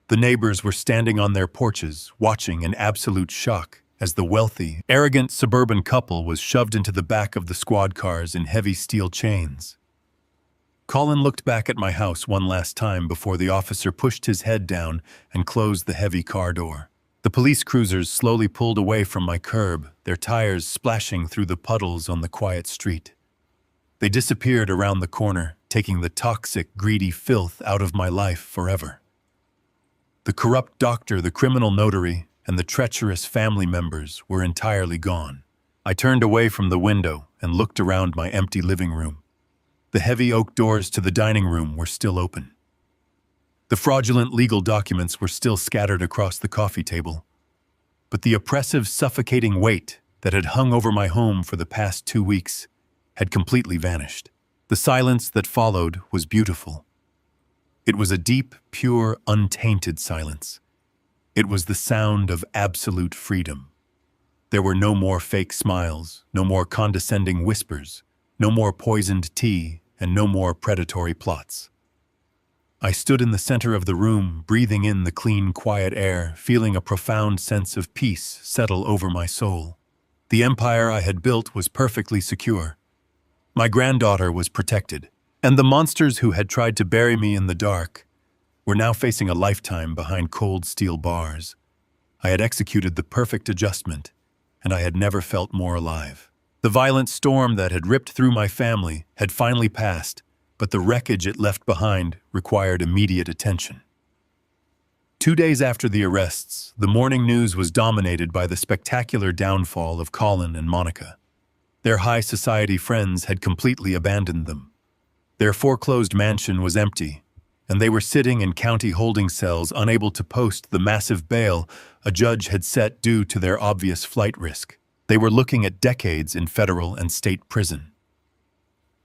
The neighbors were standing on their porches, watching in absolute shock as the wealthy, arrogant suburban couple was shoved into the back of the squad cars in heavy steel chains. Colin looked back at my house one last time before the officer pushed his head down and closed the heavy car door. The police cruisers slowly pulled away from my curb, their tires splashing through the puddles on the quiet street. They disappeared around the corner, taking the toxic, greedy filth out of my life forever. The corrupt doctor, the criminal notary, and the treacherous family members were entirely gone. I turned away from the window and looked around my empty living room. The heavy oak doors to the dining room were still open. The fraudulent legal documents were still scattered across the coffee table. But the oppressive, suffocating weight that had hung over my home for the past 2 weeks had completely vanished. The silence that followed was beautiful. It was a deep, pure, untainted silence. It was the sound of absolute freedom. There were no more fake smiles, no more condescending whispers, no more poisoned tea, and no more predatory plots. I stood in the center of the room, breathing in the clean, quiet air, feeling a profound sense of peace settle over my soul. The empire I had built was perfectly secure. My granddaughter was protected, and the monsters who had tried to bury me in the dark were now facing a lifetime behind cold steel bars. I had executed the perfect adjustment, and I had never felt more alive. The violent storm that had ripped through my family had finally passed, but the wreckage it left behind required immediate attention. 2 days after the arrests, the morning news was dominated by the spectacular downfall of Colin and Monica. Their high society friends had completely abandoned them. Their foreclosed mansion was empty, and they were sitting in county holding cells, unable to post the massive bail a judge had set due to their obvious flight risk. They were looking at decades in federal and state prison.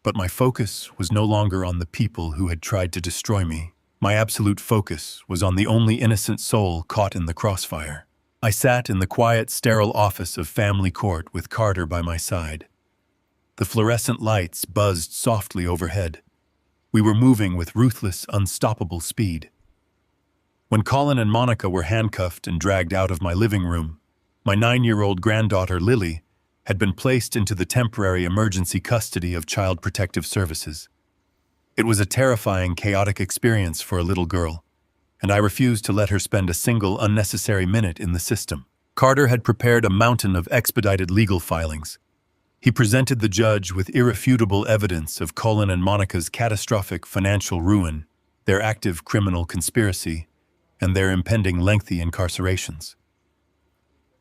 But my focus was no longer on the people who had tried to destroy me. My absolute focus was on the only innocent soul caught in the crossfire. I sat in the quiet, sterile office of family court with Carter by my side. The fluorescent lights buzzed softly overhead. We were moving with ruthless, unstoppable speed. When Colin and Monica were handcuffed and dragged out of my living room, my 9-year-old granddaughter, Lily, had been placed into the temporary emergency custody of Child Protective Services. It was a terrifying, chaotic experience for a little girl, and I refused to let her spend a single unnecessary minute in the system. Carter had prepared a mountain of expedited legal filings. He presented the judge with irrefutable evidence of Colin and Monica's catastrophic financial ruin, their active criminal conspiracy, and their impending lengthy incarcerations.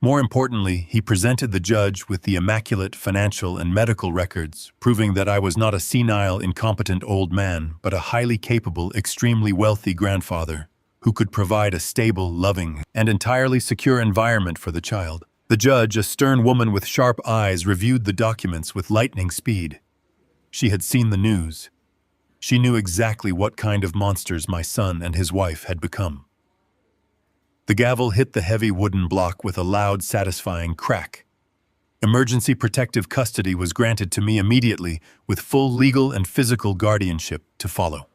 More importantly, he presented the judge with the immaculate financial and medical records, proving that I was not a senile, incompetent old man, but a highly capable, extremely wealthy grandfather who could provide a stable, loving, and entirely secure environment for the child. The judge, a stern woman with sharp eyes, reviewed the documents with lightning speed. She had seen the news. She knew exactly what kind of monsters my son and his wife had become. The gavel hit the heavy wooden block with a loud, satisfying crack. Emergency protective custody was granted to me immediately, with full legal and physical guardianship to follow.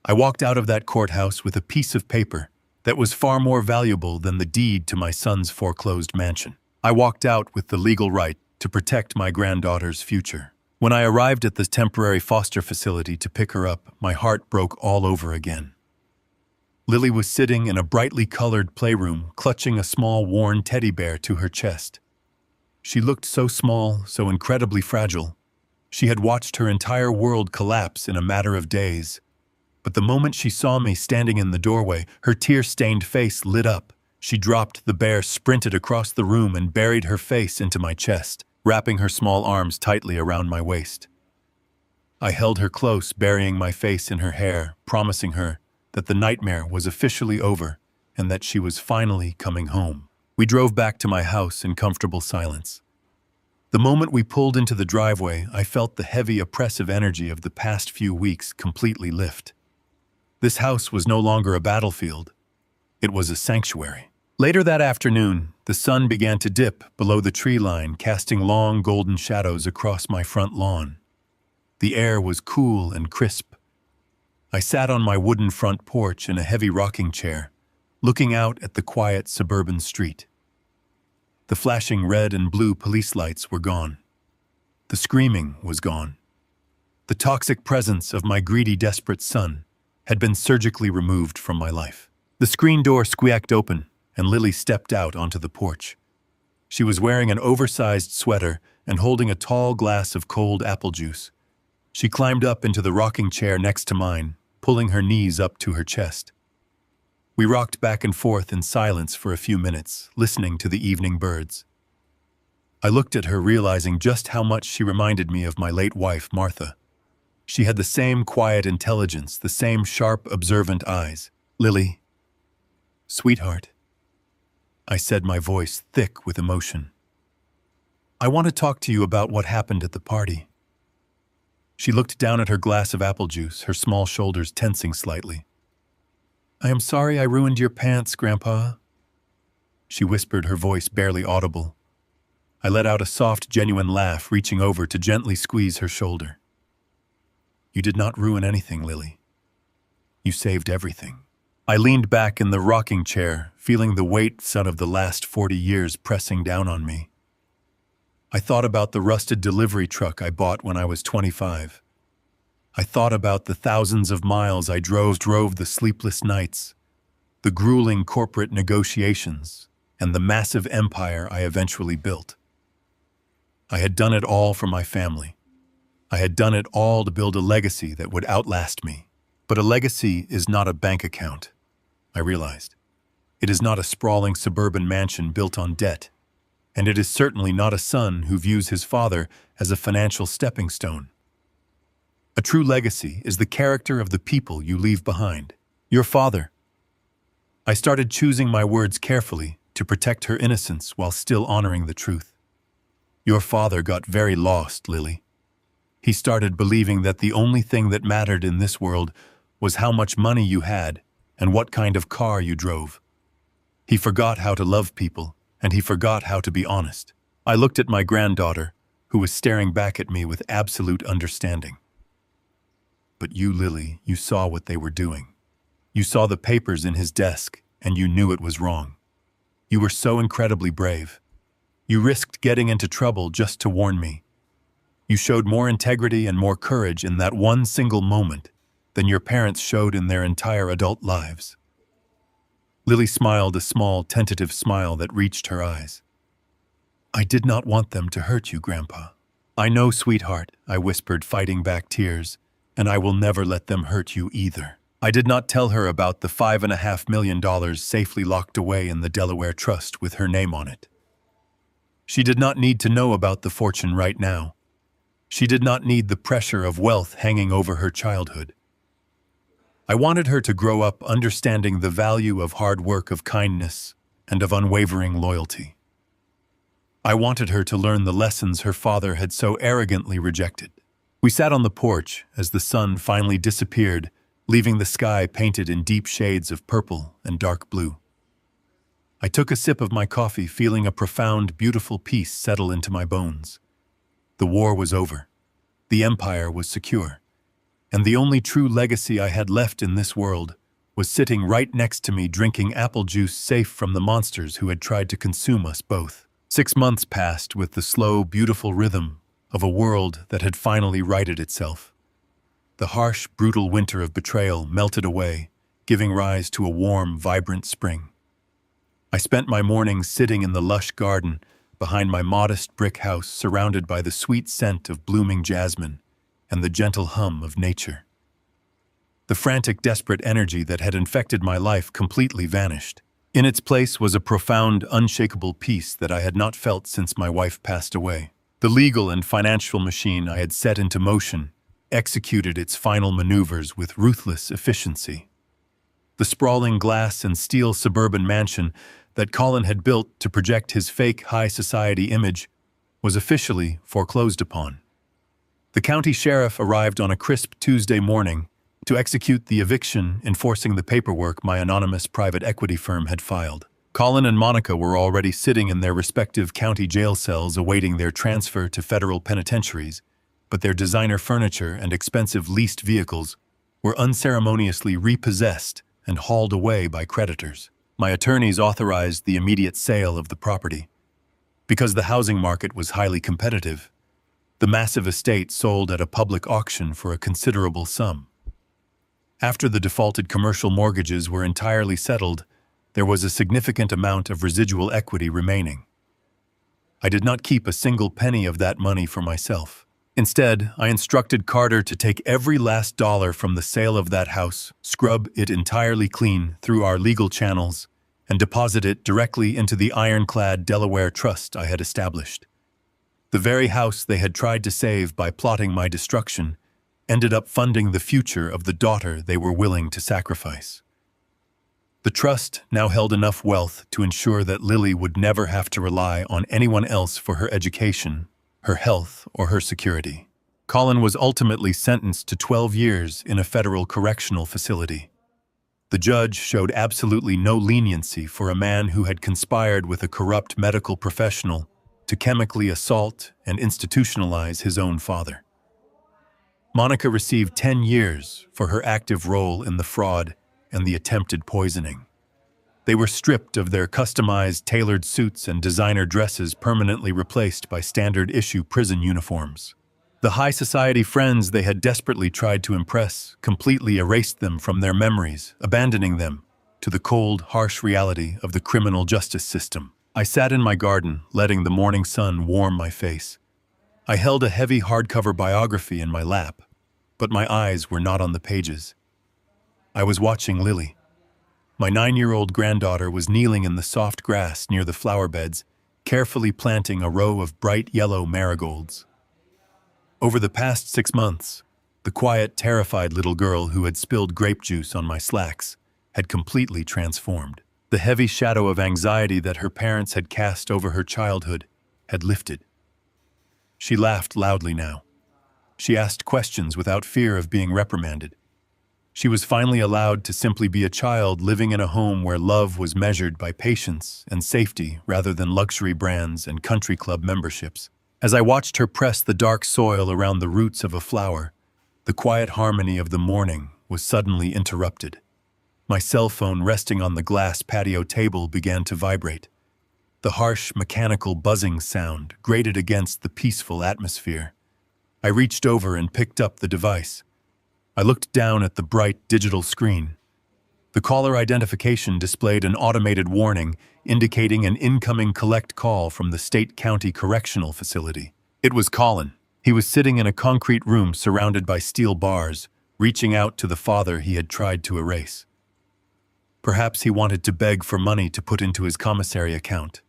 I walked out of that courthouse with a piece of paper that was far more valuable than the deed to my son's foreclosed mansion. I walked out with the legal right to protect my granddaughter's future. When I arrived at the temporary foster facility to pick her up, my heart broke all over again. Lily was sitting in a brightly colored playroom, clutching a small, worn teddy bear to her chest. She looked so small, so incredibly fragile. She had watched her entire world collapse in a matter of days. But the moment she saw me standing in the doorway, her tear-stained face lit up. She dropped the bear, sprinted across the room, and buried her face into my chest, wrapping her small arms tightly around my waist. I held her close, burying my face in her hair, promising her that the nightmare was officially over and that she was finally coming home. We drove back to my house in comfortable silence. The moment we pulled into the driveway, I felt the heavy, oppressive energy of the past few weeks completely lift. This house was no longer a battlefield. It was a sanctuary. Later that afternoon, the sun began to dip below the tree line, casting long golden shadows across my front lawn. The air was cool and crisp. I sat on my wooden front porch in a heavy rocking chair, looking out at the quiet suburban street. The flashing red and blue police lights were gone. The screaming was gone. The toxic presence of my greedy, desperate son had been surgically removed from my life. The screen door squeaked open, and Lily stepped out onto the porch. She was wearing an oversized sweater and holding a tall glass of cold apple juice. She climbed up into the rocking chair next to mine, pulling her knees up to her chest. We rocked back and forth in silence for a few minutes, listening to the evening birds. I looked at her, realizing just how much she reminded me of my late wife, Martha. She had the same quiet intelligence, the same sharp, observant eyes. "Lily, sweetheart," I said, my voice thick with emotion. "I want to talk to you about what happened at the party." She looked down at her glass of apple juice, her small shoulders tensing slightly. "I am sorry I ruined your pants, Grandpa," she whispered, her voice barely audible. I let out a soft, genuine laugh, reaching over to gently squeeze her shoulder. "You did not ruin anything, Lily. You saved everything." I leaned back in the rocking chair, feeling the weight of the last 40 years pressing down on me. I thought about the rusted delivery truck I bought when I was 25. I thought about the thousands of miles I drove the sleepless nights, the grueling corporate negotiations, and the massive empire I eventually built. I had done it all for my family. I had done it all to build a legacy that would outlast me. But a legacy is not a bank account, I realized. It is not a sprawling suburban mansion built on debt. And it is certainly not a son who views his father as a financial stepping stone. A true legacy is the character of the people you leave behind. Your father. I started choosing my words carefully to protect her innocence while still honoring the truth. Your father got very lost, Lily. He started believing that the only thing that mattered in this world was how much money you had and what kind of car you drove. He forgot how to love people, and he forgot how to be honest. I looked at my granddaughter, who was staring back at me with absolute understanding. But you, Lily, you saw what they were doing. You saw the papers in his desk, and you knew it was wrong. You were so incredibly brave. You risked getting into trouble just to warn me. You showed more integrity and more courage in that one single moment than your parents showed in their entire adult lives. Lily smiled, a small, tentative smile that reached her eyes. I did not want them to hurt you, Grandpa. I know, sweetheart, I whispered, fighting back tears, and I will never let them hurt you either. I did not tell her about the $5.5 million safely locked away in the Delaware Trust with her name on it. She did not need to know about the fortune right now. She did not need the pressure of wealth hanging over her childhood. I wanted her to grow up understanding the value of hard work, of kindness, and of unwavering loyalty. I wanted her to learn the lessons her father had so arrogantly rejected. We sat on the porch as the sun finally disappeared, leaving the sky painted in deep shades of purple and dark blue. I took a sip of my coffee, feeling a profound, beautiful peace settle into my bones. The war was over. The empire was secure. And the only true legacy I had left in this world was sitting right next to me drinking apple juice safe from the monsters who had tried to consume us both. 6 months passed with the slow, beautiful rhythm of a world that had finally righted itself. The harsh, brutal winter of betrayal melted away, giving rise to a warm, vibrant spring. I spent my mornings sitting in the lush garden behind my modest brick house, surrounded by the sweet scent of blooming jasmine and the gentle hum of nature. The frantic, desperate energy that had infected my life completely vanished. In its place was a profound, unshakable peace that I had not felt since my wife passed away. The legal and financial machine I had set into motion executed its final maneuvers with ruthless efficiency. The sprawling glass and steel suburban mansion that Colin had built to project his fake high society image was officially foreclosed upon. The county sheriff arrived on a crisp Tuesday morning to execute the eviction, enforcing the paperwork my anonymous private equity firm had filed. Colin and Monica were already sitting in their respective county jail cells awaiting their transfer to federal penitentiaries, but their designer furniture and expensive leased vehicles were unceremoniously repossessed and hauled away by creditors. My attorneys authorized the immediate sale of the property. Because the housing market was highly competitive, the massive estate sold at a public auction for a considerable sum. After the defaulted commercial mortgages were entirely settled, there was a significant amount of residual equity remaining. I did not keep a single penny of that money for myself. Instead, I instructed Carter to take every last dollar from the sale of that house, scrub it entirely clean through our legal channels, and deposit it directly into the ironclad Delaware trust I had established. The very house they had tried to save by plotting my destruction ended up funding the future of the daughter they were willing to sacrifice. The trust now held enough wealth to ensure that Lily would never have to rely on anyone else for her education, her health, or her security. Colin was ultimately sentenced to 12 years in a federal correctional facility. The judge showed absolutely no leniency for a man who had conspired with a corrupt medical professional to chemically assault and institutionalize his own father. Monica received 10 years for her active role in the fraud and the attempted poisoning. They were stripped of their customized, tailored suits and designer dresses, permanently replaced by standard-issue prison uniforms. The high society friends they had desperately tried to impress completely erased them from their memories, abandoning them to the cold, harsh reality of the criminal justice system. I sat in my garden, letting the morning sun warm my face. I held a heavy hardcover biography in my lap, but my eyes were not on the pages. I was watching Lily. My 9-year-old granddaughter was kneeling in the soft grass near the flower beds, carefully planting a row of bright yellow marigolds. Over the past 6 months, the quiet, terrified little girl who had spilled grape juice on my slacks had completely transformed. The heavy shadow of anxiety that her parents had cast over her childhood had lifted. She laughed loudly now. She asked questions without fear of being reprimanded. She was finally allowed to simply be a child living in a home where love was measured by patience and safety rather than luxury brands and country club memberships. As I watched her press the dark soil around the roots of a flower, the quiet harmony of the morning was suddenly interrupted. My cell phone resting on the glass patio table began to vibrate. The harsh, mechanical buzzing sound grated against the peaceful atmosphere. I reached over and picked up the device. I looked down at the bright digital screen. The caller identification displayed an automated warning indicating an incoming collect call from the State County Correctional Facility. It was Colin. He was sitting in a concrete room surrounded by steel bars, reaching out to the father he had tried to erase. Perhaps he wanted to beg for money to put into his commissary account.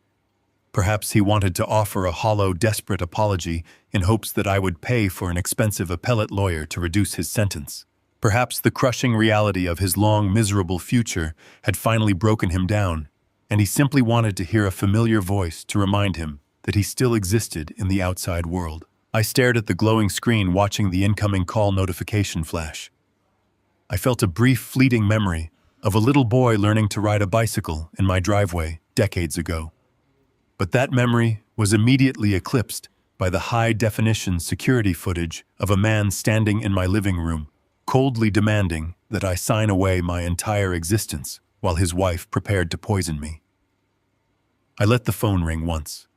Perhaps he wanted to offer a hollow, desperate apology in hopes that I would pay for an expensive appellate lawyer to reduce his sentence. Perhaps the crushing reality of his long, miserable future had finally broken him down, and he simply wanted to hear a familiar voice to remind him that he still existed in the outside world. I stared at the glowing screen, watching the incoming call notification flash. I felt a brief, fleeting memory of a little boy learning to ride a bicycle in my driveway decades ago. But that memory was immediately eclipsed by the high-definition security footage of a man standing in my living room, coldly demanding that I sign away my entire existence while his wife prepared to poison me. I let the phone ring once.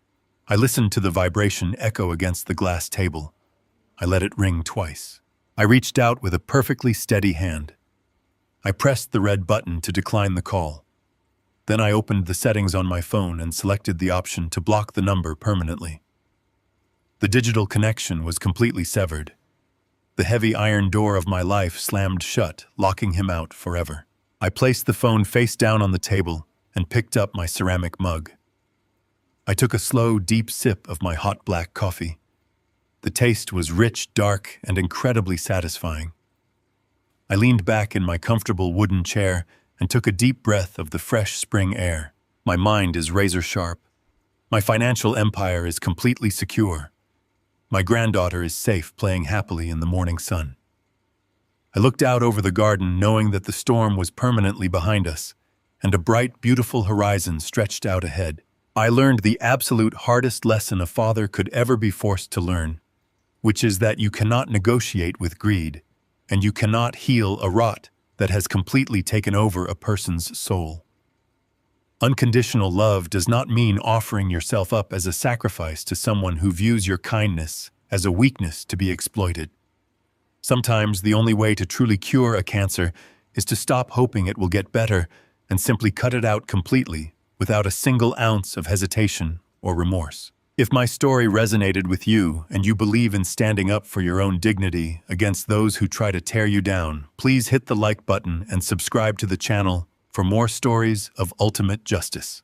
I listened to the vibration echo against the glass table. I let it ring twice. I reached out with a perfectly steady hand. I pressed the red button to decline the call. Then I opened the settings on my phone and selected the option to block the number permanently. The digital connection was completely severed. The heavy iron door of my life slammed shut, locking him out forever. I placed the phone face down on the table and picked up my ceramic mug. I took a slow, deep sip of my hot black coffee. The taste was rich, dark, and incredibly satisfying. I leaned back in my comfortable wooden chair and took a deep breath of the fresh spring air. My mind is razor sharp. My financial empire is completely secure. My granddaughter is safe, playing happily in the morning sun. I looked out over the garden, knowing that the storm was permanently behind us, and a bright, beautiful horizon stretched out ahead. I learned the absolute hardest lesson a father could ever be forced to learn, which is that you cannot negotiate with greed, and you cannot heal a rot that has completely taken over a person's soul. Unconditional love does not mean offering yourself up as a sacrifice to someone who views your kindness as a weakness to be exploited. Sometimes the only way to truly cure a cancer is to stop hoping it will get better and simply cut it out completely without a single ounce of hesitation or remorse. If my story resonated with you and you believe in standing up for your own dignity against those who try to tear you down, please hit the like button and subscribe to the channel for more stories of ultimate justice.